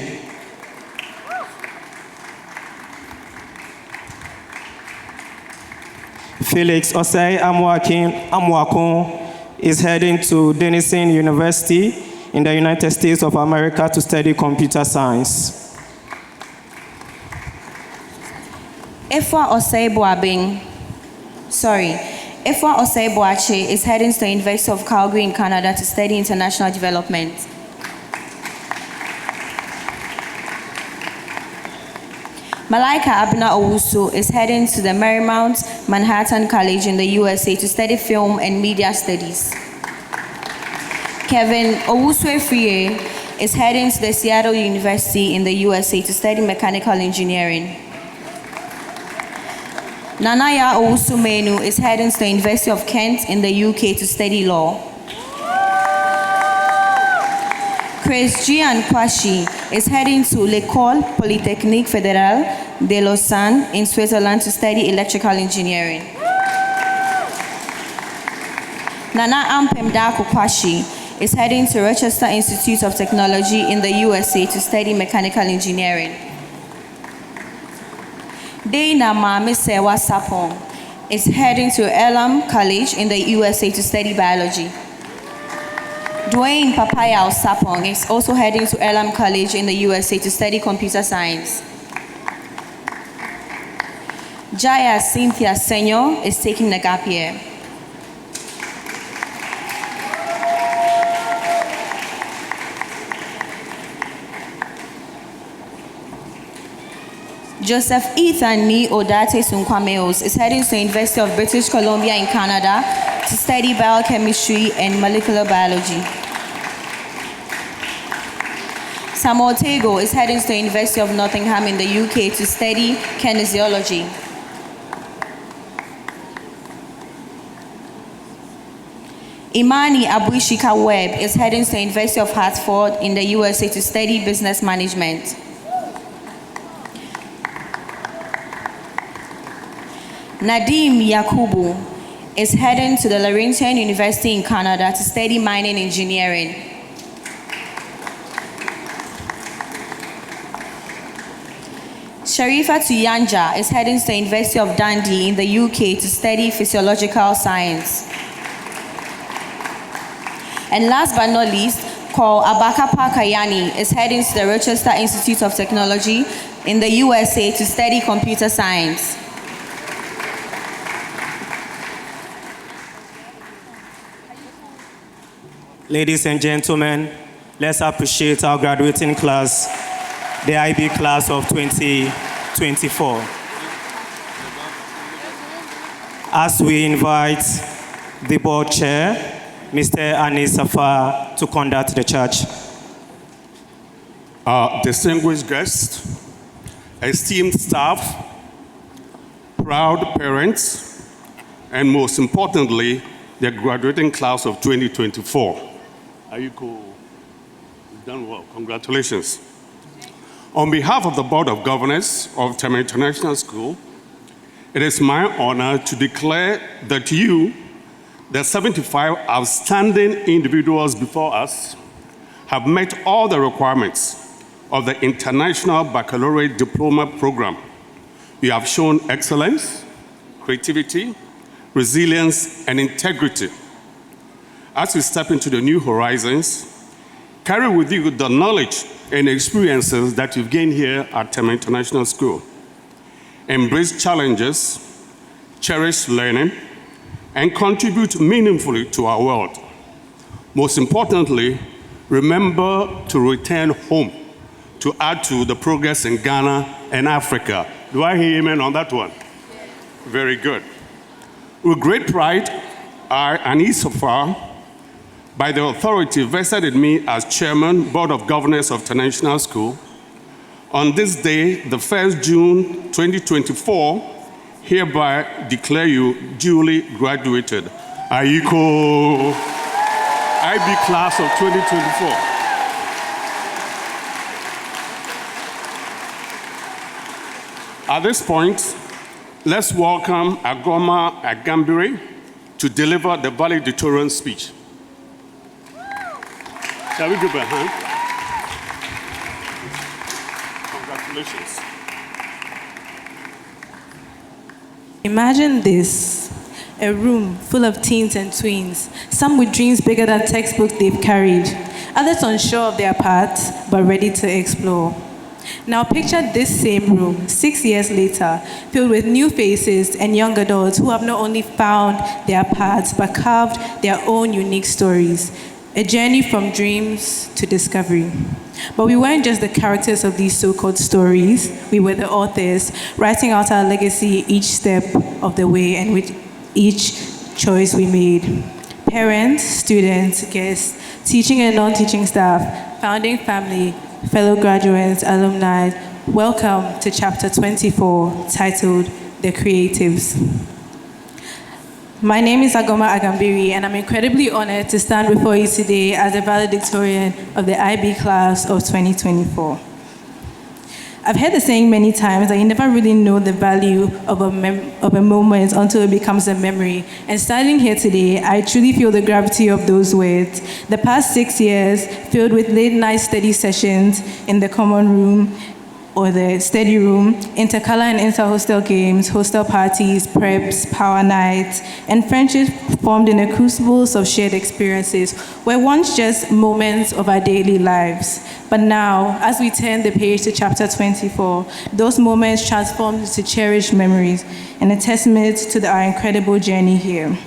Felix Osei Amwakon is heading to Denison University in the United States of America to study computer science. Efwa Osei Boache is heading to the University of Calgary in Canada to study international development. Malaika Abna Owusu is heading to the Marymount Manhattan College in the USA to study film and media studies. Kevin Owusu-Efrie is heading to the Seattle University in the USA to study mechanical engineering. Nanaya Owusu-Menu is heading to the University of Kent in the UK to study law. Chris Gian Kwashi is heading to l'École Polytechnique Fédérale de Lausanne in Switzerland to study electrical engineering. Nana Ampem Dako Kwashi is heading to Rochester Institute of Technology in the USA to study mechanical engineering. Dana Mame Sewa Sapong is heading to Elam College in the USA to study biology. Dwayne Papayao Sapong is also heading to Elam College in the USA to study computer science. Jaya Cynthia Senyo is taking the gap year. Joseph Ethan Ni Odate Sunkwameos is heading to the University of British Columbia in Canada to study biochemistry and molecular biology. Samuel Tego is heading to the University of Nottingham in the UK to study kinesiology. Imani Abuishika Webb is heading to the University of Hartford in the USA to study business management. Nadim Yakubu is heading to the Laurentian University in Canada to study mining engineering. Sharifa Tuyanja is heading to the University of Dundee in the UK to study physiological science. And last but not least, Call Abakapa Kayani is heading to the Rochester Institute of Technology in the USA to study computer science. Ladies and gentlemen, let's appreciate our graduating class, the IB class of 2024. As we invite the board chair, Mr. Anis Safa, to conduct the church. Distinguished guests, esteemed staff, proud parents, and most importantly, the graduating class of 2024. Are you cool? You've done well. Congratulations. On behalf of the Board of Governors of Tema International School, it is my honor to declare that you, the 75 outstanding individuals before us, have met all the requirements of the International Baccalaureate Diploma Program. You have shown excellence, creativity, resilience, and integrity. As you step into the new horizons, carry with you the knowledge and experiences that you've gained here at Tema International School. Embrace challenges, cherish learning, and contribute meaningfully to our world. Most importantly, remember to return home to add to the progress in Ghana and Africa. Do I hear amen on that one? Very good. With great pride, I, Anis Safar, by the authority vested in me as Chairman, Board of Governors of International School, on this day, the 1st June 2024, hereby declare you duly graduated. Aiko IB class of 2024. At this point, let's welcome Agoma Agambiri to deliver the valedictorian speech. Shall we give a hand? Congratulations. Imagine this, a room full of teens and tweens, some with dreams bigger than textbooks they've carried, others unsure of their paths but ready to explore. Now picture this same room 6 years later, filled with new faces and young adults who have not only found their paths but carved their own unique stories. A journey from dreams to discovery. But we weren't just the characters of these so-called stories, we were the authors, writing out our legacy each step of the way and with each choice we made. Parents, students, guests, teaching and non-teaching staff, founding family, fellow graduates, alumni, welcome to chapter 24, titled The Creatives. My name is Agoma Agambiri, and I'm incredibly honored to stand before you today as a valedictorian of the IB class of 2024. I've heard the saying many times that you never really know the value of a moment until it becomes a memory. And standing here today, I truly feel the gravity of those words. The past 6 years, filled with late night study sessions in the common room, or the study room, intercolor and inter-hostel games, hostel parties, preps, power nights, and friendships formed in the crucibles of shared experiences were once just moments of our daily lives. But now, as we turn the page to chapter 24, those moments transformed into cherished memories and a testament to our incredible journey here.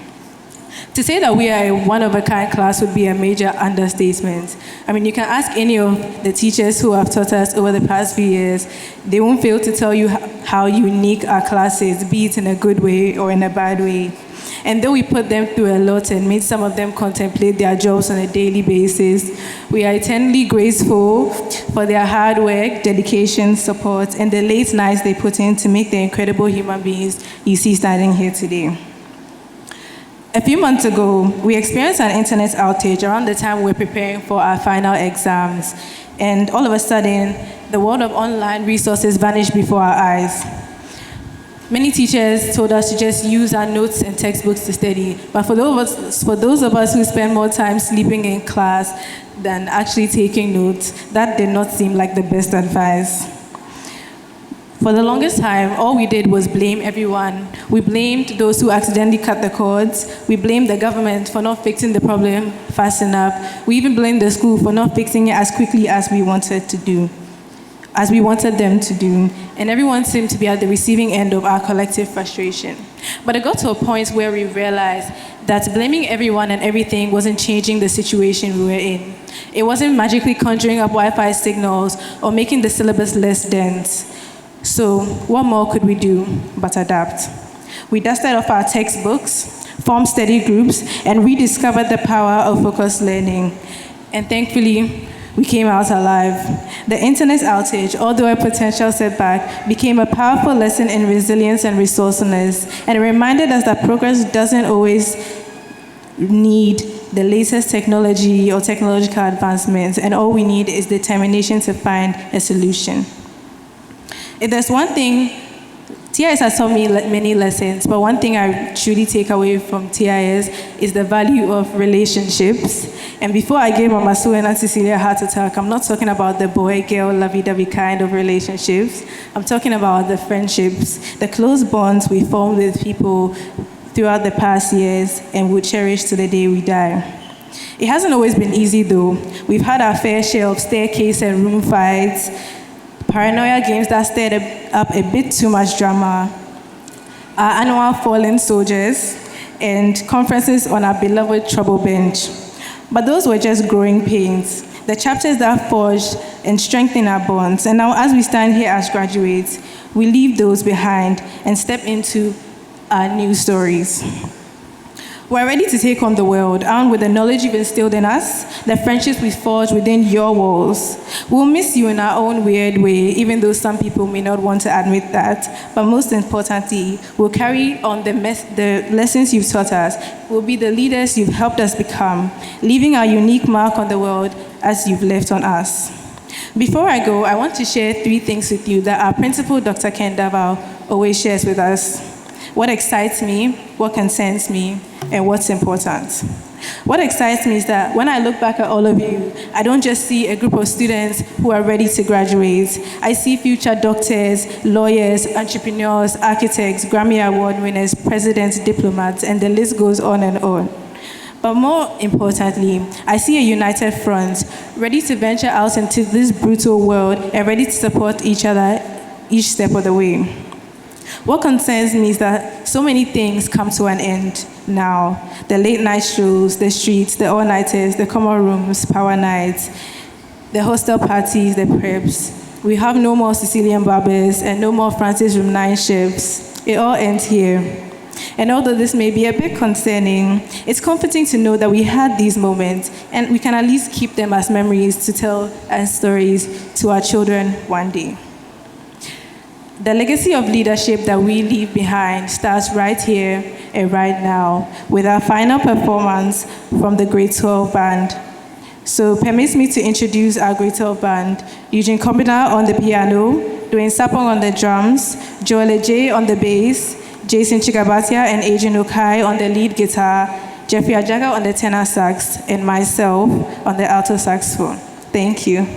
To say that we are a one-of-a-kind class would be a major understatement. I mean, you can ask any of the teachers who have taught us over the past few years, they won't fail to tell you how unique our class is, be it in a good way or in a bad way. And though we put them through a lot and made some of them contemplate their jobs on a daily basis, we are eternally grateful for their hard work, dedication, support, and the late nights they put in to make the incredible human beings you see standing here today. A few months ago, we experienced an internet outage around the time we were preparing for our final exams. And all of a sudden, the world of online resources vanished before our eyes. Many teachers told us to just use our notes and textbooks to study. But for those of us who spend more time sleeping in class than actually taking notes, that did not seem like the best advice. For the longest time, all we did was blame everyone. We blamed those who accidentally cut the cords. We blamed the government for not fixing the problem fast enough. We even blamed the school for not fixing it as quickly as we wanted them to do. And everyone seemed to be at the receiving end of our collective frustration. But it got to a point where we realized that blaming everyone and everything wasn't changing the situation we were in. It wasn't magically conjuring up Wi-Fi signals or making the syllabus less dense. So what more could we do but adapt? We dusted off our textbooks, formed study groups, and rediscovered the power of focused learning. And thankfully, we came out alive. The internet outage, although a potential setback, became a powerful lesson in resilience and resourcefulness, and it reminded us that progress doesn't always need the latest technology or technological advancements, and all we need is determination to find a solution. If there's one thing, TIS has taught me many lessons, but one thing I truly take away from TIS is the value of relationships. And before I gave Mama Sue and Auntie Cecilia a heart attack, I'm not talking about the boy-girl, lovey-dovey kind of relationships. I'm talking about the friendships, the close bonds we formed with people throughout the past years and will cherish to the day we die. It hasn't always been easy though. We've had our fair share of staircase and room fights, paranoia games that stirred up a bit too much drama, our annual fallen soldiers, and conferences on our beloved trouble bench. But those were just growing pains, the chapters that forged and strengthened our bonds. And now as we stand here as graduates, we leave those behind and step into our new stories. We're ready to take on the world, armed with the knowledge you've instilled in us, the friendships we forged within your walls. We'll miss you in our own weird way, even though some people may not want to admit that. But most importantly, we'll carry on the lessons you've taught us. We'll be the leaders you've helped us become, leaving our unique mark on the world as you've left on us. Before I go, I want to share 3 things with you that our principal, Dr. Ken Davao, always shares with us. What excites me, what concerns me, and what's important. What excites me is that when I look back at all of you, I don't just see a group of students who are ready to graduate. I see future doctors, lawyers, entrepreneurs, architects, Grammy Award winners, presidents, diplomats, and the list goes on and on. But more importantly, I see a united front, ready to venture out into this brutal world and ready to support each other each step of the way. What concerns me is that so many things come to an end now. The late night shows, the streets, the all-nighters, the common rooms, power nights, the hostel parties, the preps. We have no more Sicilian barbers and no more Francis Room 9 shifts. It all ends here. And although this may be a bit concerning, it's comforting to know that we had these moments and we can at least keep them as memories to tell as stories to our children one day. The legacy of leadership that we leave behind starts right here and right now with our final performance from the Grade 12 Band. So permits me to introduce our Grade 12 Band. Eugene Kombina on the piano, Dwayne Sapong on the drums, Joel J on the bass, Jason Chigabatia and Adrian Okai on the lead guitar, Jeffrey Ajaga on the tenor sax, and myself on the alto saxophone. Thank you.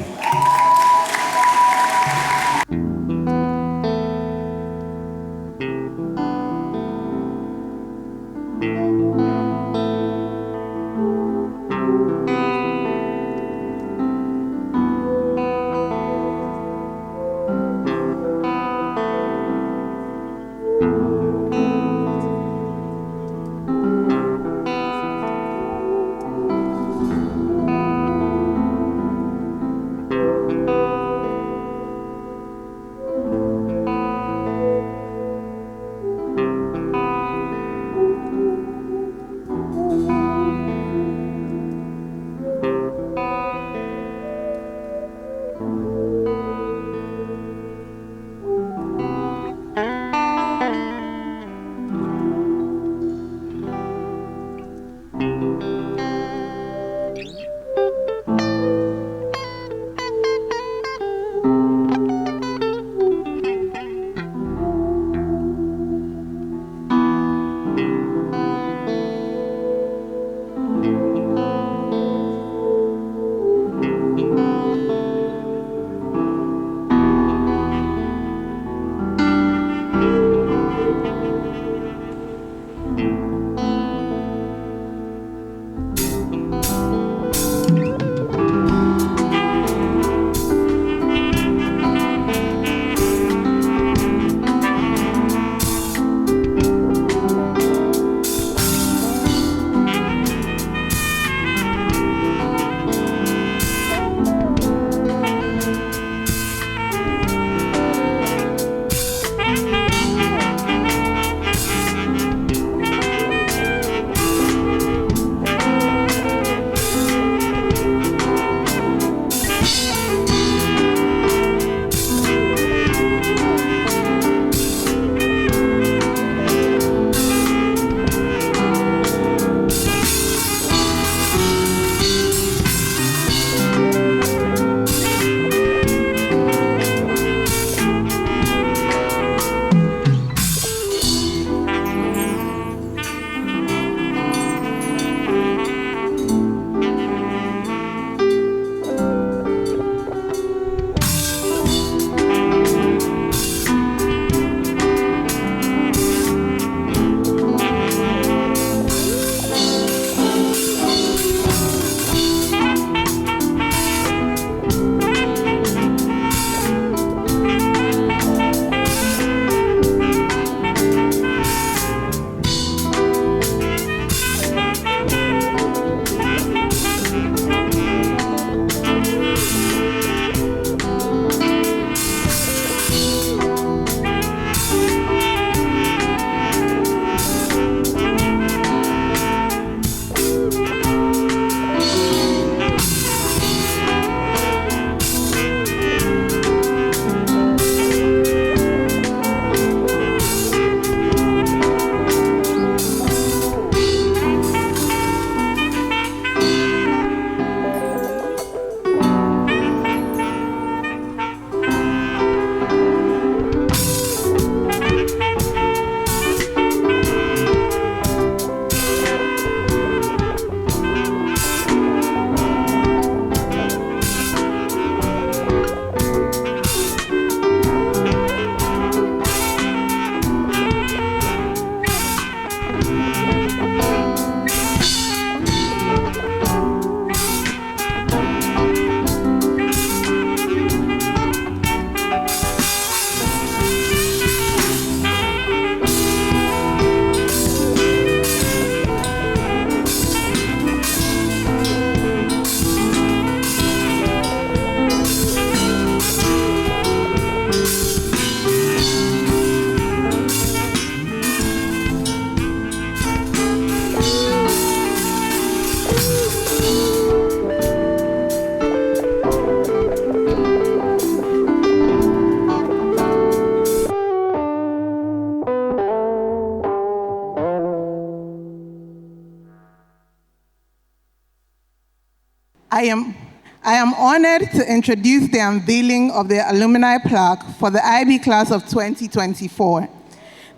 I am honored to introduce the unveiling of the alumni plaque for the IB class of 2024.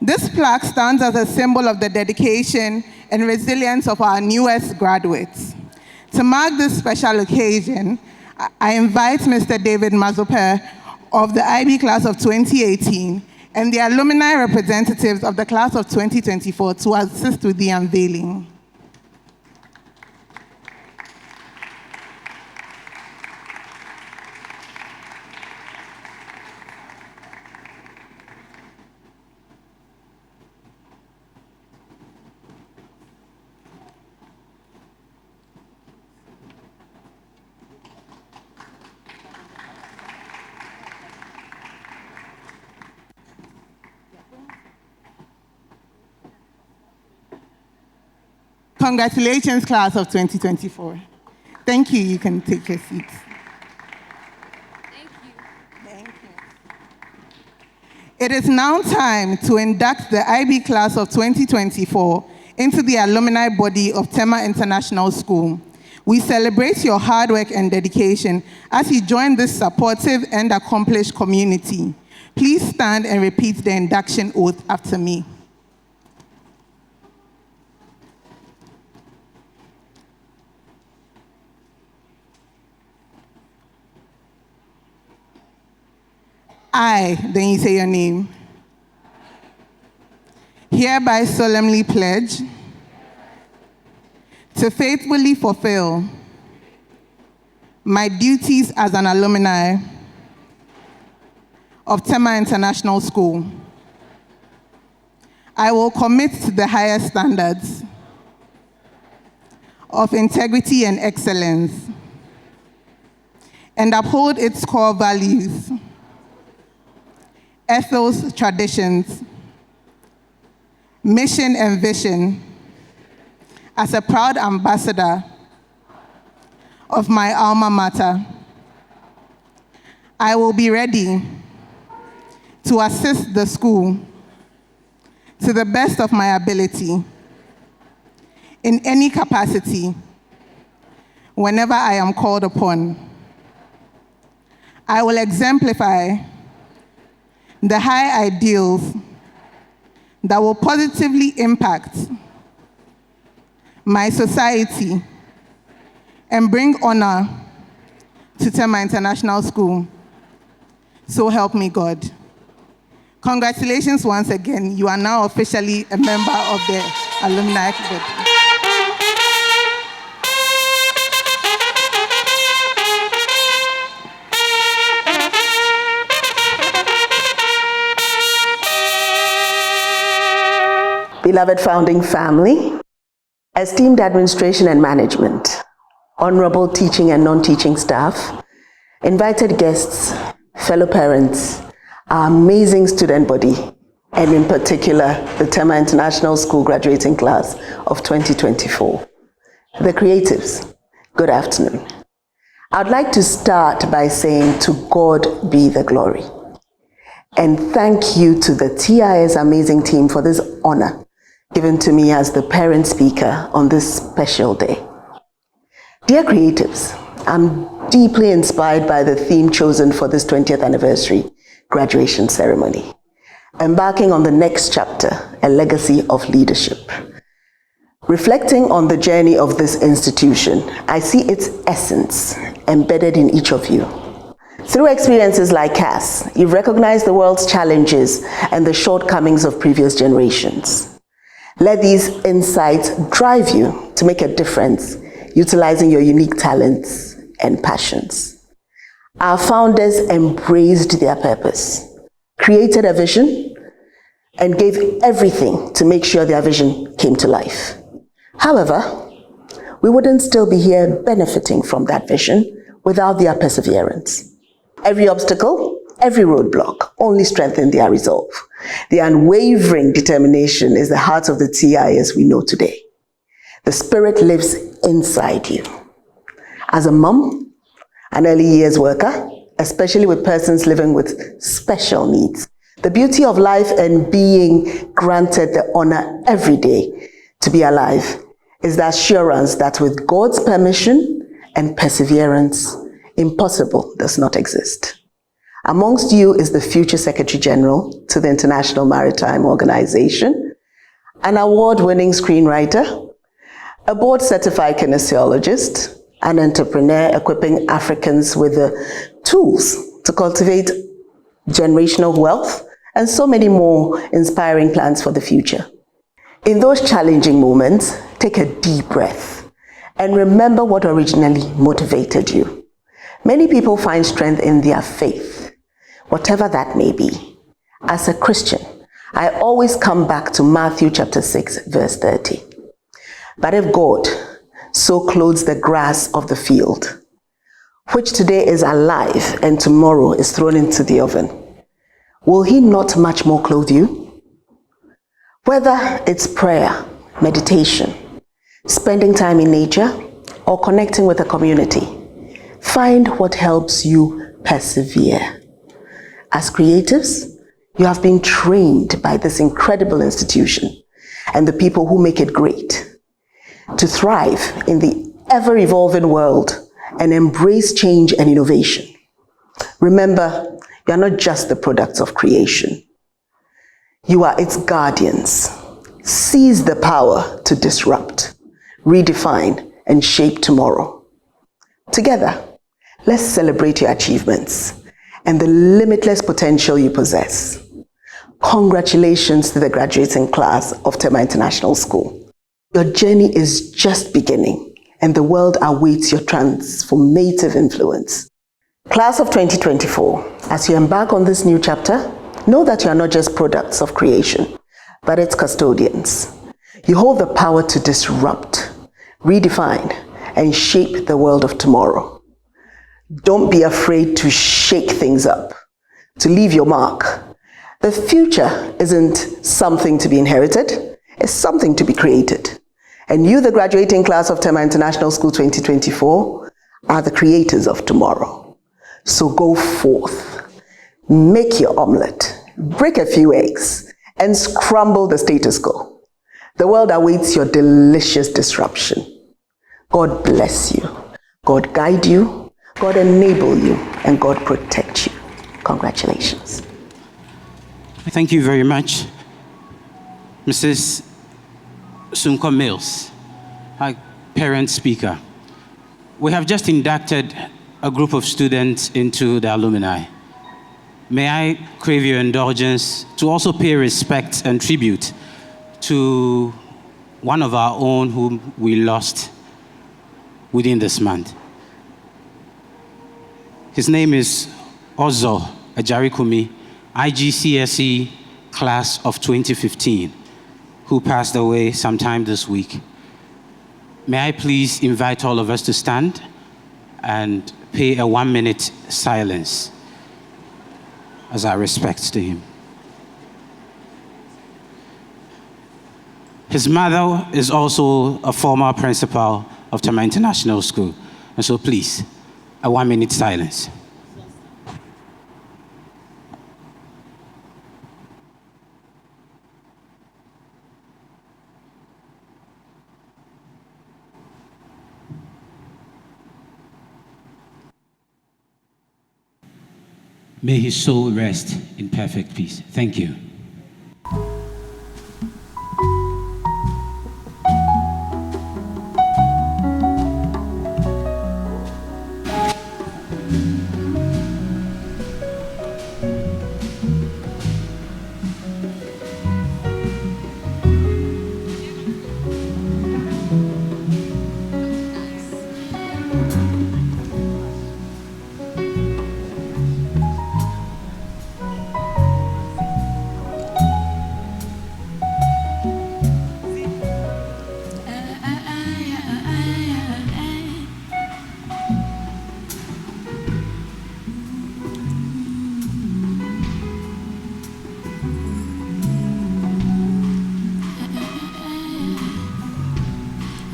This plaque stands as a symbol of the dedication and resilience of our newest graduates. To mark this special occasion, I invite Mr. David Mazope of the IB class of 2018 and the alumni representatives of the class of 2024 to assist with the unveiling. Congratulations, class of 2024. Thank you. You can take your seats. Thank you. It is now time to induct the IB class of 2024 into the alumni body of Tema International School. We celebrate your hard work and dedication as you join this supportive and accomplished community. Please stand and repeat the induction oath after me. I, then you say your name, hereby solemnly pledge to faithfully fulfill my duties as an alumni of Tema International School. I will commit to the highest standards of integrity and excellence and uphold its core values, ethos, traditions, mission, and vision as a proud ambassador of my alma mater. I will be ready to assist the school to the best of my ability in any capacity whenever I am called upon. I will exemplify the high ideals that will positively impact my society and bring honor to Tema International School. So help me God. Congratulations once again. You are now officially a member of the alumni body. Beloved founding family, esteemed administration and management, honorable teaching and non-teaching staff, invited guests, fellow parents, our amazing student body, and in particular, the Tema International School graduating class of 2024. The creatives, good afternoon. I'd like to start by saying to God be the glory. And thank you to the TIS amazing team for this honor given to me as the parent speaker on this special day. Dear creatives, I'm deeply inspired by the theme chosen for this 20th anniversary graduation ceremony, embarking on the next chapter, a legacy of leadership. Reflecting on the journey of this institution, I see its essence embedded in each of you. Through experiences like CAS, you've recognized the world's challenges and the shortcomings of previous generations. Let these insights drive you to make a difference, utilizing your unique talents and passions. Our founders embraced their purpose, created a vision, and gave everything to make sure their vision came to life. However, we wouldn't still be here benefiting from that vision without their perseverance. Every obstacle, every roadblock only strengthened their resolve. The unwavering determination is the heart of the TI as we know today. The spirit lives inside you. As a mom, an early years worker, especially with persons living with special needs, the beauty of life and being granted the honor every day to be alive is the assurance that with God's permission and perseverance, impossible does not exist. Amongst you is the future Secretary General to the International Maritime Organization, an award-winning screenwriter, a board-certified kinesiologist, an entrepreneur equipping Africans with the tools to cultivate generational wealth, and so many more inspiring plans for the future. In those challenging moments, take a deep breath and remember what originally motivated you. Many people find strength in their faith, whatever that may be. As a Christian, I always come back to Matthew chapter 6, verse 30. But if God so clothes the grass of the field, which today is alive and tomorrow is thrown into the oven, will he not much more clothe you? Whether it's prayer, meditation, spending time in nature, or connecting with a community, find what helps you persevere. As creatives, you have been trained by this incredible institution and the people who make it great to thrive in the ever-evolving world and embrace change and innovation. Remember, you are not just the products of creation. You are its guardians. Seize the power to disrupt, redefine, and shape tomorrow. Together, let's celebrate your achievements and the limitless potential you possess. Congratulations to the graduating class of Tema International School. Your journey is just beginning, and the world awaits your transformative influence. Class of 2024, as you embark on this new chapter, know that you are not just products of creation, but its custodians. You hold the power to disrupt, redefine, and shape the world of tomorrow. Don't be afraid to shake things up, to leave your mark. The future isn't something to be inherited, it's something to be created. And you, the graduating class of Tema International School 2024, are the creators of tomorrow. So go forth, make your omelette, break a few eggs, and scramble the status quo. The world awaits your delicious disruption. God bless you, God guide you, God enable you, and God protect you. Congratulations. Thank you very much, Mrs. Sunko Mills, our parent speaker. We have just inducted a group of students into the alumni. May I crave your indulgence to also pay respect and tribute to one of our own whom we lost within this month. His name is Ozo Ajarikumi, IGCSE class of 2015, who passed away sometime this week. May I please invite all of us to stand and pay a 1-minute silence as our respects to him. His mother is also a former principal of Tema International School, and so please, a 1-minute silence. May his soul rest in perfect peace. Thank you.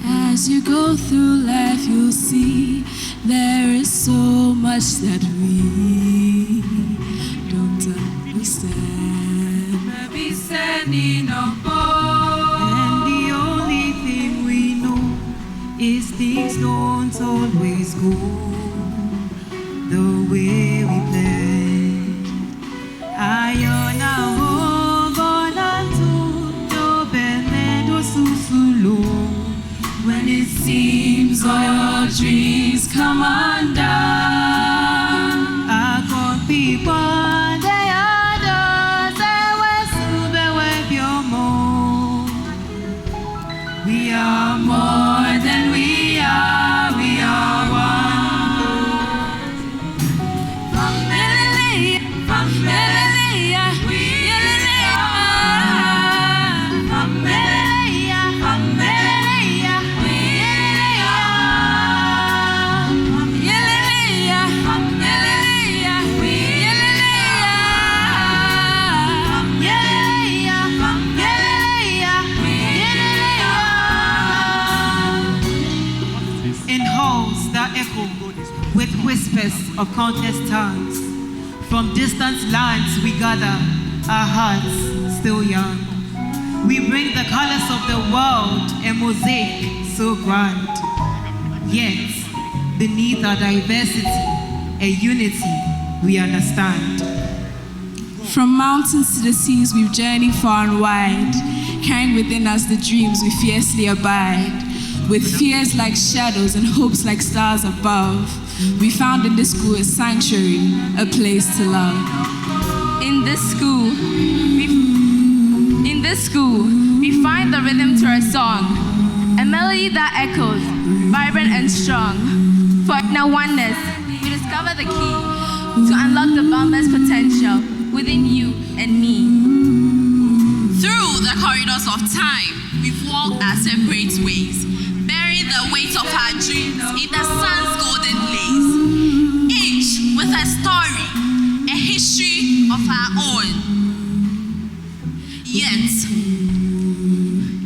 As you go through life, you'll see there is so much that we don't understand. And the only thing we know is things don't always go the way we planned. Ayona hogona tutto bene susulo. When it seems all your dreams come undone, I can't be born. They are those that were super with your more. we are more than we are one. From Galilee, from Galilee, we are. From Galilee, from Galilee, we are. From Galilee, from Galilee, we are. From Galilee, from Galilee, we In halls that echo with whispers of countless tongues. From distant lands we gather, our hearts still young. We bring the colors of the world, a mosaic so grand. Yet, beneath our diversity, a unity we understand. From mountains to the seas, we've journeyed far and wide, carrying within us the dreams we fiercely abide. With fears like shadows and hopes like stars above, we found in this school a sanctuary, a place to love. In this school, we find the rhythm to our song, a melody that echoes, vibrant and strong. For in our oneness, we discover the key to unlock the boundless potential within you and me. Through the corridors of time, we've walked our separate ways, bearing the weight of our dreams in the sun's golden lace. Each with a story, a history of our own. Yet,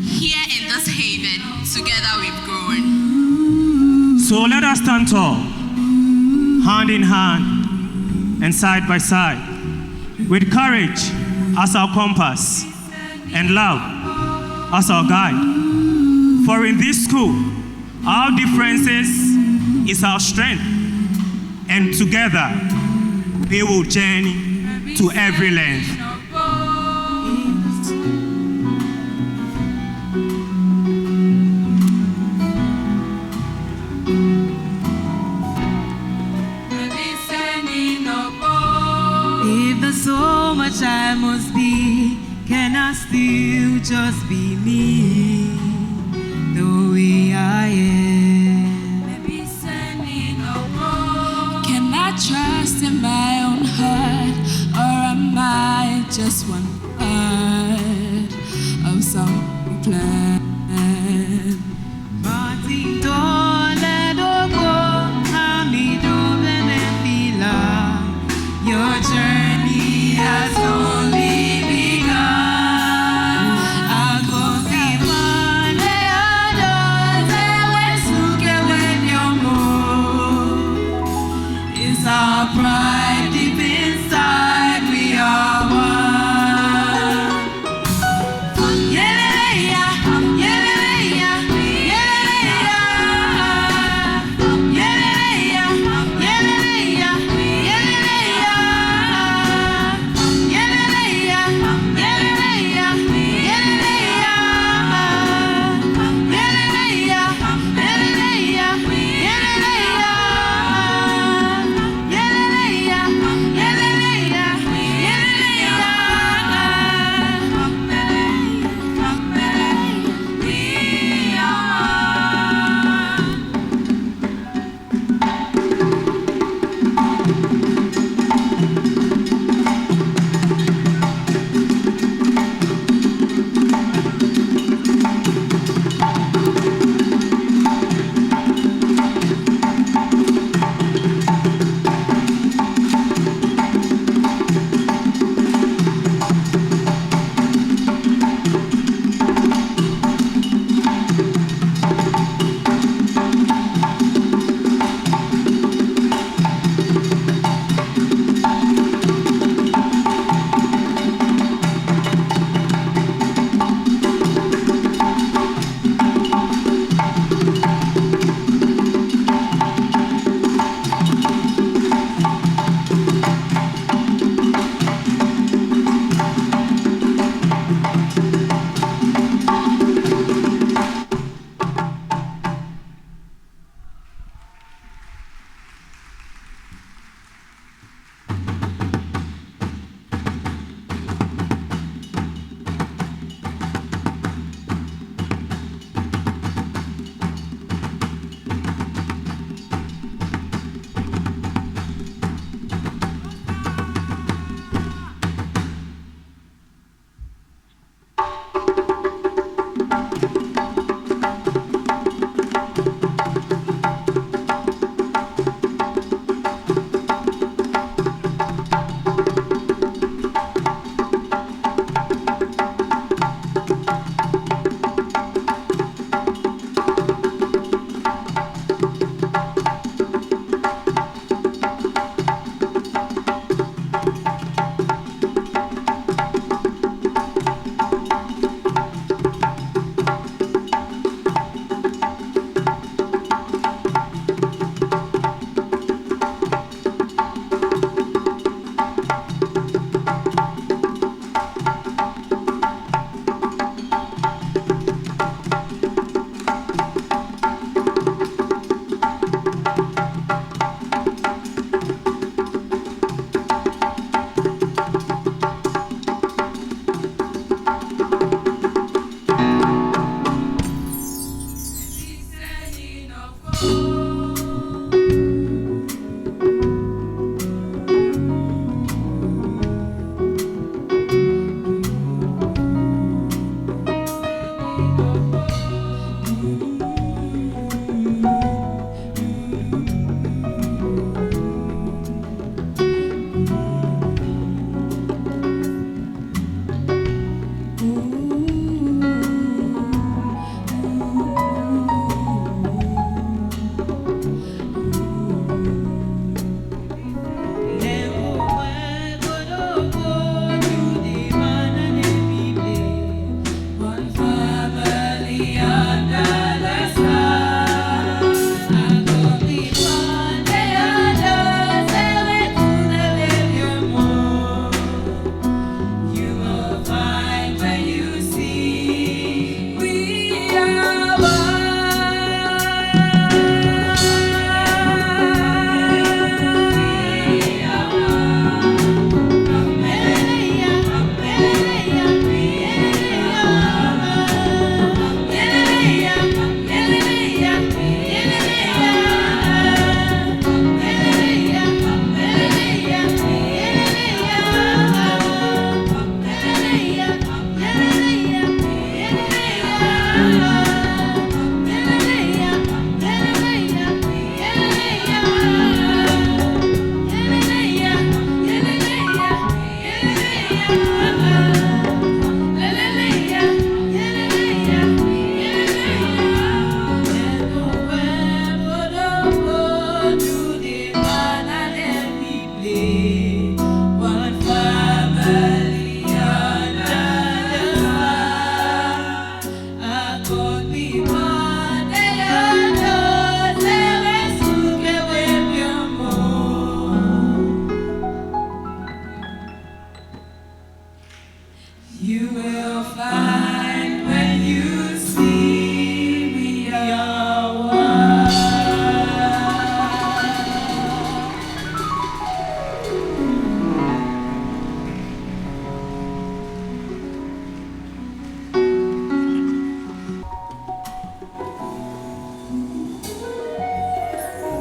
here in this haven, together we've grown. So let us stand tall, hand in hand and side by side, with courage as our compass and love as our guide. For in this school, our differences is our strength, and together we will journey to every length. If there's so much I must be, can I still just be me, the way I am? Can I trust in my own heart, or am I just one part of some plan? Your journey has only begun. I'll go see Monday, it's our pride deep inside, we are one.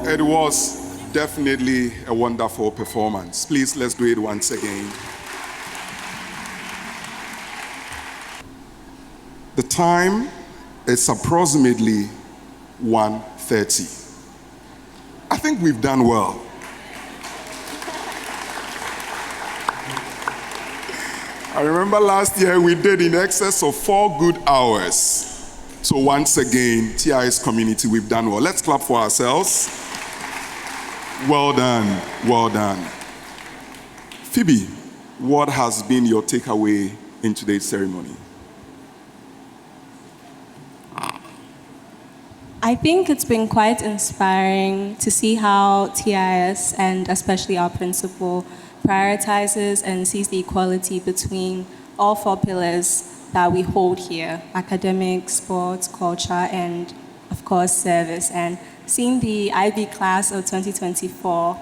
It was definitely a wonderful performance. Please, let's do it once again. The time is approximately 1:30. I think we've done well. I remember last year we did in excess of 4 good hours. So once again, TIS community, we've done well. Let's clap for ourselves. Well done, well done. Phoebe, what has been your takeaway in today's ceremony? I think it's been quite inspiring to see how TIS and especially our principal prioritizes and sees the equality between all 4 pillars that we hold here: academic, sports, culture, and of course service. And seeing the IB class of 2024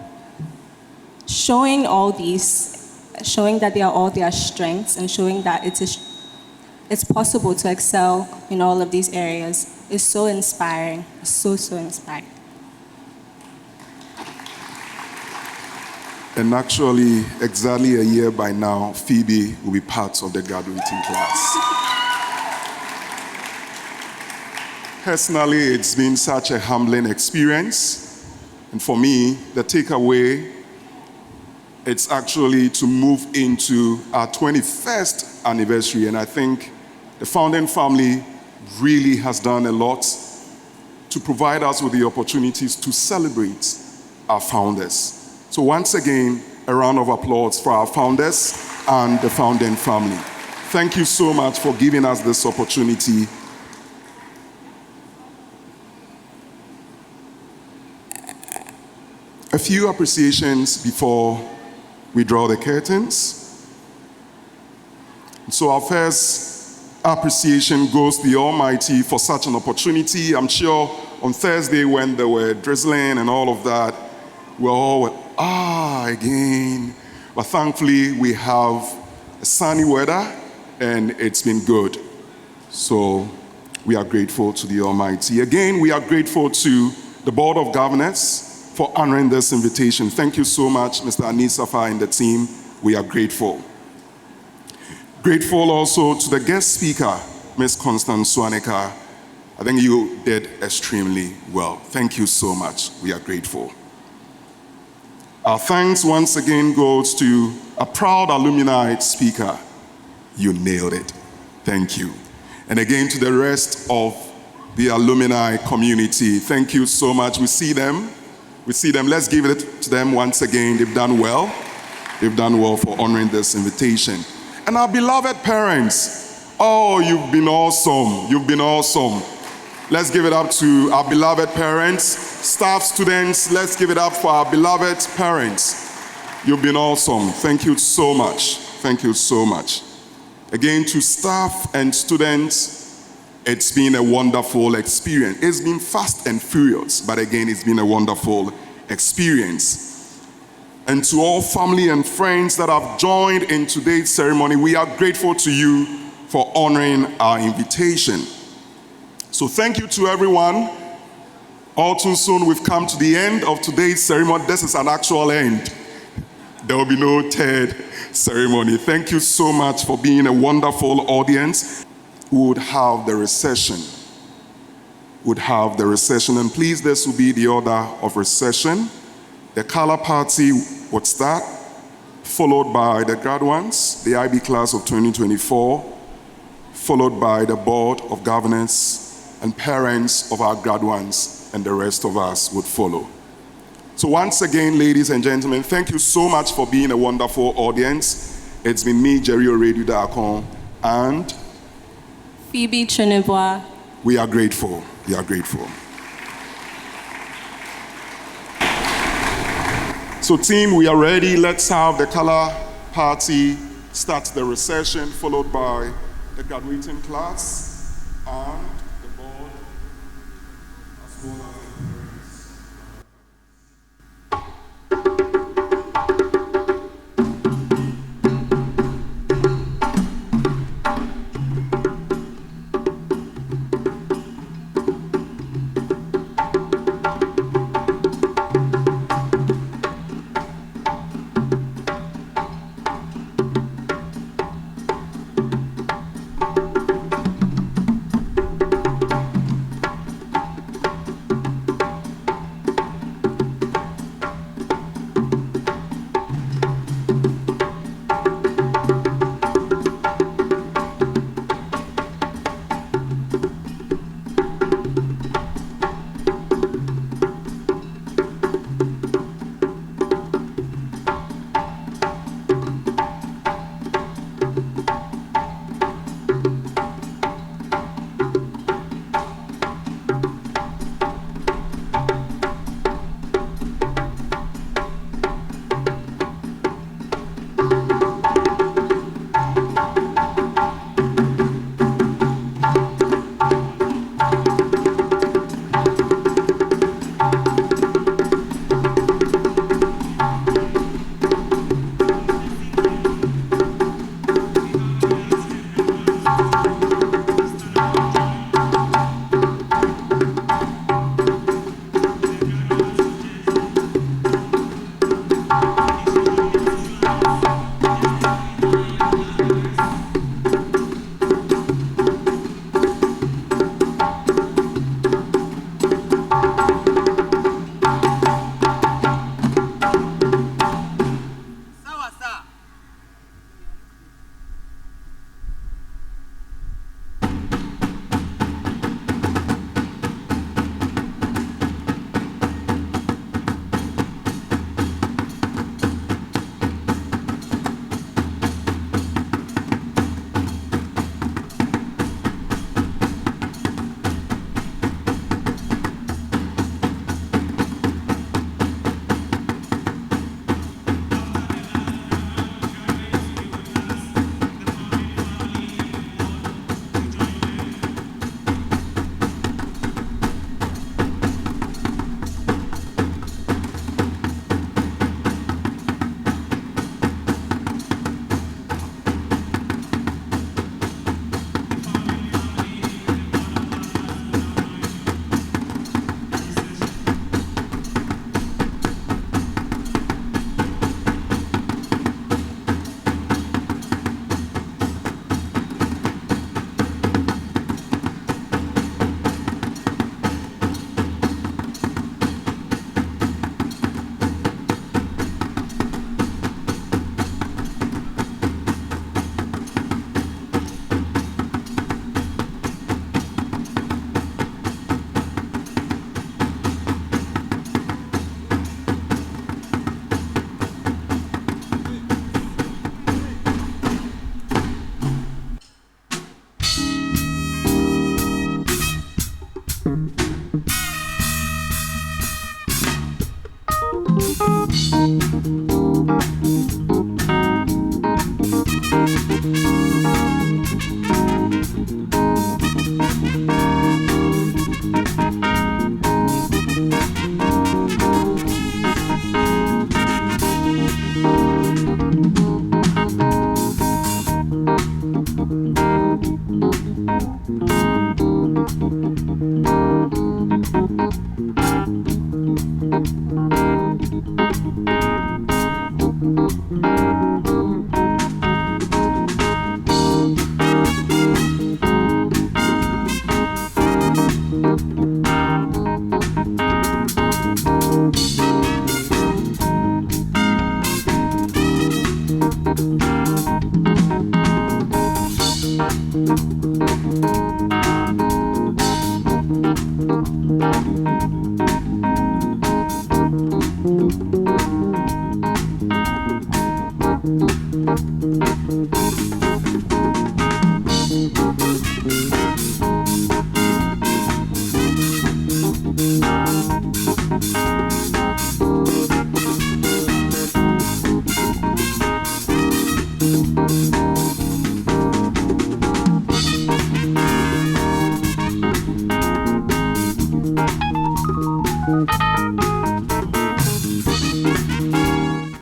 showing all these, showing that they are all their strengths and showing that it's possible to excel in all of these areas is so inspiring, so inspiring. And actually, exactly a year by now, Phoebe will be part of the graduating class. Personally, it's been such a humbling experience. And for me, the takeaway, it's actually to move into our 21st anniversary. And I think the founding family really has done a lot to provide us with the opportunities to celebrate our founders. So once again, a round of applause for our founders and the founding family. Thank you so much for giving us this opportunity. A few appreciations before we draw the curtains. So our first appreciation goes to the Almighty for such an opportunity. I'm sure on Thursday when they were drizzling and all of that, we all went, again. But thankfully, we have a sunny weather and it's been good. So we are grateful to the Almighty. Again, we are grateful to the Board of Governors for honoring this invitation. Thank you so much, Mr. Anis Safa and the team. We are grateful. Grateful also to the guest speaker, Ms. Constance Swanika. I think you did extremely well. Thank you so much. We are grateful. Our thanks once again goes to a proud alumni speaker. You nailed it. Thank you. And again to the rest of the alumni community. Thank you so much. We see them. Let's give it to them once again. They've done well. They've done well for honoring this invitation. And our beloved parents. Oh, you've been awesome. You've been awesome. Let's give it up to our beloved parents, staff, students. Let's give it up for our beloved parents. You've been awesome. Thank you so much. Thank you so much. Again, to staff and students, it's been a wonderful experience. It's been fast and furious, but again, it's been a wonderful experience. And to all family and friends that have joined in today's ceremony, we are grateful to you for honoring our invitation. So thank you to everyone. All too soon, we've come to the end of today's ceremony. This is an actual end. There will be no third ceremony. Thank you so much for being a wonderful audience. We would have the recession. And please, this will be the order of recession. The color party would start, followed by the graduates, the IB class of 2024, followed by the Board of Governors and parents of our graduates, and the rest of us would follow. So once again, ladies and gentlemen, thank you so much for being a wonderful audience. It's been me, Jerry Oredu-Dakon, and Phoebe Chinibwa. We are grateful. We are grateful. So team, we are ready. Let's have the color party start the recession, followed by the graduating class and the board as well as